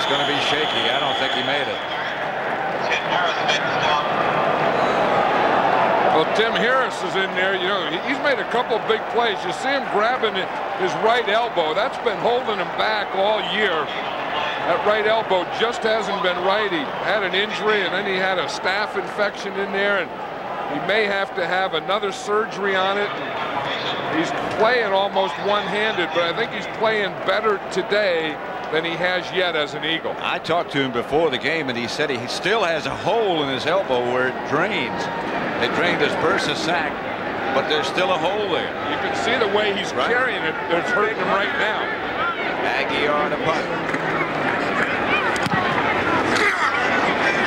That's going to be shaky. I don't think he made it. Well, Tim Harris is in there. You know, he's made a couple of big plays. You see him grabbing his right elbow. That's been holding him back all year. That right elbow just hasn't been right. He had an injury, and then he had a staph infection in there, and he may have to have another surgery on it. He's playing almost one-handed, but I think he's playing better today than he has yet as an Eagle. I talked to him before the game, and he said he still has a hole in his elbow where it drains. They drained his bursa sac, but there's still a hole there. You can see the way he's carrying it. It's hurting him right now. Aguiar on a punt.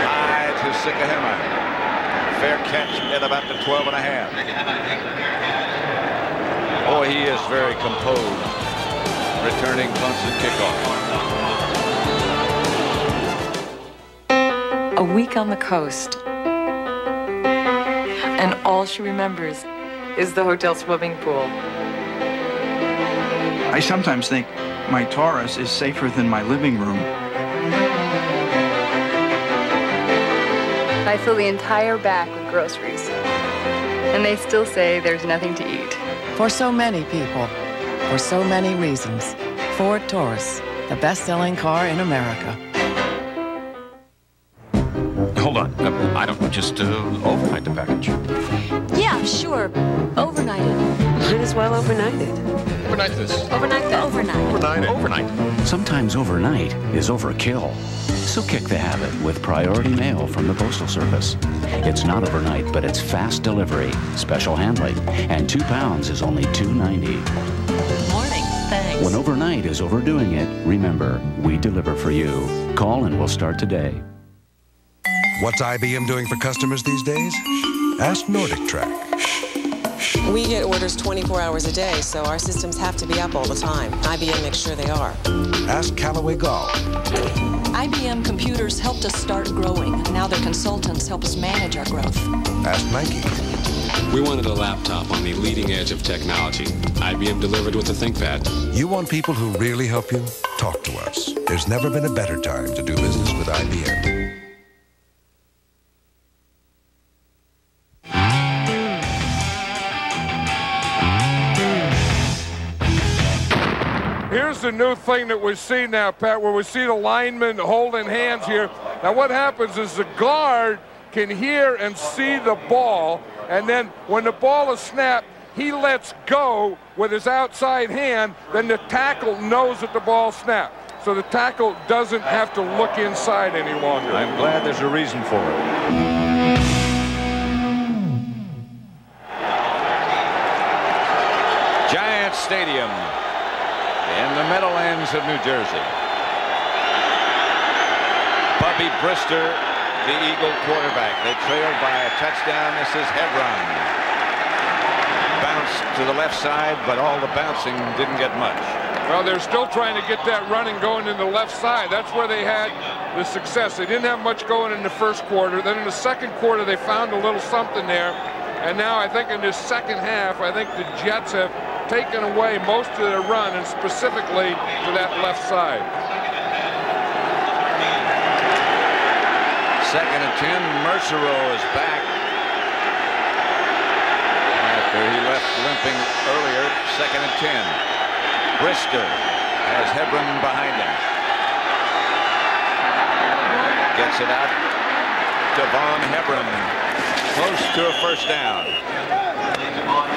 High to Sikahema. Fair catch at about the 12.5. Boy, he is very composed. Returning punts and kickoff. A week on the coast. And all she remembers is the hotel swimming pool. I sometimes think my Taurus is safer than my living room. I fill the entire back with groceries. And they still say there's nothing to eat. For so many people, for so many reasons, Ford Taurus, the best-selling car in America. Hold on. I don't... just overnight the package? Yeah, sure. Overnight it. Might as well overnight it. Overnight this. Overnight that. Overnight. Overnight. Sometimes overnight is overkill. So kick the habit with Priority Mail from the Postal Service. It's not overnight, but it's fast delivery, special handling, and 2 pounds is only $2.90. Morning. Thanks. When overnight is overdoing it, remember, we deliver for you. Call and we'll start today. What's IBM doing for customers these days? Ask Nordic Track. We get orders 24 hours a day, so our systems have to be up all the time. IBM makes sure they are. Ask Callaway Golf. IBM computers helped us start growing. Now their consultants help us manage our growth. Ask Nike. We wanted a laptop on the leading edge of technology. IBM delivered with the ThinkPad. You want people who really help you? Talk to us. There's never been a better time to do business with IBM. Here's the new thing that we see now, Pat, where we see the linemen holding hands here. Now what happens is the guard can hear and see the ball, and then when the ball is snapped, he lets go with his outside hand, then the tackle knows that the ball snapped. So the tackle doesn't have to look inside any longer. I'm glad there's a reason for it. Giants Stadium in the Meadowlands of New Jersey. Bubby Brister, the Eagle quarterback. They trailed by a touchdown. This is Hebron. Bounced to the left side, but all the bouncing didn't get much. Well, they're still trying to get that running going in the left side. That's where they had the success. They didn't have much going in the first quarter. Then in the second quarter, they found a little something there. And now I think in this second half, I think the Jets have taken away most of their run, and specifically to that left side. Second and 10. Mercereau is back after he left limping earlier. Second and 10. Brister has Hebron behind him. Gets it out to Von Hebron. Close to a first down.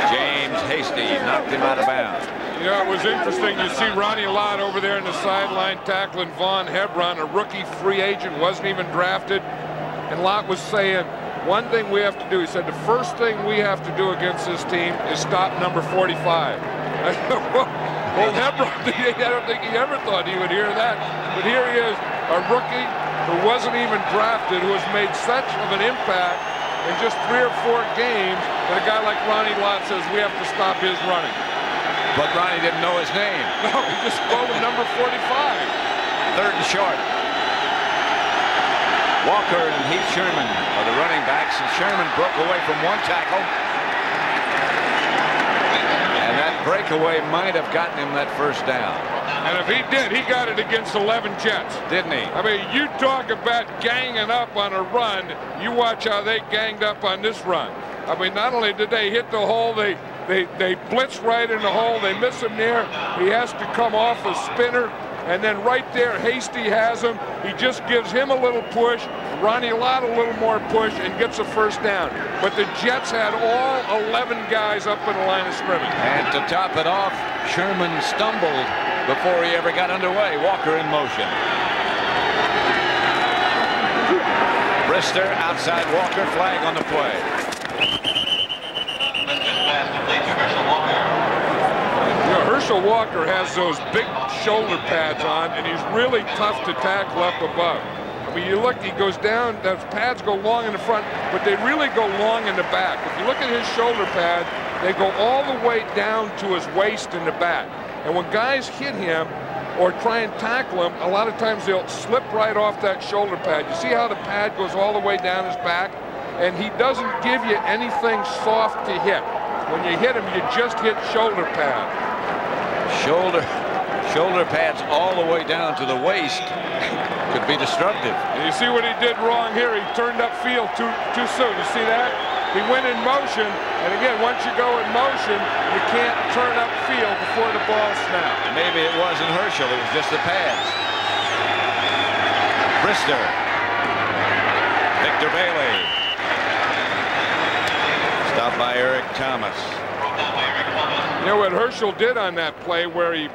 James Hasty knocked him out of bounds. Yeah, it was interesting. You see Ronnie Lott over there in the sideline tackling Von Hebron, a rookie free agent, wasn't even drafted. And Lott was saying, one thing we have to do, he said, the first thing we have to do against this team is stop number 45. Well, Hebron, I don't think he ever thought he would hear that. But here he is, a rookie who wasn't even drafted, who has made such of an impact in just 3 or 4 games that a guy like Ronnie Lott says we have to stop his running. But Ronnie didn't know his name. No, he just called him number 45. Third and short. Walker and Heath Sherman are the running backs, and Sherman broke away from one tackle. And that breakaway might have gotten him that first down. And if he did, he got it against 11 Jets. Didn't he? I mean, you talk about ganging up on a run. You watch how they ganged up on this run. I mean, not only did they hit the hole, they blitz right in the hole. They miss him there. He has to come off a spinner. And then right there, Hasty has him. He just gives him a little push. Ronnie Lott a little more push and gets a first down. But the Jets had all 11 guys up in the line of scrimmage. And to top it off, Sherman stumbled before he ever got underway. Walker in motion. Brister outside Walker, flag on the play. Herschel Walker has those big shoulder pads on, and he's really tough to tackle up above. I mean, you look, he goes down, those pads go long in the front, but they really go long in the back. If you look at his shoulder pad, they go all the way down to his waist in the back. And when guys hit him or try and tackle him, a lot of times they'll slip right off that shoulder pad. You see how the pad goes all the way down his back? And he doesn't give you anything soft to hit. When you hit him, you just hit shoulder pad. Shoulder pads all the way down to the waist could be destructive. And you see what he did wrong here? He turned upfield too soon. You see that? He went in motion, and again, once you go in motion, you can't turn upfield before the ball snaps. Maybe it wasn't Herschel, it was just the pads. Brister. Victor Bailey. by Eric Thomas. You know what Herschel did on that play where he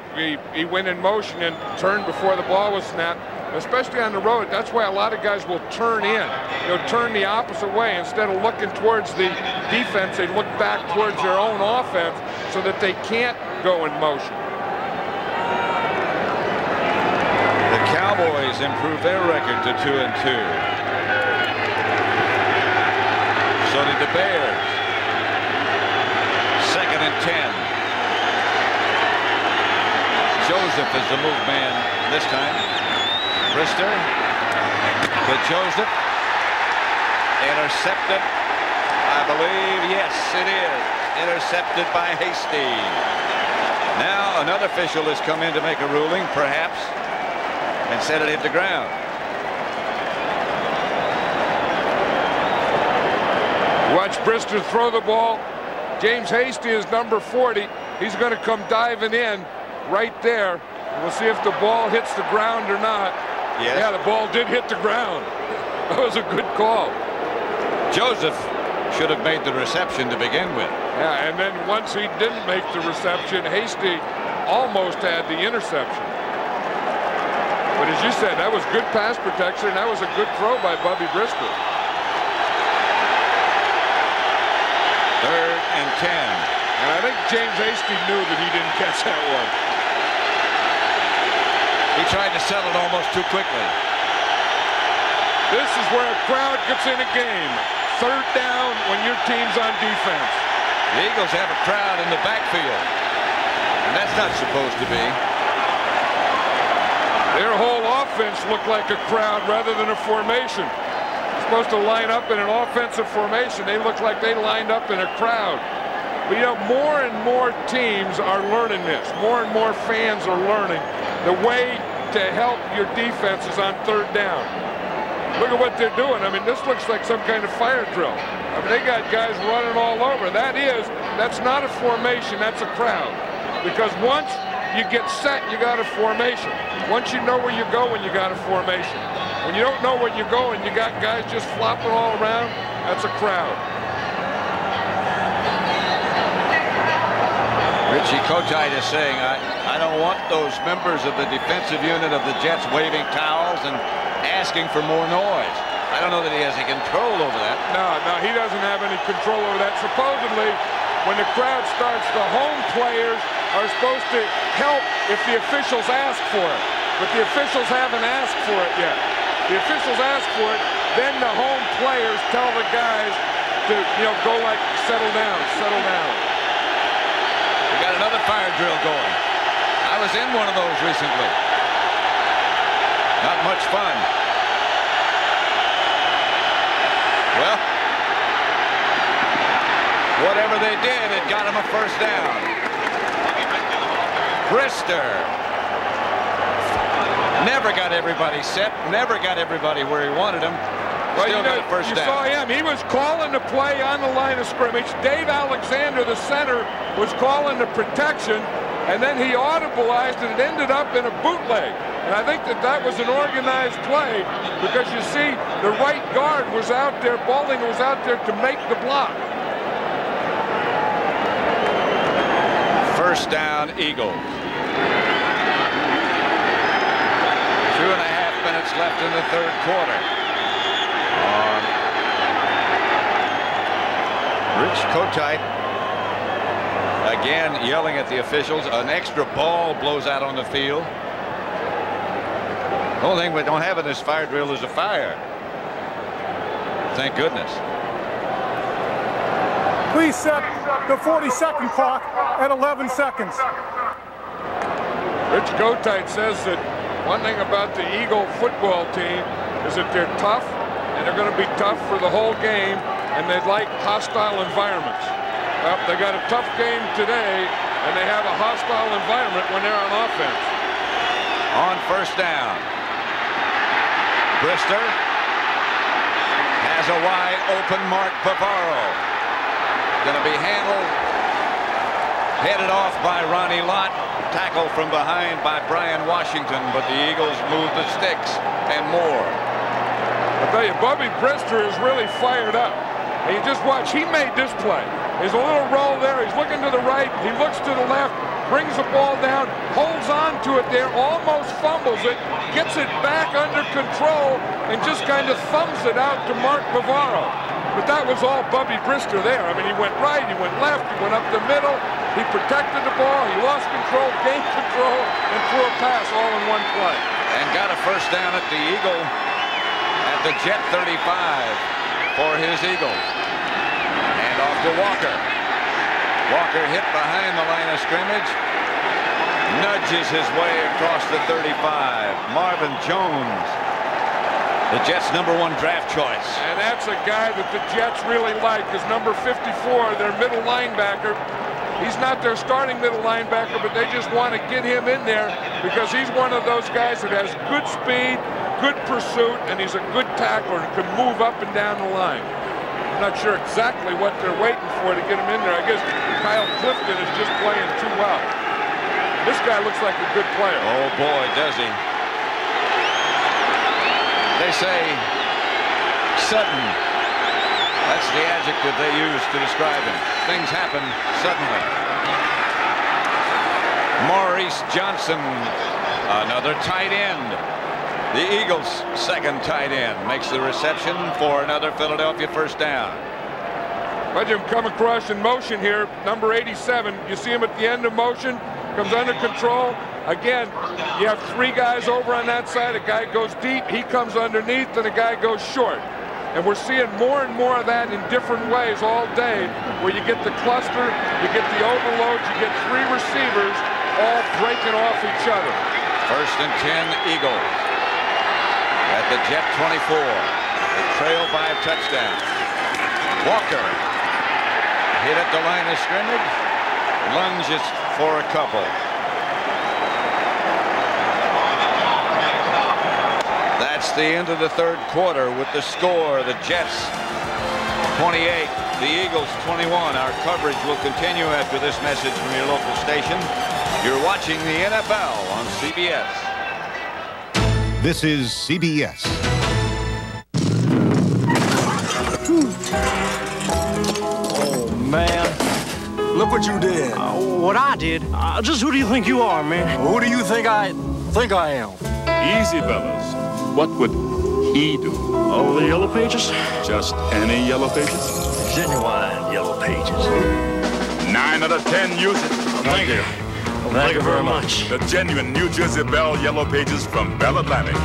went in motion and turned before the ball was snapped, especially on the road. That's why a lot of guys will turn in. They'll turn the opposite way. Instead of looking towards the defense, they look back towards their own offense so that they can't go in motion. The Cowboys improved their record to 2-2. So did the Bears. 2nd and 10. Joseph is the move man this time. Brister to Joseph. Intercepted. I believe, yes, it is. Intercepted by Hasty. Now another official has come in to make a ruling, perhaps, and said it hit the ground. Watch Brister throw the ball. James Hasty is number 40. He's going to come diving in right there. We'll see if the ball hits the ground or not. Yes. Yeah, the ball did hit the ground. That was a good call. Joseph should have made the reception to begin with. Yeah, and then once he didn't make the reception, Hasty almost had the interception. But as you said, that was good pass protection. That was a good throw by Bubby Brister. 3rd and 10. And I think James Hasty knew that he didn't catch that one. He tried to sell it almost too quickly. This is where a crowd gets in a game. 3rd down when your team's on defense. The Eagles have a crowd in the backfield. And that's not supposed to be. Their whole offense looked like a crowd rather than a formation. They're supposed to line up in an offensive formation. They look like they lined up in a crowd. But you know, more and more teams are learning this. More and more fans are learning the way to help your defense is on 3rd down. Look at what they're doing. I mean, this looks like some kind of fire drill. I mean, they got guys running all over. That's not a formation, that's a crowd. Because once you get set, you got a formation. Once you know where you're going, you got a formation. When you don't know where you're going, you got guys just flopping all around, that's a crowd. Richie Kotite is saying, I don't want those members of the defensive unit of the Jets waving towels and asking for more noise. I don't know that he has any control over that. No, he doesn't have any control over that. Supposedly, when the crowd starts, the home players are supposed to help if the officials ask for it. But the officials haven't asked for it yet. The officials ask for it, then the home players tell the guys to, go like, settle down, settle down. We got another fire drill going. I was in one of those recently. Not much fun. Well, whatever they did, it got him a 1st down. Brister never got everybody set, never got everybody where he wanted them. Still got a 1st down. You saw him. He was calling the play on the line of scrimmage. Dave Alexander, the center, was calling the protection, and then he audibilized and it ended up in a bootleg. And I think that was an organized play because you see the right guard was out there, Balding was out there to make the block. 1st down, Eagles. 2.5 minutes left in the 3rd quarter. Rich Kotite again yelling at the officials. An extra ball blows out on the field. The only thing we don't have in this fire drill is a fire. Thank goodness. Please set the 40-second clock at 11 seconds. Rich Kotite says that one thing about the Eagle football team is that they're tough, and they're going to be tough for the whole game, and they like hostile environments. Well, they got a tough game today, and they have a hostile environment when they're on offense. On 1st down, Brister has a wide open Mark Bavaro. Going to be handled, headed off by Ronnie Lott. Tackle from behind by Brian Washington, but the Eagles move the sticks and more. I tell you, Bubby Brister is really fired up. And you just watch, he made this play. There's a little roll there. He's looking to the right. He looks to the left, brings the ball down, holds on to it there, almost fumbles it, gets it back under control, and just kind of thumbs it out to Mark Bavaro. But that was all Bubby Brister there. I mean, he went right, he went left, he went up the middle, he protected the ball, he lost control, gained control, and threw a pass all in one play. And got a first down at the Eagle, at the Jet 35 for his Eagles. And off to Walker. Walker hit behind the line of scrimmage, nudges his way across the 35. Marvin Jones, the Jets' #1 draft choice. And that's a guy that the Jets really like, because number 54, their middle linebacker, he's not their starting middle linebacker, but they just want to get him in there because he's one of those guys that has good speed, good pursuit, and he's a good tackler and can move up and down the line. I'm not sure exactly what they're waiting for to get him in there. I guess Kyle Clifton is just playing too well. This guy looks like a good player. Oh boy, does he. They say sudden. That's the adjective they use to describe him. Things happen suddenly. Maurice Johnson, another tight end. The Eagles' second tight end makes the reception for another Philadelphia first down. Watch him come across in motion here, number 87. You see him at the end of motion, comes under control. Again, you have 3 guys over on that side. A guy goes deep, he comes underneath, and a guy goes short. And we're seeing more and more of that in different ways all day, where you get the cluster, you get the overload, you get 3 receivers all breaking off each other. First and 10 Eagles at the Jet 24. They trail by a touchdown. Walker hit at the line of scrimmage, lunges for a couple. That's the end of the third quarter with the score. The Jets 28, the Eagles 21. Our coverage will continue after this message from your local station. You're watching the NFL on CBS. This is CBS. Oh, man. Look what you did. What I did? Just who do you think you are, man? Who do you think I am? Easy, fellas. What would he do? Oh, the Yellow Pages? Just any Yellow Pages? Genuine Yellow Pages. 9 out of 10 use it. Thank you. Thank you very much. The genuine New Jersey Bell Yellow Pages from Bell Atlantic.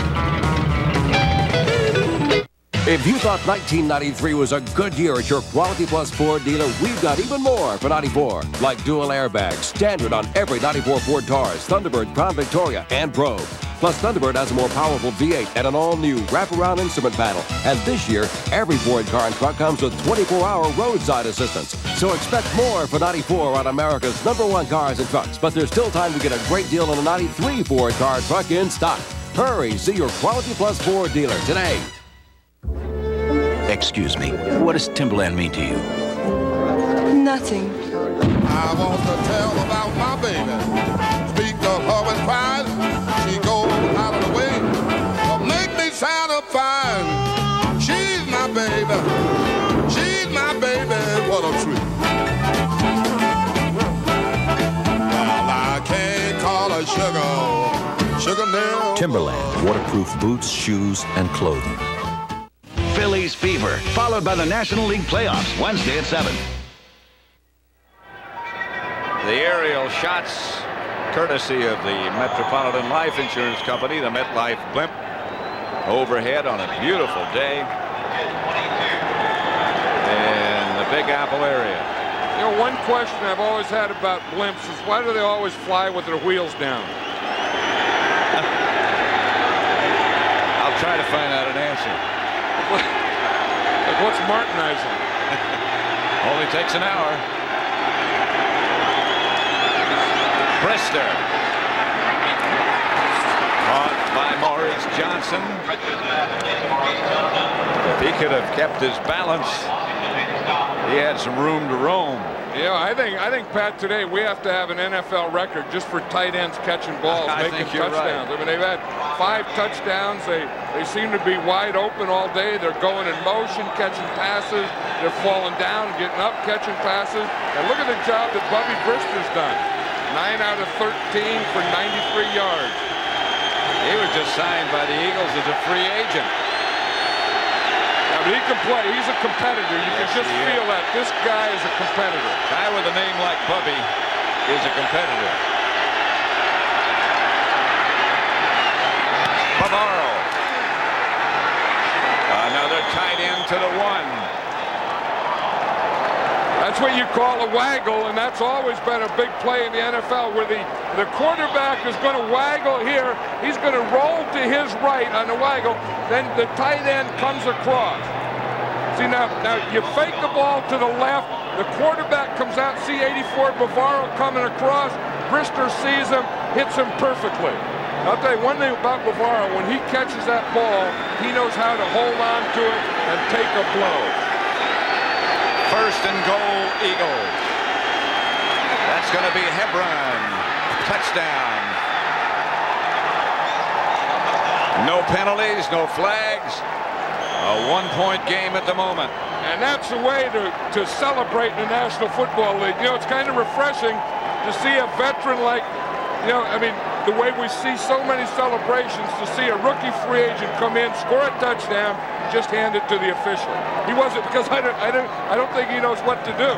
If you thought 1993 was a good year at your Quality Plus Ford dealer, we've got even more for 94. Like dual airbags, standard on every 94 Ford Taurus, Thunderbird, Crown Victoria, and Probe. Plus, Thunderbird has a more powerful V8 and an all-new wraparound instrument panel. And this year, every Ford car and truck comes with 24-hour roadside assistance. So expect more for 94 on America's #1 cars and trucks. But there's still time to get a great deal on a 93 Ford car and truck in stock. Hurry, see your Quality Plus Ford dealer today. Excuse me, what does Timberland mean to you? Nothing. I want to tell about my baby. Speak of her with pride. She goes out of the way to make me sound up fine. She's my baby. She's my baby. What a treat. Well, I can't call her sugar. Sugar now. Timberland, waterproof boots, shoes, and clothing. Phillies Fever, followed by the National League playoffs, Wednesday at 7. The aerial shots, courtesy of the Metropolitan Life Insurance Company, the MetLife blimp, overhead on a beautiful day in the Big Apple area. You know, one question I've always had about blimps is why do they always fly with their wheels down? I'll try to find out an answer. Like what's Martinizing? Only takes an hour. Brister. Caught by Maurice Johnson. If he could have kept his balance, he had some room to roam. Yeah, I think Pat, today we have to have an NFL record just for tight ends catching balls, making touchdowns. Right. I mean, they've had 5 touchdowns. They seem to be wide open all day. They're going in motion, catching passes. They're falling down, getting up, catching passes. And look at the job that Bubby Brister's done. 9 out of 13 for 93 yards. He was just signed by the Eagles as a free agent. He can play. He's a competitor. You can just feel that. This guy is a competitor. A guy with a name like Bubby is a competitor. Bavaro. Another tight end to the 1. That's what you call a waggle, and that's always been a big play in the NFL, where the quarterback is going to waggle here. He's going to roll to his right on the waggle. Then the tight end comes across. See, now you fake the ball to the left. The quarterback comes out, see 84 Bavaro coming across. Brister sees him, hits him perfectly. I'll tell you one thing about Bavaro. When he catches that ball, he knows how to hold on to it and take a blow. First and goal, Eagles. That's going to be Hebron. Touchdown. No penalties, no flags. A one-point game at the moment. And that's the way to celebrate in the National Football League. You know, it's kind of refreshing to see a veteran like, you know, I mean, the way we see so many celebrations, to see a rookie free agent come in, score a touchdown, just hand it to the official. He wasn't, because I don't think he knows what to do.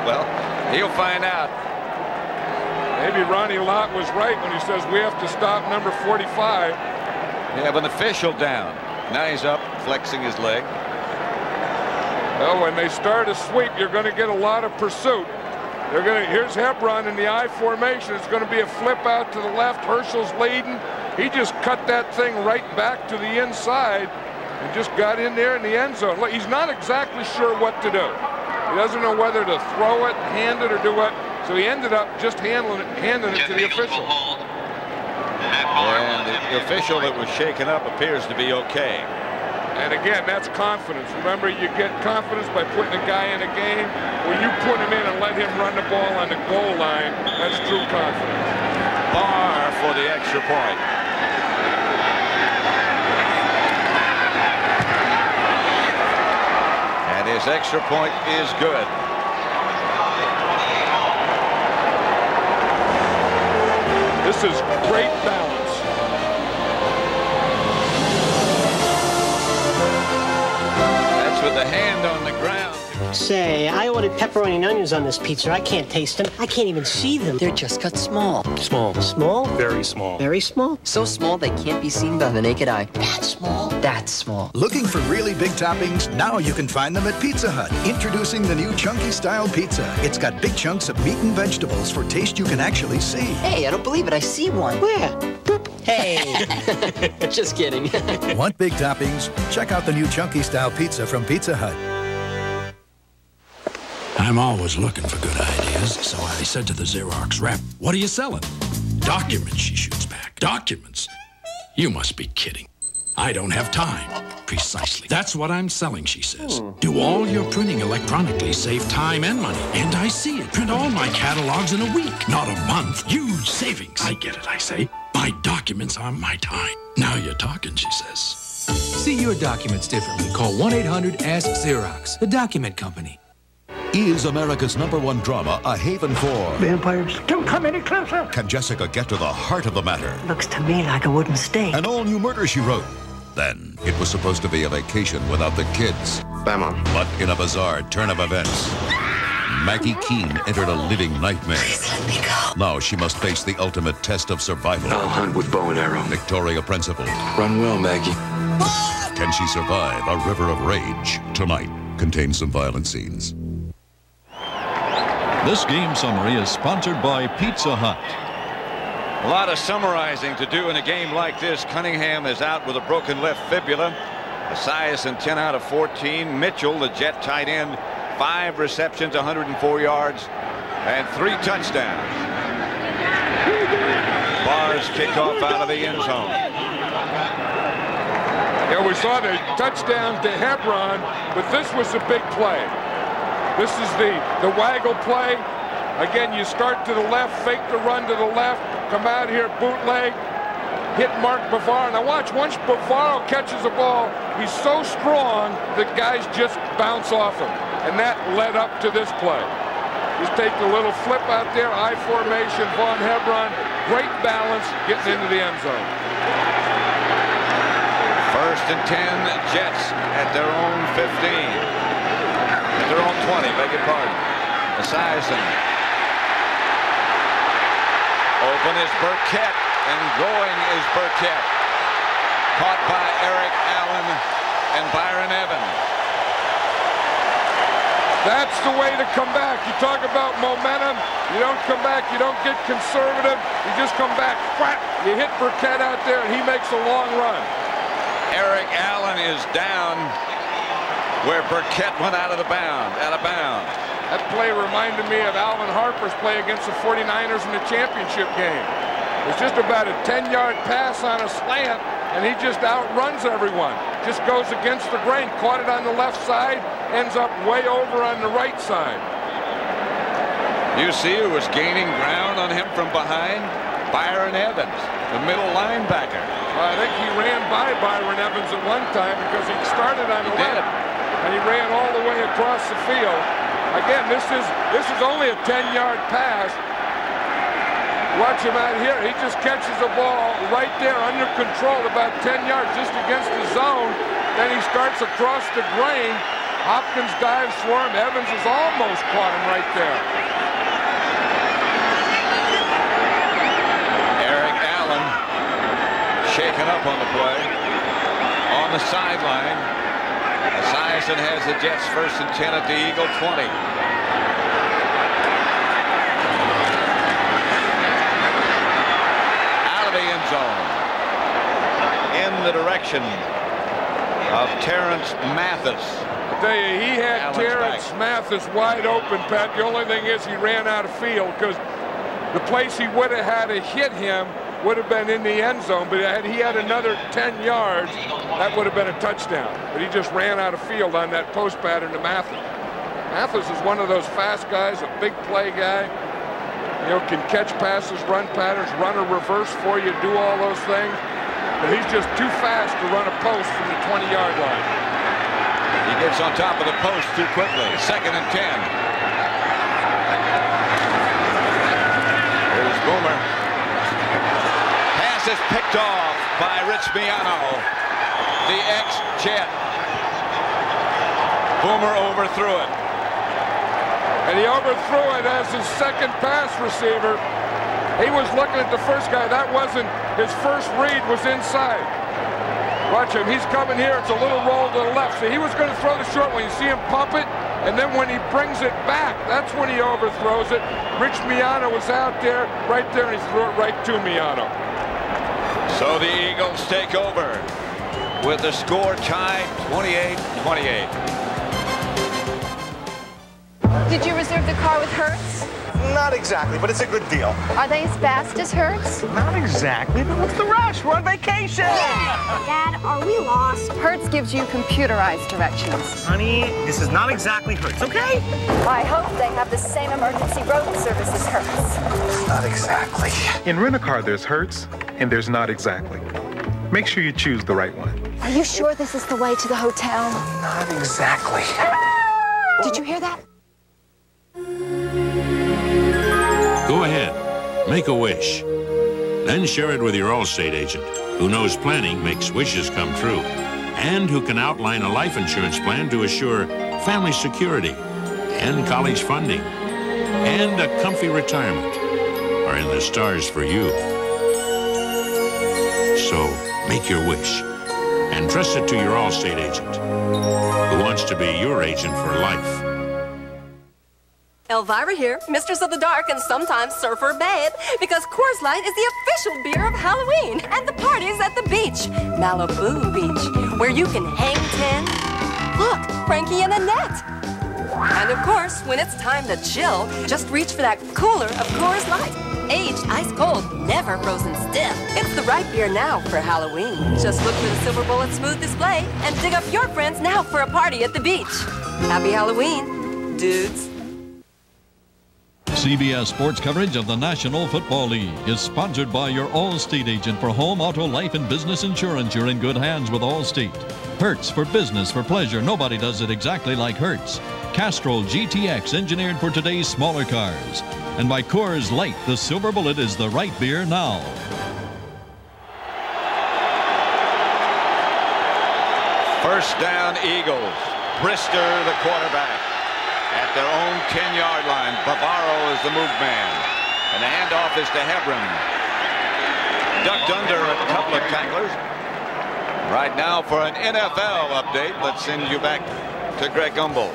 Well, he'll find out. Maybe Ronnie Lott was right when he says we have to stop number 45. They have an official down. Now he's up, flexing his leg. Well, when they start a sweep, you're going to get a lot of pursuit. Here's Hebron in the I formation. It's going to be a flip out to the left. Herschel's leading. He just cut that thing right back to the inside and just got in there in the end zone. Look, he's not exactly sure what to do. He doesn't know whether to throw it, hand it, or do what. So he ended up just handing it to the official. And the official that was shaken up appears to be okay. And again, that's confidence. Remember, you get confidence by putting a guy in a game where you put him in and let him run the ball on the goal line. That's true confidence. Barr for the extra point. And his extra point is good. This is great balance. With the hand on the ground. Say, I ordered pepperoni and onions on this pizza. I can't taste them. I can't even see them. They're just cut small. Small? Very small. Very small? So small they can't be seen by the naked eye. That small? That small. Looking for really big toppings? Now you can find them at Pizza Hut. Introducing the new Chunky Style Pizza. It's got big chunks of meat and vegetables for taste you can actually see. Hey, I don't believe it. I see one. Where? Boop. Hey. Just kidding. Want big toppings? Check out the new Chunky Style Pizza from Pizza Hut. I'm always looking for good ideas, so I said to the Xerox rep, "What are you selling?" "Documents," she shoots back. "Documents? You must be kidding. I don't have time." "Precisely. That's what I'm selling," she says. "Do all your printing electronically, save time and money." And I see it. Print all my catalogs in a week, not a month. Huge savings. "I get it," I say. "My documents are my time." "Now you're talking," she says. See your documents differently. Call 1-800-ASK-XEROX, the document company. Is America's #1 drama a haven for Vampires, don't come any closer. Can Jessica get to the heart of the matter? Looks to me like a wooden stake. An all-new Murder, She Wrote. Then, it was supposed to be a vacation without the kids. Bye, Mom. But in a bizarre turn of events, Maggie Keene entered a living nightmare. Please let me go. Now she must face the ultimate test of survival. I'll hunt with bow and arrow. Victoria Principal. Run well, Maggie. Can she survive a river of rage? Tonight contains some violent scenes. This game summary is sponsored by Pizza Hut. A lot of summarizing to do in a game like this. Cunningham is out with a broken left fibula. Esiason 10 out of 14. Mitchell, the Jet tight end, 5 receptions, 104 yards, and 3 touchdowns. Barr's kickoff out of the end zone. Yeah, we saw the touchdown to Hebron, but this was a big play. This is the waggle play. Again, you start to the left, fake the run to the left, come out here, bootleg. hit Mark Bavaro. Now watch, once Bavaro catches the ball, he's so strong that guys just bounce off him. And that led up to this play. Just take the little flip out there, I formation, Von Hebron, great balance, getting into the end zone. 1st and 10, Jets at their own 15. At their own 20, beg your pardon. Esiason. Open is Burkett, and going is Burkett. Caught by Eric Allen and Byron Evans. That's the way to come back. You talk about momentum. You don't come back. You don't get conservative. You just come back. Whack. You hit Burkett out there, and he makes a long run. Eric Allen is down where Burkett went out of bounds. That play reminded me of Alvin Harper's play against the 49ers in the championship game. It's just about a 10-yard pass on a slant, and he just outruns everyone. Just goes against the grain. Caught it on the left side, ends up way over on the right side. You see who was gaining ground on him from behind? Byron Evans, the middle linebacker. Well, I think he ran by Byron Evans at one time because he started on the left, and he ran all the way across the field. Again, this is only a 10-yard pass. Watch him out here. He just catches the ball right there under control, about 10 yards just against the zone. Then he starts across the grain. Hopkins dives for him. Evans has almost caught him right there. Eric Allen shaken up on the play. On the sideline, Esiason has the Jets 1st and 10 at the Eagle 20. End zone in the direction of Terrence Mathis. I tell you, he had Terrence Mathis wide open, Pat. The only thing is he ran out of field because the place he would have had to hit him would have been in the end zone, but had he had another 10 yards, that would have been a touchdown. But he just ran out of field on that post pattern to Mathis. Mathis is one of those fast guys, a big play guy. You know, can catch passes, run patterns, run a reverse for you, do all those things. But he's just too fast to run a post from the 20-yard line. He gets on top of the post too quickly. 2nd and 10. Here's Boomer. Pass is picked off by Rich Miano, the ex-Jet. Boomer overthrew it. And he overthrew it as his second pass receiver. He was looking at the first guy. That wasn't his first read, was inside. Watch him. He's coming here. It's a little roll to the left. So he was going to throw the short one. You see him pump it, and then when he brings it back, that's when he overthrows it. Rich Miano was out there, right there, and he threw it right to Miano. So the Eagles take over with the score tied 28-28. Did you reserve the car with Hertz? Not exactly, but it's a good deal. Are they as fast as Hertz? Not exactly, but what's the rush? We're on vacation! Dad, are we lost? Hertz gives you computerized directions. Honey, this is not exactly Hertz, okay? I hope they have the same emergency road service as Hertz. Not exactly. In Rent-A-Car, there's Hertz, and there's not exactly. Make sure you choose the right one. Are you sure this is the way to the hotel? Not exactly. Did you hear that? Go ahead, make a wish. Then share it with your Allstate agent, who knows planning makes wishes come true, and who can outline a life insurance plan to assure family security and college funding and a comfy retirement are in the stars for you. So make your wish and trust it to your Allstate agent, who wants to be your agent for life. Elvira here, Mistress of the Dark and sometimes Surfer Babe, because Coors Light is the official beer of Halloween, and the party's at the beach, Malibu Beach, where you can hang 10. Look, Frankie and Annette. And of course, when it's time to chill, just reach for that cooler of Coors Light. Aged ice cold, never frozen stiff. It's the right beer now for Halloween. Just look for the Silver Bullet Smooth display and dig up your friends now for a party at the beach. Happy Halloween, dudes. CBS Sports coverage of the National Football League is sponsored by your Allstate agent for home, auto, life, and business insurance. You're in good hands with Allstate. Hertz, for business, for pleasure. Nobody does it exactly like Hertz. Castrol GTX, engineered for today's smaller cars. And by Coors Light, the Silver Bullet is the right beer now. First down, Eagles. Brister, the quarterback. At their own 10-yard line, Bavaro is the move man. And the handoff is to Hebron. Ducked under a couple of tacklers. Right now for an NFL update, let's send you back to Greg Gumbel.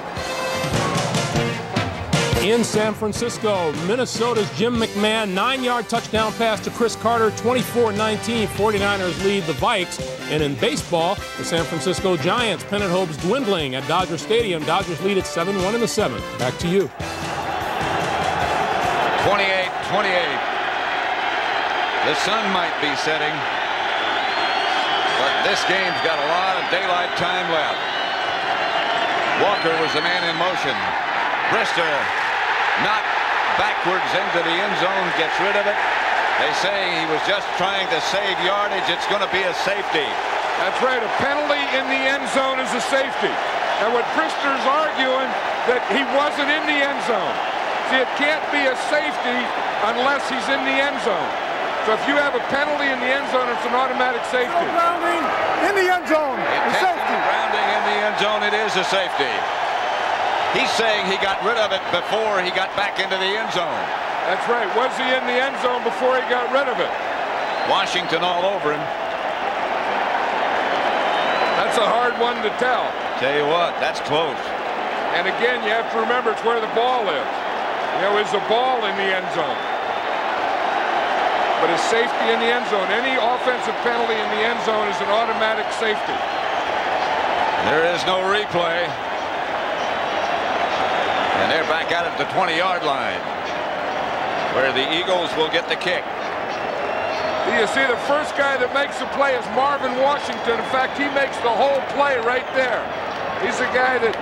In San Francisco, Minnesota's Jim McMahon, 9-yard touchdown pass to Chris Carter, 24-19. 49ers lead the Vikes. And in baseball, the San Francisco Giants, pennant hopes dwindling at Dodger Stadium. Dodgers lead at 7-1 in the 7th. Back to you. 28-28. The sun might be setting, but this game's got a lot of daylight time left. Walker was the man in motion. Brister, not backwards into the end zone, gets rid of it. They say he was just trying to save yardage. It's going to be a safety. That's right. A penalty in the end zone is a safety. And what Brister's arguing, that he wasn't in the end zone. See, it can't be a safety unless he's in the end zone. So if you have a penalty in the end zone, it's an automatic safety. Grounding in the end zone. Safety. Grounding in the end zone, it is a safety. He's saying he got rid of it before he got back into the end zone. That's right. Was he in the end zone before he got rid of it? Washington all over him. That's a hard one to tell. Tell you what, that's close. And again, you have to remember it's where the ball is. You know, is the ball in the end zone? But a safety in the end zone, any offensive penalty in the end zone is an automatic safety. There is no replay. And they're back out at the 20-yard line, where the Eagles will get the kick. You see, the first guy that makes the play is Marvin Washington. In fact, he makes the whole play right there. He's the guy that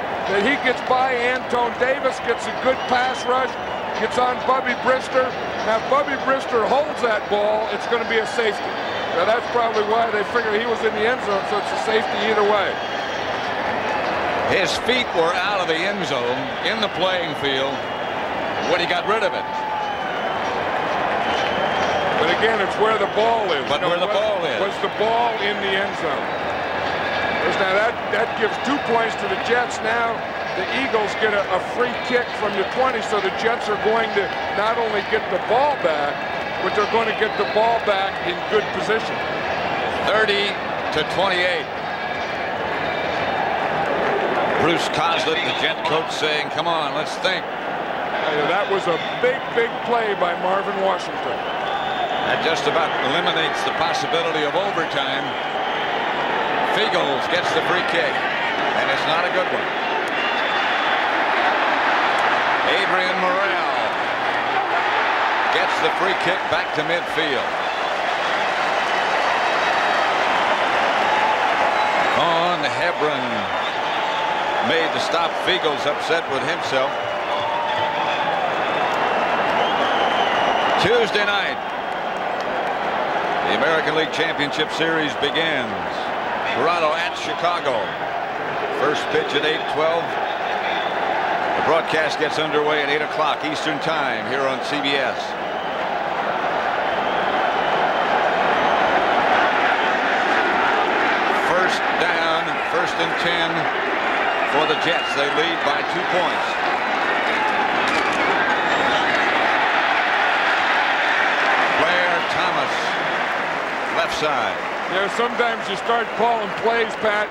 he gets by Anton Davis, gets a good pass rush, gets on Bubby Brister. Now, if Bubby Brister holds that ball, it's going to be a safety. Now, that's probably why they figure he was in the end zone, so it's a safety either way. His feet were out of the end zone in the playing field when he got rid of it. But again, it's where the ball is. But where the ball is. Was the ball in the end zone? Now that gives 2 points to the Jets. Now the Eagles get a free kick from the 20, so the Jets are going to not only get the ball back, but they're going to get the ball back in good position. 30-28. Bruce Coslett, the Jet coach, saying, come on, let's think. That was a big, big play by Marvin Washington. That just about eliminates the possibility of overtime. Fiegels gets the free kick, and it's not a good one. Adrian Morrell gets the free kick back to midfield. On Hebron made to stop Fiegels, upset with himself. Tuesday night, the American League Championship Series begins. Toronto at Chicago. First pitch at 8:12. The broadcast gets underway at 8 o'clock Eastern Time here on CBS. First down, 1st and 10 for the Jets. They lead by 2 points. Blair Thomas, left side. You know, sometimes you start calling plays, Pat,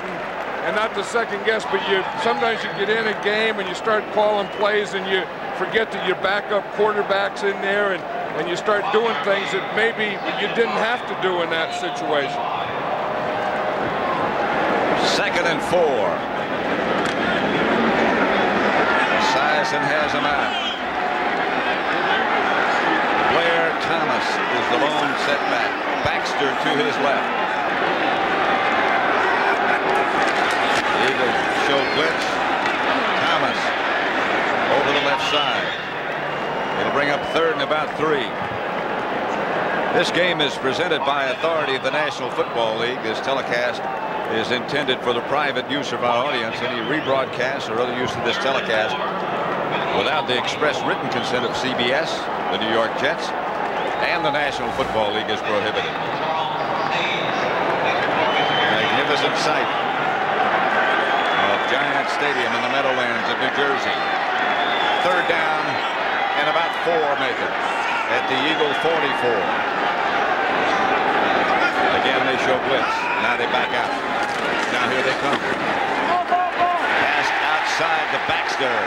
and not to second guess, but sometimes you get in a game and you start calling plays and you forget that your backup quarterback's in there, and you start doing things that maybe you didn't have to do in that situation. 2nd and 4. Esiason has him out. Blair Thomas is the lone setback. Baxter to his left. The Eagles show blitz. Thomas over the left side. It'll bring up third and about 3. This game is presented by authority of the National Football League. This telecast is intended for the private use of our audience. Any rebroadcast or other use of this telecast without the express written consent of CBS, the New York Jets, and the National Football League is prohibited. Magnificent sight of Giant Stadium in the Meadowlands of New Jersey. Third down and about 4 make it at the Eagle 44. Again, they show blitz. Now they back out. Now here they come. Pass outside to Baxter.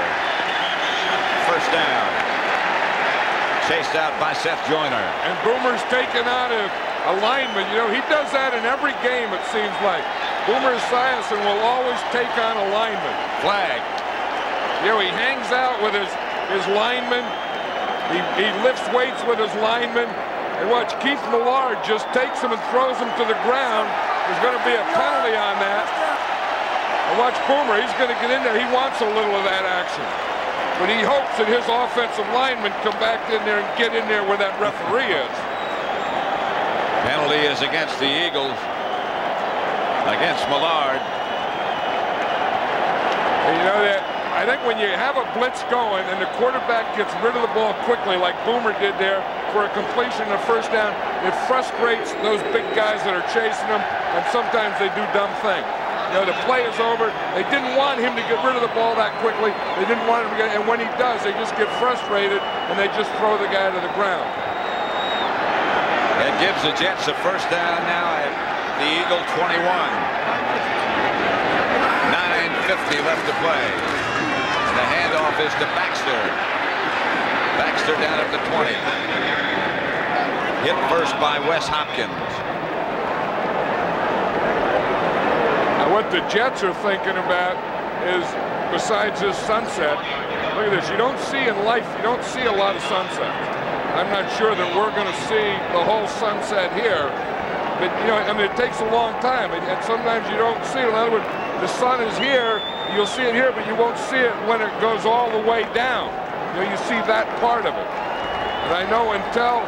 First down. Chased out by Seth Joyner. And Boomer's taken out a lineman. You know, he does that in every game, it seems like. Boomer Esiason will always take on a lineman. Flag. You know, he hangs out with his lineman. He lifts weights with his lineman. And watch, Keith Millard just takes him and throws him to the ground. There's going to be a penalty on that. And watch Boomer, he's going to get in there. He wants a little of that action. But he hopes that his offensive linemen come back in there and get in there where that referee is. Penalty is against the Eagles. Against Millard. And you know that. I think when you have a blitz going and the quarterback gets rid of the ball quickly like Boomer did there for a completion of first down, it frustrates those big guys that are chasing them, and sometimes they do dumb things. You know, the play is over. They didn't want him to get rid of the ball that quickly. They didn't want him to get, and when he does, they just get frustrated and they just throw the guy to the ground. It gives the Jets a first down now at the Eagle 21. 9:50 left to play. The handoff is to Baxter. Baxter down at the 20. Hit first by Wes Hopkins. Now what the Jets are thinking about is, besides this sunset, look at this. You don't see in life, you don't see a lot of sunsets. I'm not sure that we're going to see the whole sunset here. But, you know, I mean, it takes a long time, and sometimes you don't see it. In other words, the sun is here. You'll see it here, but you won't see it when it goes all the way down. You know, you see that part of it. And I know until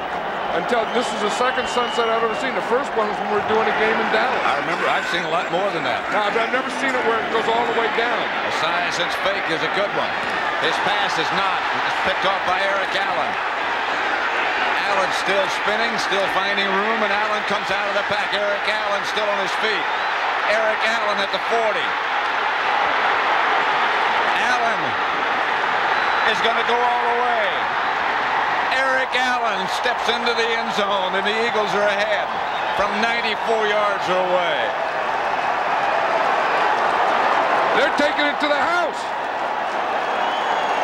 this is the second sunset I've ever seen. The first one was when we were doing a game in Dallas. I remember. I've seen a lot more than that. No, but I've never seen it where it goes all the way down. Esiason's fake is a good one. His pass is not. It's picked off by Eric Allen. Allen still spinning, still finding room, and Allen comes out of the pack. Eric Allen still on his feet. Eric Allen at the 40. Allen is going to go all the way. Eric Allen steps into the end zone, and the Eagles are ahead from 94 yards away. They're taking it to the house.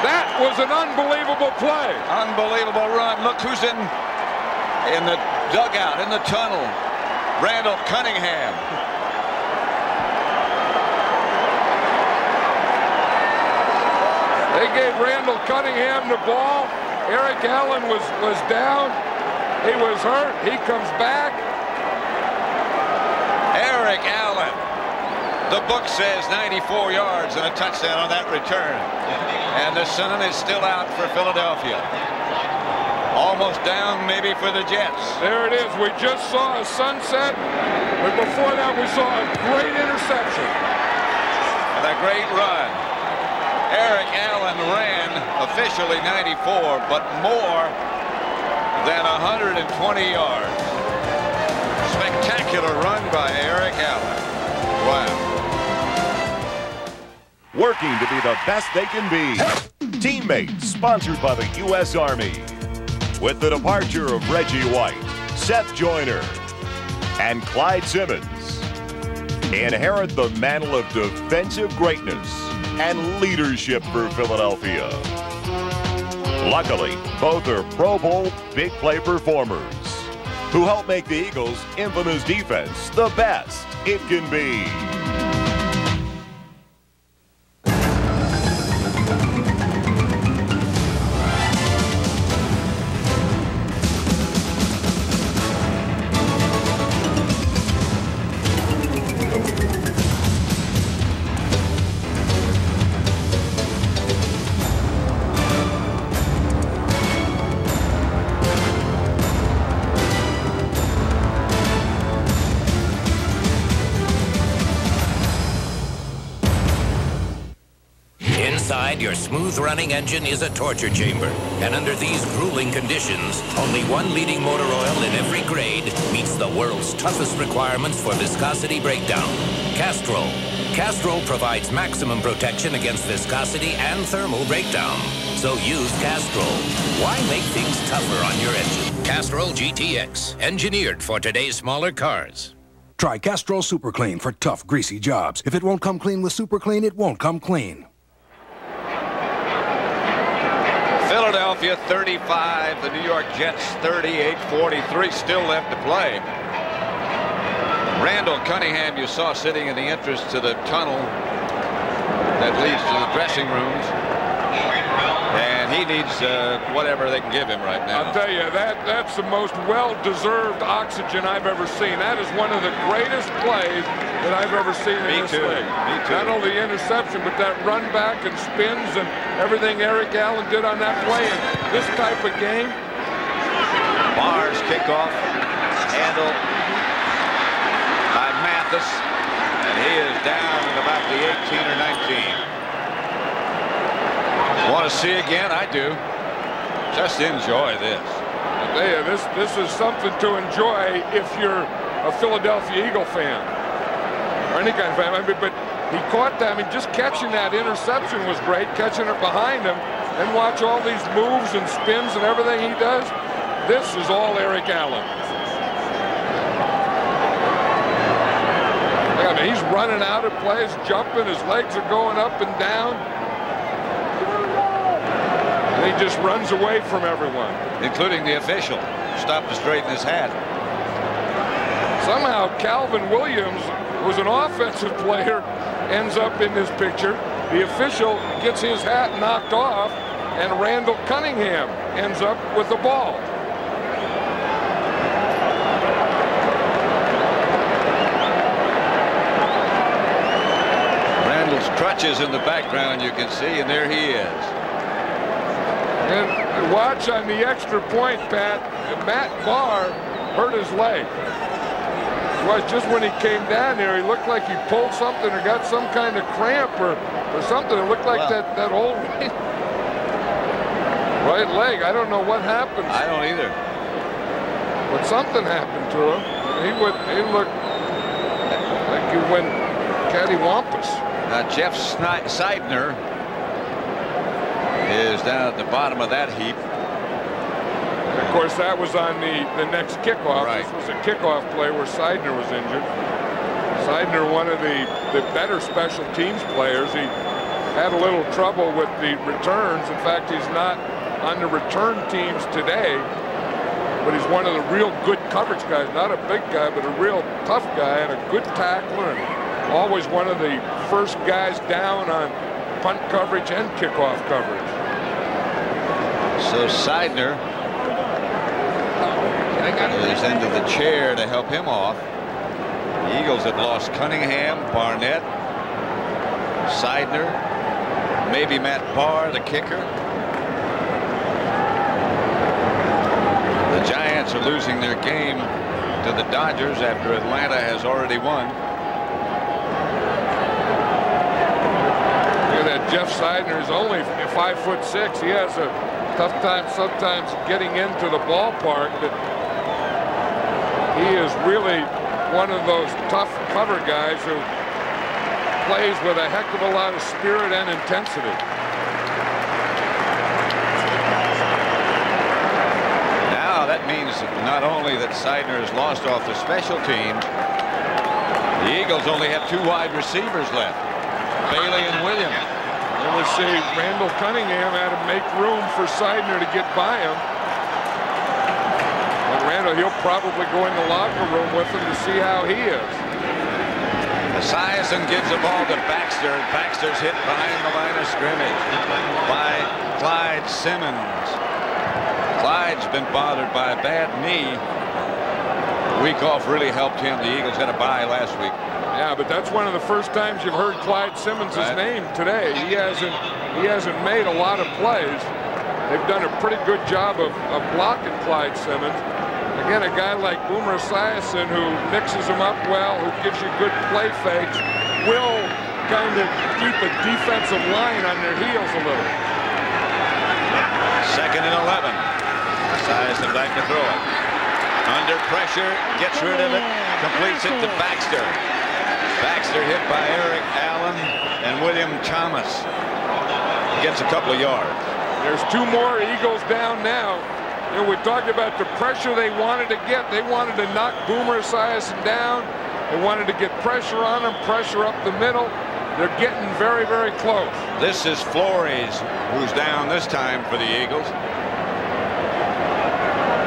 That was an unbelievable play. Unbelievable run. Look who's in the dugout, in the tunnel. Randall Cunningham. They gave Randall Cunningham the ball. Eric Allen was down. He was hurt. He comes back. Eric Allen. The book says 94 yards and a touchdown on that return. And the sun is still out for Philadelphia. Almost down maybe for the Jets. There it is. We just saw a sunset. But before that, we saw a great interception. And a great run. Eric Allen ran officially 94, but more than 120 yards. Spectacular run by Eric Allen. Wow. Working to be the best they can be. Teammates, sponsored by the U.S. Army. With the departure of Reggie White, Seth Joyner, and Clyde Simmons, inherit the mantle of defensive greatness and leadership for Philadelphia. Luckily, both are Pro Bowl big play performers who help make the Eagles' infamous defense the best it can be. inside your smooth-running engine is a torture chamber. And under these grueling conditions, only one leading motor oil in every grade meets the world's toughest requirements for viscosity breakdown. Castrol. Castrol provides maximum protection against viscosity and thermal breakdown. So use Castrol. Why make things tougher on your engine? Castrol GTX, engineered for today's smaller cars. Try Castrol Super Clean for tough, greasy jobs. If it won't come clean with Super Clean, it won't come clean. Philadelphia 35, the New York Jets 38, 43 still left to play. Randall Cunningham you saw sitting in the entrance to the tunnel that leads to the dressing rooms. And he needs whatever they can give him right now. I'll tell you, that's the most well-deserved oxygen I've ever seen. That is one of the greatest plays that I've ever seen in this league. Me too. Not only the interception, but that run back and spins and everything Eric Allen did on that play in this type of game. Barr's kickoff, handle by Mathis, and he is down at about the 18 or 19. Want to see again? I do. Just enjoy this. I tell you, this is something to enjoy if you're a Philadelphia Eagle fan or any kind of fan. But he caught that. I mean, just catching that interception was great. Catching it behind him, and watch all these moves and spins and everything he does. This is all Eric Allen. I mean, he's running out of plays, jumping. His legs are going up and down. And he just runs away from everyone. Including the official. Stopped to straighten his hat. Somehow Calvin Williams, who's an offensive player, ends up in this picture. The official gets his hat knocked off, and Randall Cunningham ends up with the ball. Randall's crutches in the background, you can see, and there he is. And watch on the extra point, Pat, Matt Barr hurt his leg. It was just when he came down there, he looked like he pulled something or got some kind of cramp or something. It looked like that whole right leg. I don't know what happened. I don't either. But something happened to him. He looked like he went cattywampus. Jeff Seidner is down at the bottom of that heap. Of course, that was on the next kickoff. Right. This was a kickoff play where Seidner was injured. Seidner, one of the better special teams players. He had a little trouble with the returns. In fact, he's not on the return teams today, but he's one of the real good coverage guys. Not a big guy, but a real tough guy and a good tackler, and always one of the first guys down on punt coverage and kickoff coverage. So Seidner is into the chair to help him off. The Eagles have lost Cunningham, Barnett, Seidner, maybe Matt Barr, the kicker. The Giants are losing their game to the Dodgers after Atlanta has already won. Look at that. Jeff Seidner is only 5'6". He has a tough time sometimes getting into the ballpark, but he is really one of those tough cover guys who plays with a heck of a lot of spirit and intensity. Now that means not only that Seidner has lost off the special teams, the Eagles only have 2 wide receivers left, Bailey and Williams. And we see Randall Cunningham had to make room for Seidner to get by him. And Randall, he'll probably go in the locker room with him to see how he is. Esiason gives the ball to Baxter, and Baxter's hit behind the line of scrimmage by Clyde Simmons. Clyde's been bothered by a bad knee. The week off really helped him. The Eagles had a bye last week. Yeah, but that's one of the first times you've heard Clyde Simmons' name today. He hasn't made a lot of plays. They've done a pretty good job of blocking Clyde Simmons. Again, a guy like Boomer Esiason who mixes them up well, who gives you good play fakes, will kind of keep a defensive line on their heels a little. 2nd and 11. Esiason back to throw it. Under pressure, gets rid of it, completes it to Baxter. Baxter hit by Eric Allen and William Thomas. Gets a couple of yards. There's 2 more Eagles down now. You know, we talked about the pressure they wanted to get. They wanted to knock Boomer Esiason down. They wanted to get pressure on him, pressure up the middle. They're getting very, very close. This is Flores, who's down this time for the Eagles.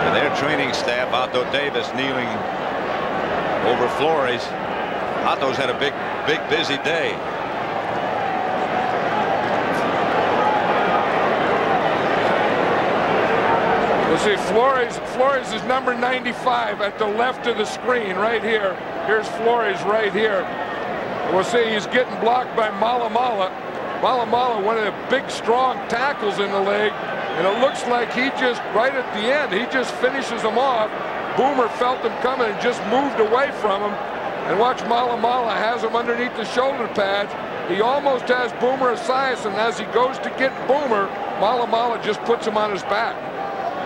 And their training staff, Otto Davis, kneeling over Flores. Otto's had a big busy day. We'll see Flores is number 95 at the left of the screen right here. Here's Flores right here. We'll see he's getting blocked by Malamala. Malamala, one of the big, strong tackles in the league. And it looks like he just, right at the end, he just finishes him off. Boomer felt him coming and just moved away from him. And watch, Malamala has him underneath the shoulder pads. He almost has Boomer Esiason. As he goes to get Boomer, Malamala just puts him on his back.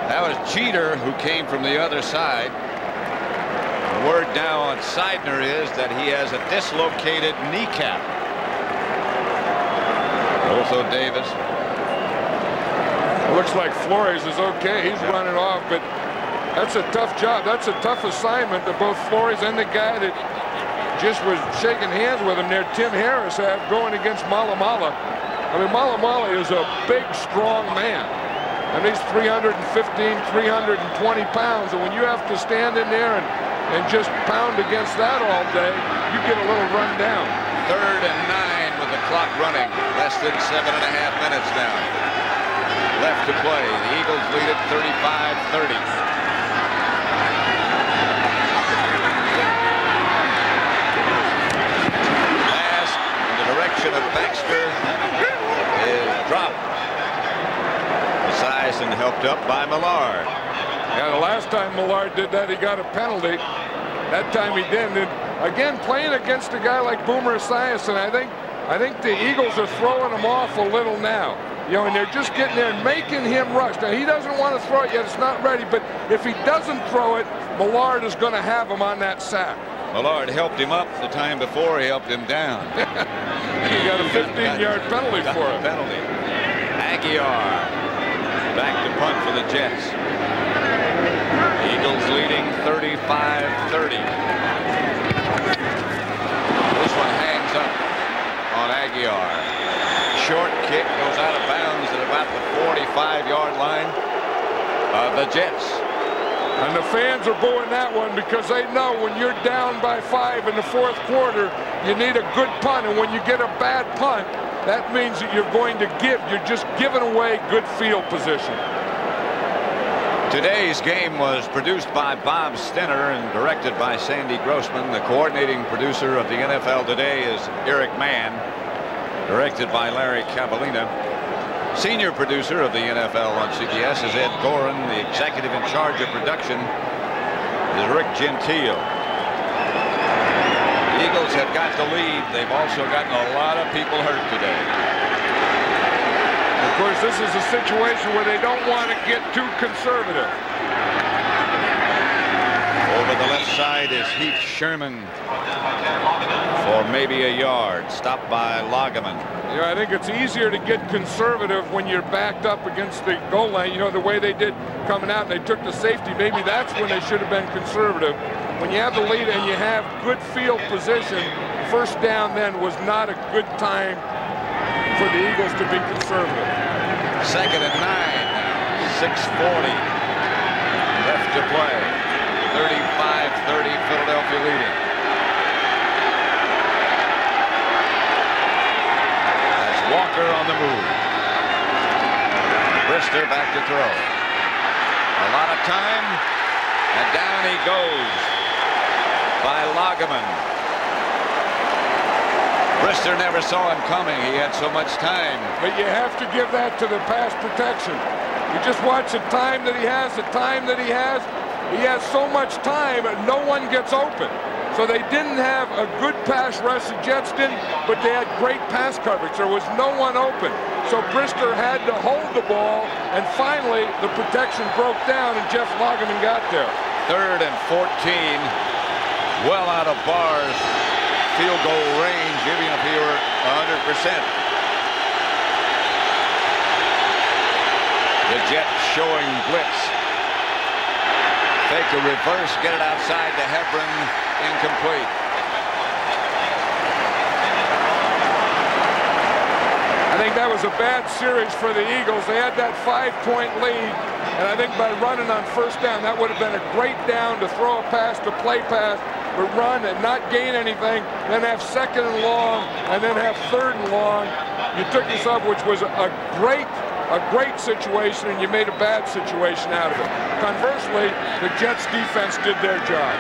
That was Cheater who came from the other side. The word now on Seidner is that he has a dislocated kneecap. Also Davis. It looks like Flores is okay. He's running off, but that's a tough job. That's a tough assignment that both Flores and the guy that just was shaking hands with him there, Tim Harris, have going against Malamala. I mean, Malamala is a big, strong man. And he's 315, 320 pounds. And when you have to stand in there and just pound against that all day, you get a little run down. 3rd and 9 with the clock running. Less than 7.5 minutes now left to play. The Eagles lead it 35-30. Pass in the direction of Baxter is dropped. Esiason helped up by Millard. Yeah, the last time Millard did that, he got a penalty. That time he didn't. And again, playing against a guy like Boomer Esiason, I think the Eagles are throwing him off a little now. You know, and they're just getting there and making him rush. Now, he doesn't want to throw it yet. It's not ready. But if he doesn't throw it, Millard is going to have him on that sack. Millard helped him up the time before he helped him down. He got a 15-yard penalty for it. Penalty. Aguiar back to punt for the Jets. Eagles leading 35-30. This one hangs up on Aguiar. Short kick goes out of bounds at about the 45-yard line of the Jets. And the fans are booing that one because they know when you're down by 5 in the 4th quarter, you need a good punt. And when you get a bad punt, that means that you're going to you're just giving away good field position. Today's game was produced by Bob Stenner and directed by Sandy Grossman. The coordinating producer of the NFL Today is Eric Mann, directed by Larry Cavallina. Senior producer of the NFL on CBS is Ed Gorin. The executive in charge of production is Rick Gentile. The Eagles have got the lead. They've also gotten a lot of people hurt today. Of course, this is a situation where they don't want to get too conservative. Over the left side is Heath Sherman for maybe a yard. Stopped by Lageman. Yeah, I think it's easier to get conservative when you're backed up against the goal line. You know, the way they did coming out and they took the safety. Maybe that's when they should have been conservative. When you have the lead and you have good field position, first down then was not a good time for the Eagles to be conservative. 2nd and 9 now. 6:40 left to play. 35-30, Philadelphia leading. That's Walker on the move. Brister back to throw. A lot of time, and down he goes by Lageman. Brister never saw him coming. He had so much time. But you have to give that to the pass protection. You just watch the time that he has, the time that he has. He has so much time and no one gets open. So they didn't have a good pass rush, the Jets didn't, but they had great pass coverage. There was no one open. So Brisker had to hold the ball, and finally the protection broke down, and Jeff Lageman got there. 3rd and 14. Well out of Barr's field goal range, even if he were 100%. The Jets showing blitz. Fake a reverse, get it outside to Hebron, incomplete. I think that was a bad series for the Eagles. They had that 5-point lead, and I think by running on 1st down, that would have been a great down to throw a pass, to play pass, but run and not gain anything, then have 2nd and long, and then have 3rd and long. You took yourself, which was a great situation, and you made a bad situation out of it. Conversely, the Jets defense did their job.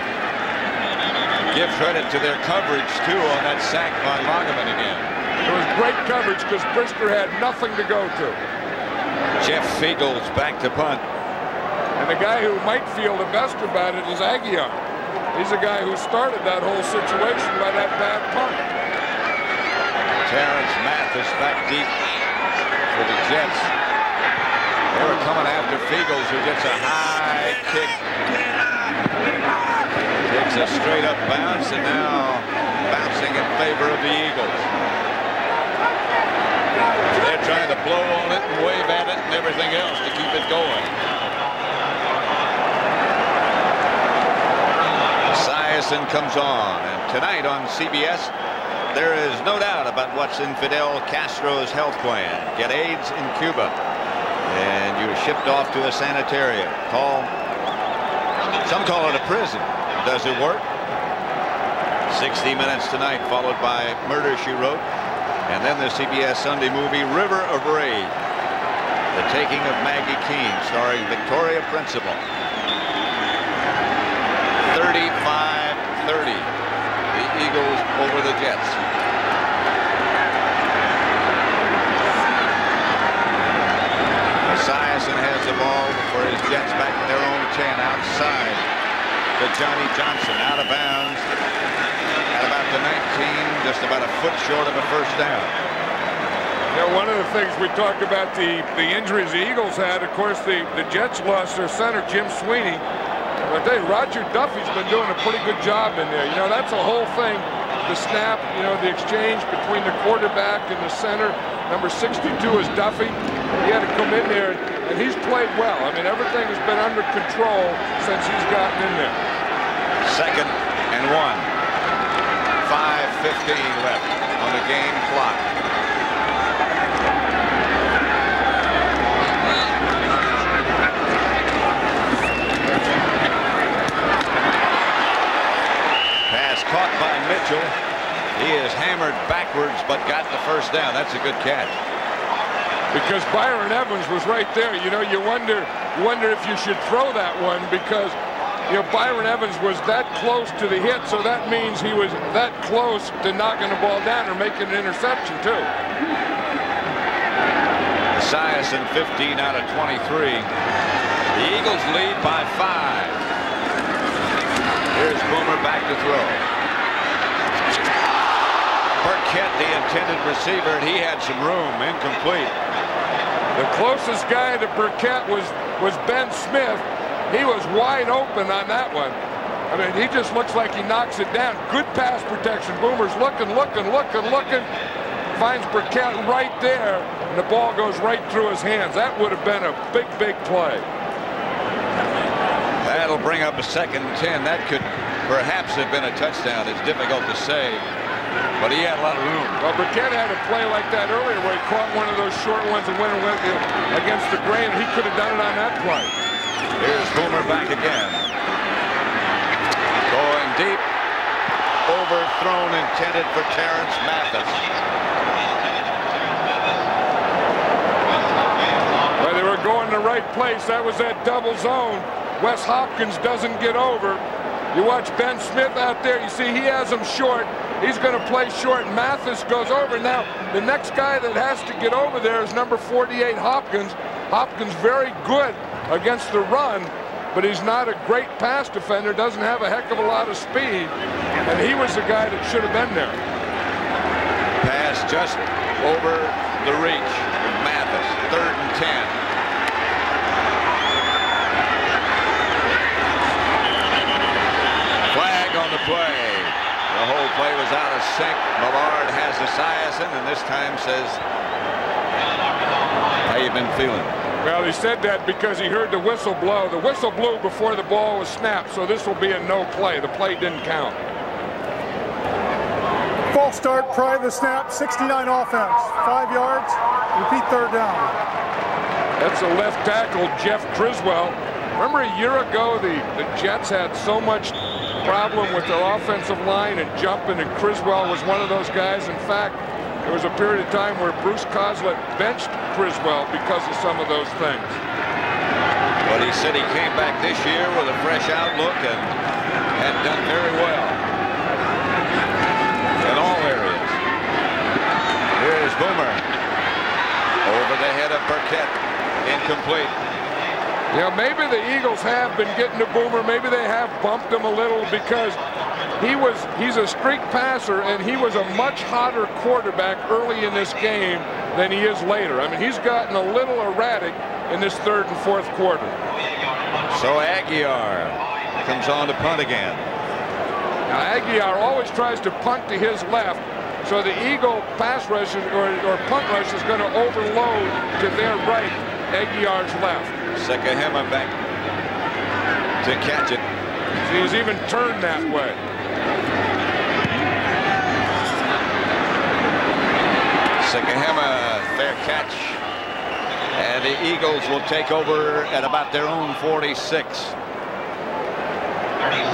Give credit to their coverage, too, on that sack by Lageman again. It was great coverage because Brisker had nothing to go to. Jeff Fiegels back to punt. And the guy who might feel the best about it is Aguiar. He's the guy who started that whole situation by that bad punt. Terrence Mathis back deep for the Jets. They were coming after Fiegels, who gets a high kick. Takes a straight up bounce, and now bouncing in favor of the Eagles. They're trying to blow on it and wave at it and everything else to keep it going. Esiason comes on, and tonight on CBS, there is no doubt about what's in Fidel Castro's health plan. Get AIDS in Cuba, and you're shipped off to a sanitarium. Some call it a prison. Does it work? 60 Minutes tonight, followed by Murder, She Wrote. And then the CBS Sunday movie River of Rage, The Taking of Maggie Keene, starring Victoria Principal. 35-30. The Eagles over the Jets. Esiason has the ball for his Jets back in their own 10 outside to Johnny Johnson, out of bounds at about the 19, just about a foot short of a 1st down. You know, one of the things we talked about, the injuries the Eagles had, of course, the Jets lost their center, Jim Sweeney. But I tell you, Roger Duffy's been doing a pretty good job in there. You know, that's a whole thing. The snap, you know, the exchange between the quarterback and the center. Number 62 is Duffy. He had to come in there, and he's played well. I mean, everything has been under control since he's gotten in there. 2nd and 1. 5:15 left on the game clock. Pass caught by Mitchell. He is hammered backwards, but got the 1st down. That's a good catch. Because Byron Evans was right there. You know, you wonder if you should throw that one, because you know, Byron Evans was that close to the hit, so that means he was that close to knocking the ball down or making an interception, too. Esiason 15 out of 23. The Eagles lead by 5. Here's Boomer back to throw. Burkett, the intended receiver, and he had some room, incomplete. The closest guy to Burkett was Ben Smith. He was wide open on that one. I mean, he just looks like he knocks it down. Good pass protection. Boomer's looking. Finds Burkett right there, and the ball goes right through his hands. That would have been a big play. That'll bring up a 2nd and 10. That could perhaps have been a touchdown. It's difficult to say, but he had a lot of room. Well, Burkett had a play like that earlier where he caught one of those short ones and went against the grain. He could have done it on that play. Here's Boomer back again. Going deep. Overthrown, intended for Terrence Mathis. Well, they were going the right place. That was that double zone. Wes Hopkins doesn't get over. You watch Ben Smith out there. You see he has him short. He's going to play short. Mathis goes over. Now, the next guy that has to get over there is number 48, Hopkins. Hopkins very good against the run, but he's not a great pass defender, doesn't have a heck of a lot of speed, and he was the guy that should have been there. Pass just over the reach of Mathis, 3rd and 10. Flag on the play. The whole play was out of sync. Millard has Esiason, and this time says, how you been feeling? Well, he said that because he heard the whistle blow. The whistle blew before the ball was snapped, so this will be a no play. The play didn't count. False start prior to the snap, 69 offense, 5 yards, repeat 3rd down. That's a left tackle, Jeff Criswell. Remember a year ago, the Jets had so much problem with their offensive line and jumping, and Criswell was one of those guys. In fact, there was a period of time where Bruce Coslett benched Criswell because of some of those things. But he said he came back this year with a fresh outlook and had done very well in all areas. Here's Boomer over the head of Burkett, incomplete. Yeah, maybe the Eagles have been getting to Boomer. Maybe they have bumped him a little because he's a streak passer, and he was a much hotter quarterback early in this game than he is later. I mean, he's gotten a little erratic in this 3rd and 4th quarter. So Aguiar comes on to punt again. Now, Aguiar always tries to punt to his left, so the Eagle pass rush or punt rush is going to overload to their right, Aguiar's left. Sekahema back to catch it. See, he's even turned that way. Sekahema, fair catch. And the Eagles will take over at about their own 46.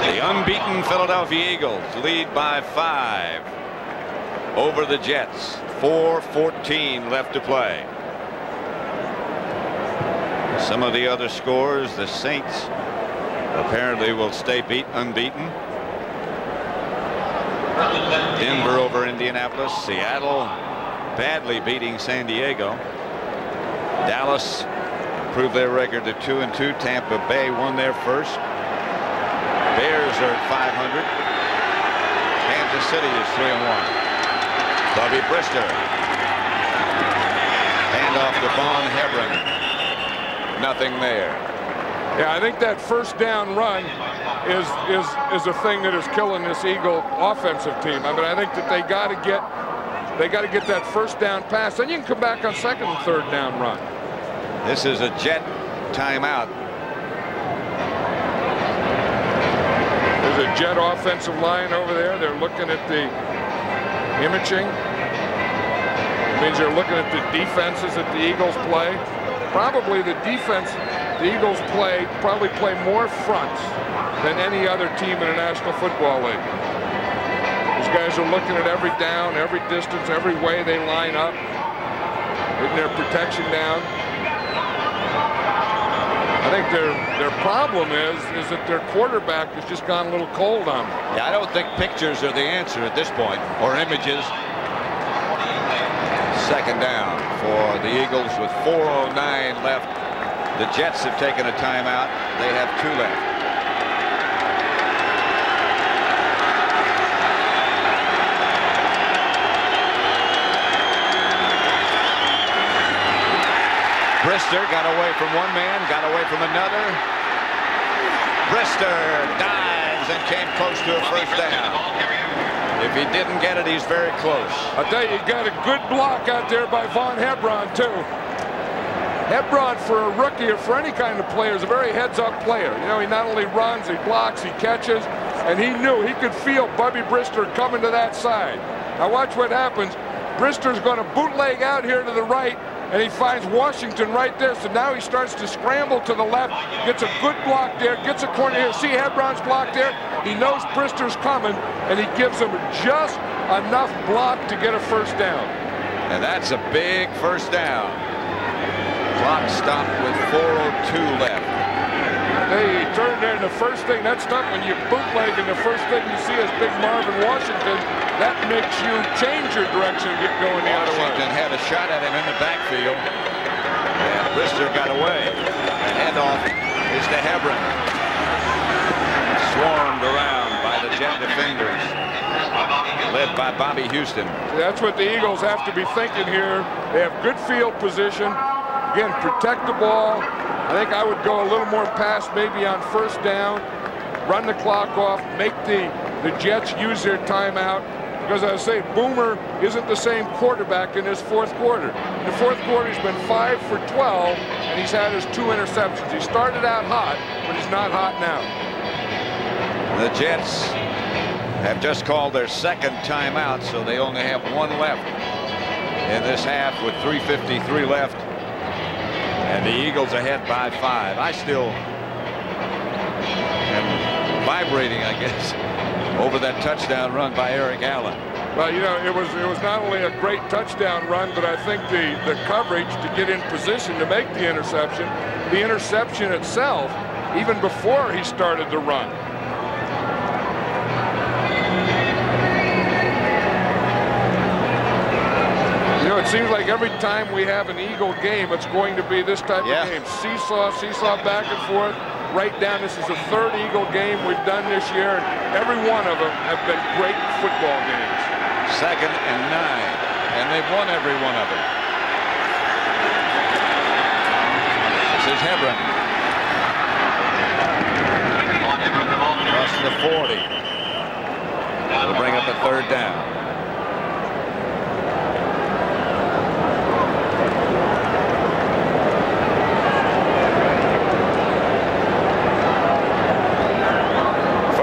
The unbeaten Philadelphia Eagles lead by 5 over the Jets. 4:14 left to play. Some of the other scores, the Saints apparently will stay unbeaten. Denver over Indianapolis. Seattle badly beating San Diego. Dallas improved their record to 2-2. Tampa Bay won their first. Bears are at 500. Kansas City is 3-1. Bubby Brister. Hand off to Von Hebron. Nothing there. Yeah, I think that 1st down run is a thing that is killing this Eagle offensive team. I mean, I think that they got to get that 1st down pass, then you can come back on 2nd and 3rd down run. This is a Jet timeout. There's a Jet offensive line over there. They're looking at the imaging. It means they're looking at the defenses that the Eagles play. Probably the defense the Eagles probably play more fronts than any other team in the National Football League. These guys are looking at every down, every distance, every way they line up, getting their protection down. I think their problem is that their quarterback has just gone a little cold on them. Yeah, I don't think pictures are the answer at this point, or images. 2nd down for the Eagles with 4:09 left. The Jets have taken a timeout. They have 2 left. Brister got away from one man, got away from another. Brister dives and came close to a 1st down. If he didn't get it, he's very close. I'll tell you, got a good block out there by Von Hebron, too. Hebron, for a rookie or for any kind of player, is a very heads-up player. You know, he not only runs, he blocks, he catches, and he knew he could feel Bubby Brister coming to that side. Now watch what happens. Brister's going to bootleg out here to the right, and he finds Washington right there. So now he starts to scramble to the left, gets a good block there, gets a corner here. See Hebron's block there? He knows Brister's coming, and he gives him just enough block to get a 1st down. And that's a big 1st down. Clock stopped with 4:02 left. They turned there, and the first thing, that's tough when you bootleg, and the first thing you see is big Marvin Washington. That makes you change your direction and get going the other way. Washington had a shot at him in the backfield, and Brister got away. And handoff is to Hebron. Swarmed around by the Jet defenders, led by Bobby Houston. That's what the Eagles have to be thinking here. They have good field position. Again, protect the ball. I think I would go a little more pass maybe on first down, run the clock off, make the Jets use their timeout. Because as I say, Boomer isn't the same quarterback in this fourth quarter. In the fourth quarter, he's been 5 for 12, and he's had his 2 interceptions. He started out hot, but he's not hot now. The Jets have just called their second timeout, so they only have 1 left in this half with 3:53 left. And the Eagles ahead by 5. I still am vibrating, I guess, over that touchdown run by Eric Allen. Well, you know, it was not only a great touchdown run, but I think the coverage to get in position to make the interception itself, even before he started the run. You know, it seems like every time we have an Eagle game, it's going to be this type of game. Seesaw back and forth. Right down. This is the 3rd Eagle game we've done this year, and every one of them have been great football games. 2nd and 9, and they've won every one of them. This is Hebron. Across the 40. That'll bring up a 3rd down.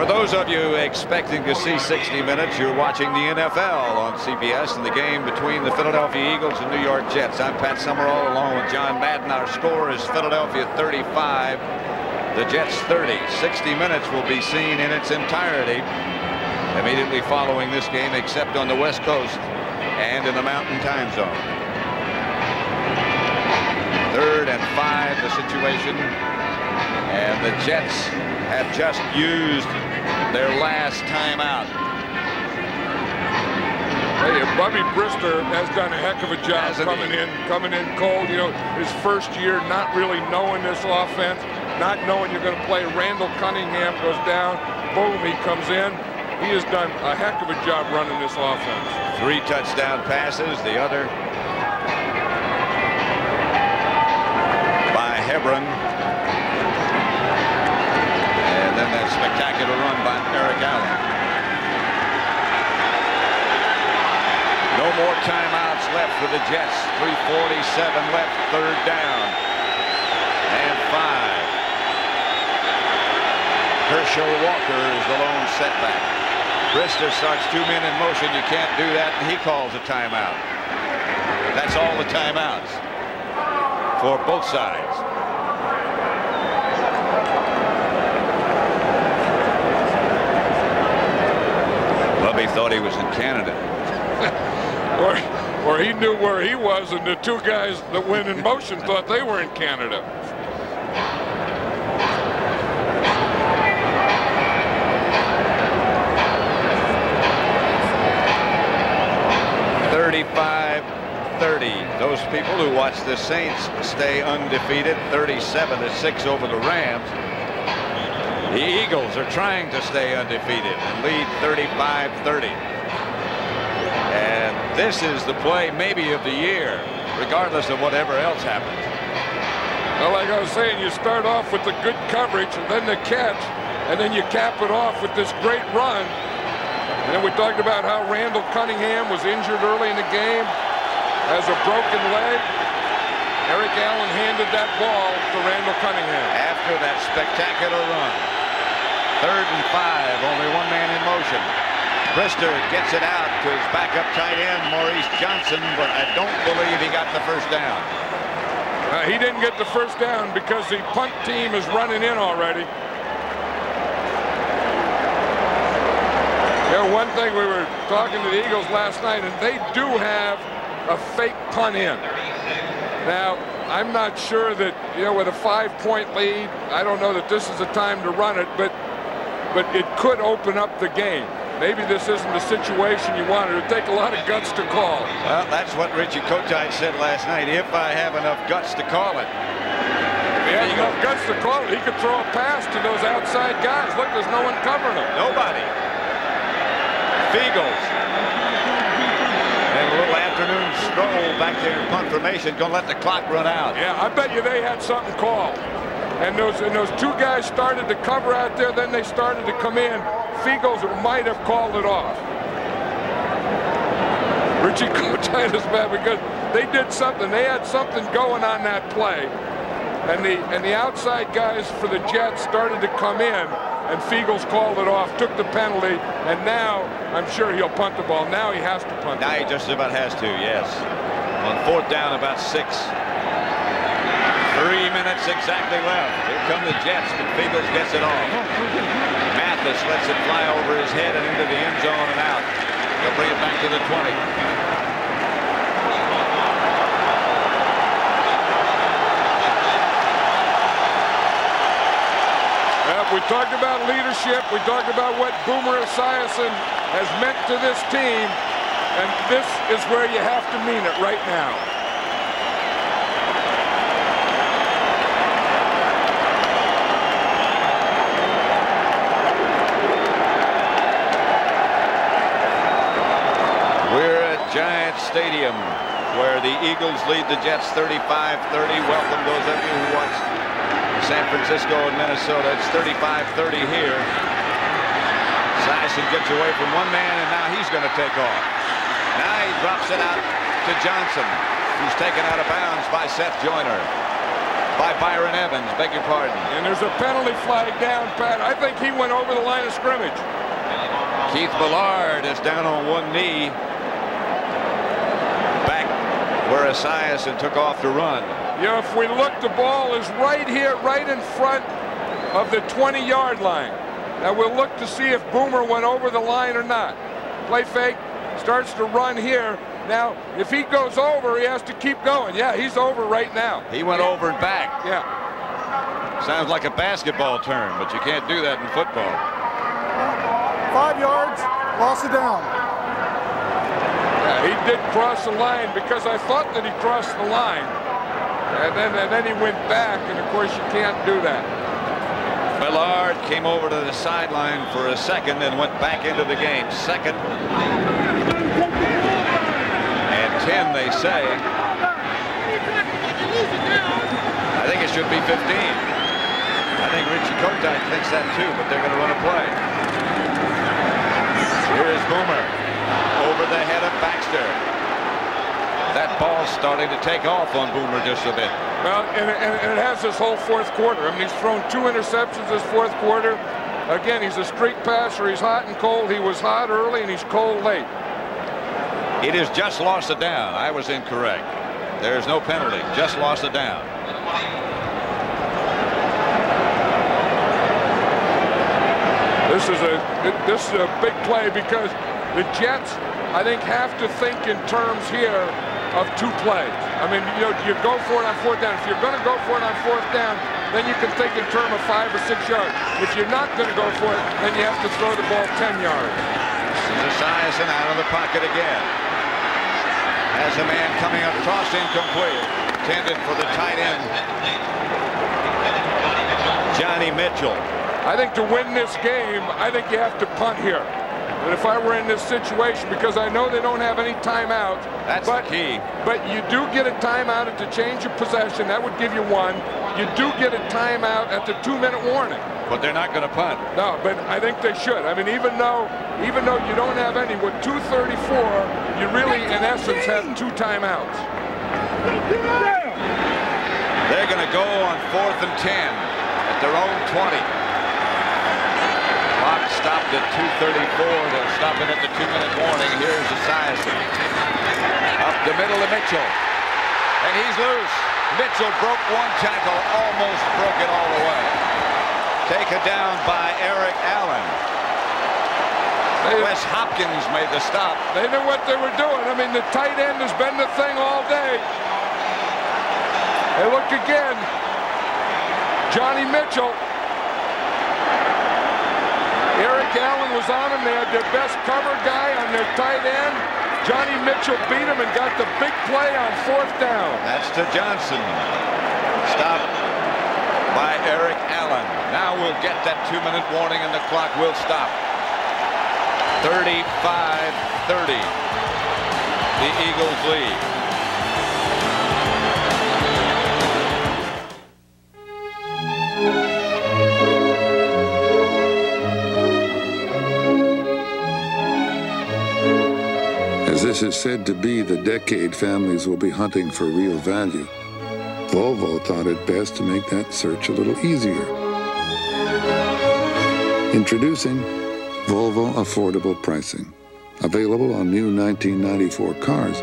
Those of you expecting to see 60 minutes, you're watching the NFL on CBS and the game between the Philadelphia Eagles and New York Jets. I'm Pat Summerall along with John Madden. Our score is Philadelphia 35, the Jets 30. 60 minutes will be seen in its entirety immediately following this game, except on the West Coast and in the Mountain Time Zone. 3rd and 5, the situation, and the Jets have just used their last timeout. Hey, Bubby Brister has done a heck of a job coming in cold. You know, his first year, not really knowing this offense, not knowing you're going to play. Randall Cunningham goes down, boom, he comes in. He has done a heck of a job running this offense. 3 touchdown passes, the other by Hebron. And then that spectacular run by Eric Allen. No more timeouts left for the Jets. 3:47 left, 3rd down. And 5. Herschel Walker is the lone setback. Brister starts 2 men in motion. You can't do that, and he calls a timeout. That's all the timeouts for both sides. Bubby thought he was in Canada. or he knew where he was, and the 2 guys that went in motion thought they were in Canada. Those people who watch the Saints stay undefeated, 37-6 over the Rams. The Eagles are trying to stay undefeated and lead 35-30. And this is the play maybe of the year, regardless of whatever else happens. Well, like I was saying, you start off with the good coverage and then the catch, and then you cap it off with this great run. And then we talked about how Randall Cunningham was injured early in the game, has a broken leg. Eric Allen handed that ball to Randall Cunningham. After that spectacular run. 3rd and 5, only 1 man in motion. Brister gets it out to his backup tight end, Maurice Johnson, but I don't believe he got the first down. He didn't get the first down because the punt team is running in already. You know, one thing, we were talking to the Eagles last night, and they do have a fake punt in. Now, I'm not sure that, you know, with a 5-point lead, I don't know that this is the time to run it, but it could open up the game. Maybe this isn't the situation you wanted. It would take a lot of guts to call. Well, that's what Richie Kotite said last night. If I have enough guts to call it. If He had enough guts to call it. He could throw a pass to those outside guys. Look, there's no one covering him. Nobody. Feagles. And a little afternoon stroll back there in punt formation. Going to let the clock run out. Yeah, I bet you they had something called. And those two guys started to cover out there. Then they started to come in. Feagles might have called it off. Richie Kotitis, man, because they did something. They had something going on that play. And the outside guys for the Jets started to come in, and Feagles called it off, took the penalty, and now I'm sure he'll punt the ball. Now he has to punt. Now he just about has to, yes. On fourth down, about 6. 3 minutes exactly left. Here come the Jets, but Feagles gets it off. Mathis lets it fly over his head and into the end zone and out. They'll bring it back to the 20. We talked about leadership. We talked about what Boomer Esiason has meant to this team. And this is where you have to mean it right now. We're at Giant Stadium, where the Eagles lead the Jets 35-30. Welcome those of you who watched San Francisco and Minnesota. It's 35-30 here. Esiason gets away from one man, and now he's going to take off. Now he drops it out to Johnson, who's taken out of bounds by Seth Joyner. By Byron Evans, beg your pardon. And there's a penalty flag down, Pat. I think he went over the line of scrimmage. Keith Ballard is down on one knee. Back where Esiason took off to run. You know, if we look, the ball is right here, right in front of the 20-yard line. Now we'll look to see if Boomer went over the line or not. Play fake, starts to run here. Now, if he goes over, he has to keep going. Yeah, he's over right now. He went over and back. Yeah. Sounds like a basketball term, but you can't do that in football. 5 yards, loss of down. Yeah, he did cross the line because I thought that he crossed the line. And then he went back, and of course you can't do that. Ballard came over to the sideline for a second and went back into the game. 2nd and 10, they say. I think it should be 15. I think Richie Kotite thinks that too, but they're going to run a play. Here is Boomer over the head of Baxter. That ball's starting to take off on Boomer just a bit. Well, and it has this whole fourth quarter. I mean, he's thrown 2 interceptions this fourth quarter. Again, he's a streak passer. He's hot and cold. He was hot early, and he's cold late. It is just lost it down. I was incorrect. There's no penalty. Just lost it down. This is a big play because the Jets, I think, have to think in terms here of 2 plays. I mean, you know, you go for it on 4th down. If you're going to go for it on 4th down, then you can think in terms of 5 or 6 yards. If you're not going to go for it, then you have to throw the ball 10 yards. Esiason out of the pocket again. Has a man coming across, incomplete. Intended for the tight end, Johnny Mitchell. I think to win this game, I think you have to punt here. But if I were in this situation, because I know they don't have any timeouts. That's the key. But you do get a timeout at the change of possession. That would give you 1. You do get a timeout at the 2-minute warning. But they're not going to punt. No, but I think they should. I mean, even though you don't have any, with 2:34, you really, in essence, have 2 timeouts. They're going to go on 4th and 10 at their own 20. Clock stopped at 2:34. They'll stop it at the 2-minute warning. Here's Esiason. Up the middle of Mitchell. And he's loose. Mitchell broke 1 tackle, almost broke it all the way. Taken down by Eric Allen. Wes Hopkins made the stop. They knew what they were doing. I mean, the tight end has been the thing all day. Hey, look again. Johnny Mitchell. Eric Allen was on him. They had their best cover guy on their tight end. Johnny Mitchell beat him and got the big play on 4th down. That's to Johnson. Stop by Eric Allen. Now we'll get that 2-minute warning and the clock will stop. 35-30. The Eagles lead. As this is said to be the decade families will be hunting for real value, Volvo thought it best to make that search a little easier. Introducing Volvo Affordable Pricing. Available on new 1994 cars,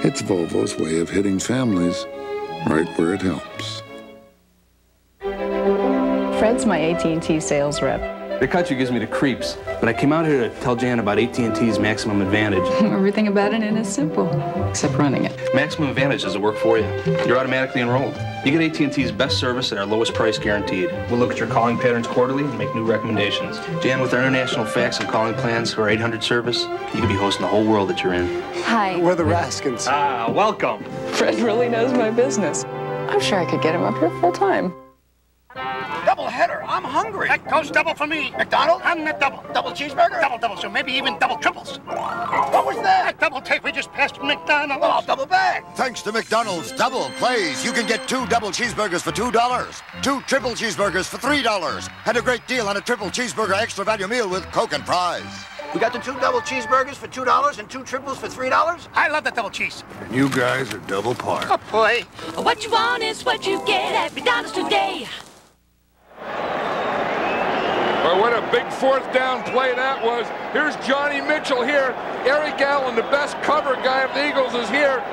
it's Volvo's way of hitting families right where it helps. Fred's my AT&T sales rep. The country gives me the creeps, but I came out here to tell Jan about AT&T's Maximum Advantage. Everything about it is simple, except running it. Maximum Advantage doesn't work for you. You're automatically enrolled. You get AT&T's best service at our lowest price guaranteed. We'll look at your calling patterns quarterly and make new recommendations. Jan, with our international fax and calling plans for our 800 service, you could be hosting the whole world that you're in. Hi. We're the Raskins. Ah, welcome. Fred really knows my business. I'm sure I could get him up here full time. Double header. I'm hungry. That goes double for me. McDonald's? I'm the double. Double cheeseburger? Double, so maybe even double triples. What was that? That double take we just passed from McDonald's. Well, I'll double back. Thanks to McDonald's Double Plays, you can get 2 double cheeseburgers for $2, 2 triple cheeseburgers for $3, and a great deal on a triple cheeseburger extra value meal with Coke and fries. We got the 2 double cheeseburgers for $2 and 2 triples for $3? I love the double cheese. And you guys are double par. Oh, boy. What you want is what you get at McDonald's today. Well, what a big 4th down play that was. Here's Johnny Mitchell here. Eric Allen, the best cover guy of the Eagles, is here.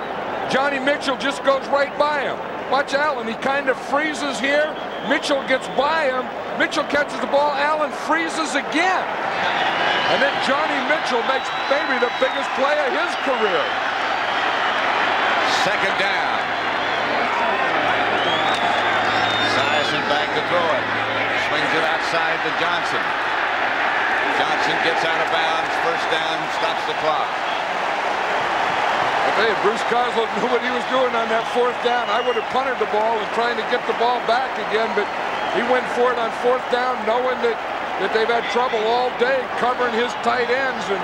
Johnny Mitchell just goes right by him. Watch Allen. He kind of freezes here. Mitchell gets by him. Mitchell catches the ball. Allen freezes again. And then Johnny Mitchell makes maybe the biggest play of his career. 2nd down. Esiason back to throw it. Swings it outside to Johnson. Johnson gets out of bounds. 1st down, stops the clock. Hey, Bruce Coslow knew what he was doing on that 4th down. I would have punted the ball and trying to get the ball back again, but he went for it on 4th down, knowing that they've had trouble all day covering his tight ends. And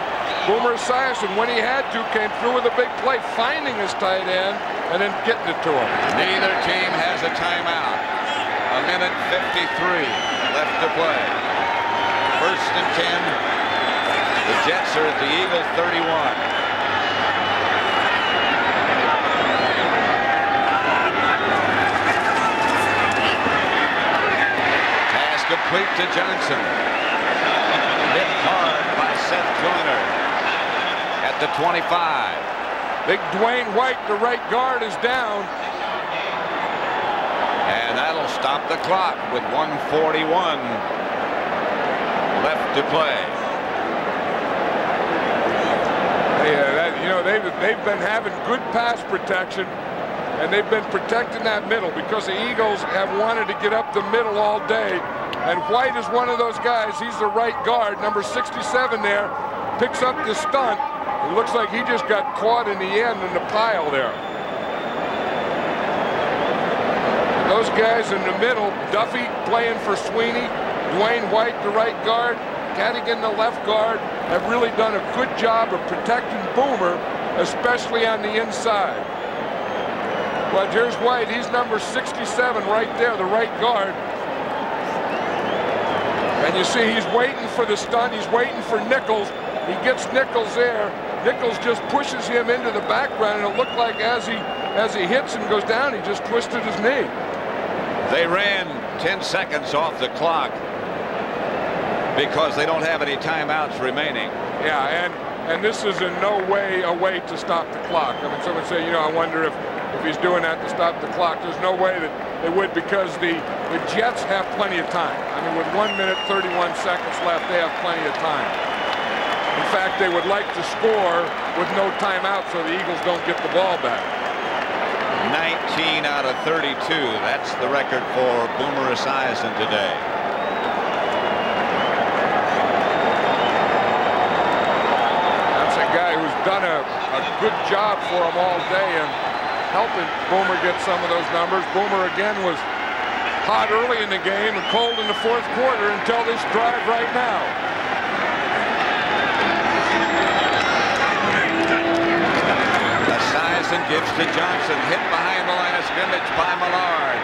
Boomer Esiason, when he had to, came through with a big play, finding his tight end and then getting it to him. Neither team has a timeout. 1:53 left to play. 1st and 10. The Jets are at the Eagle 31. Pass complete to Johnson. Hit hard by Seth Joyner at the 25. Big Dwayne White, the right guard, is down. And that'll stop the clock with 1:41 left to play. They've been having good pass protection, and they've been protecting that middle because the Eagles have wanted to get up the middle all day. And White is one of those guys. He's the right guard, number 67 there, picks up the stunt. It looks like he just got caught in the end in the pile there. Those guys in the middle, Duffy playing for Sweeney, Dwayne White, the right guard, Cadigan, the left guard, have really done a good job of protecting Boomer, especially on the inside. But here's White. He's number 67 right there, the right guard. And you see he's waiting for the stunt. He's waiting for Nichols. He gets Nichols there. Nichols just pushes him into the background, and it looked like as he hits and goes down, he just twisted his knee. They ran 10 seconds off the clock because they don't have any timeouts remaining. Yeah, and this is in no way a way to stop the clock. I mean, someone say, I wonder if he's doing that to stop the clock. There's no way that they would, because the Jets have plenty of time. I mean, with 1 minute 31 seconds left, they have plenty of time. In fact, they would like to score with no timeout so the Eagles don't get the ball back. 19 out of 32. That's the record for Boomer Esiason today. That's a guy who's done a good job for him all day and helping Boomer get some of those numbers. Boomer again was hot early in the game and cold in the fourth quarter until this drive right now. Esiason gives to Johnson, hit behind the line of scrimmage by Millard.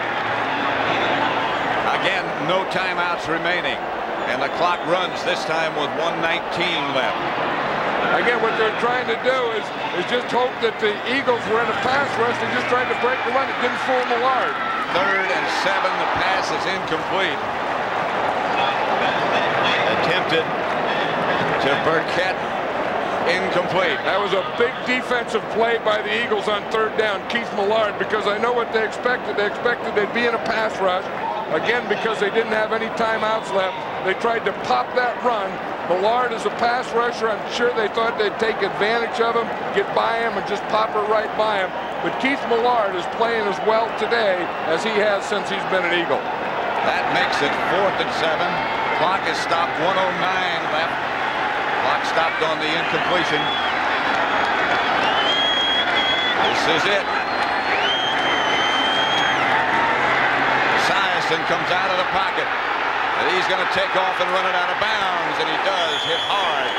Again, no timeouts remaining, and the clock runs this time with 1:19 left. Again, what they're trying to do is just hope that the Eagles were in a pass rush. They just tried to break the run. It didn't fool Millard. 3rd and 7. The pass is incomplete. Attempted to Burkett. Incomplete. That was a big defensive play by the Eagles on 3rd down. Keith Millard, because I know what they expected. They expected they'd be in a pass rush. Again, because they didn't have any timeouts left, they tried to pop that run. Millard is a pass rusher. I'm sure they thought they'd take advantage of him, get by him, and just pop it right by him. But Keith Millard is playing as well today as he has since he's been an Eagle. That makes it 4th and 7. Clock is stopped, 1:09 left. Clock stopped on the incompletion. This is it. Esiason comes out of the pocket. And he's going to take off and run it out of bounds, and he does, hit hard.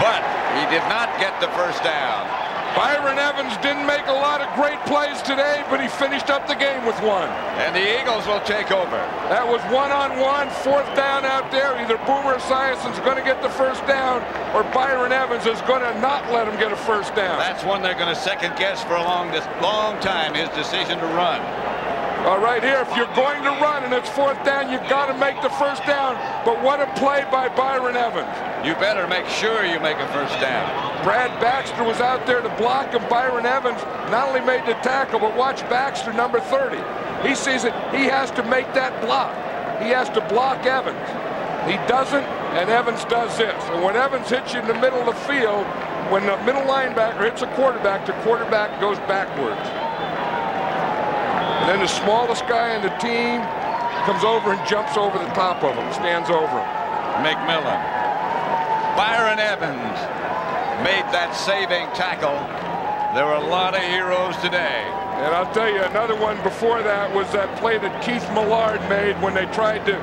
But he did not get the first down. Byron Evans didn't make a lot of great plays today, but he finished up the game with one. And the Eagles will take over. That was 1-on-1, 4th down out there. Either Boomer Esiason's going to get the first down, or Byron Evans is going to not let him get a first down. That's one they're going to second guess for a long time, his decision to run. Right here, if you're going to run and it's 4th down, you've got to make the first down. But what a play by Byron Evans. You better make sure you make a first down. Brad Baxter was out there to block him. Byron Evans not only made the tackle, but watch Baxter, number 30. He sees it. He has to make that block. He has to block Evans. He doesn't, and Evans does this. And when Evans hits you in the middle of the field, when the middle linebacker hits a quarterback, the quarterback goes backwards. And then the smallest guy on the team comes over and jumps over the top of him, stands over him. McMillan. Byron Evans made that saving tackle. There were a lot of heroes today. And I'll tell you, another one before that was that play that Keith Millard made when they tried to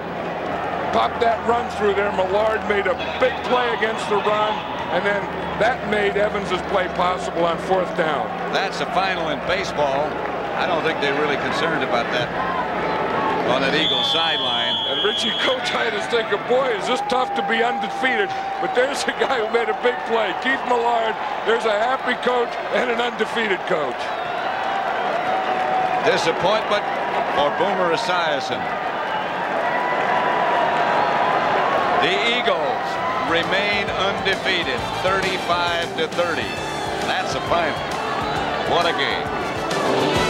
pop that run through there. Millard made a big play against the run, and then that made Evans' play possible on 4th down. That's a final in baseball. I don't think they're really concerned about that on an Eagles sideline. And Richie Kotite is thinking, boy, is this tough to be undefeated. But there's a guy who made a big play. Keith Millard, there's a happy coach and an undefeated coach. Disappointment for Boomer Esiason. The Eagles remain undefeated, 35-30. That's a final. What a game.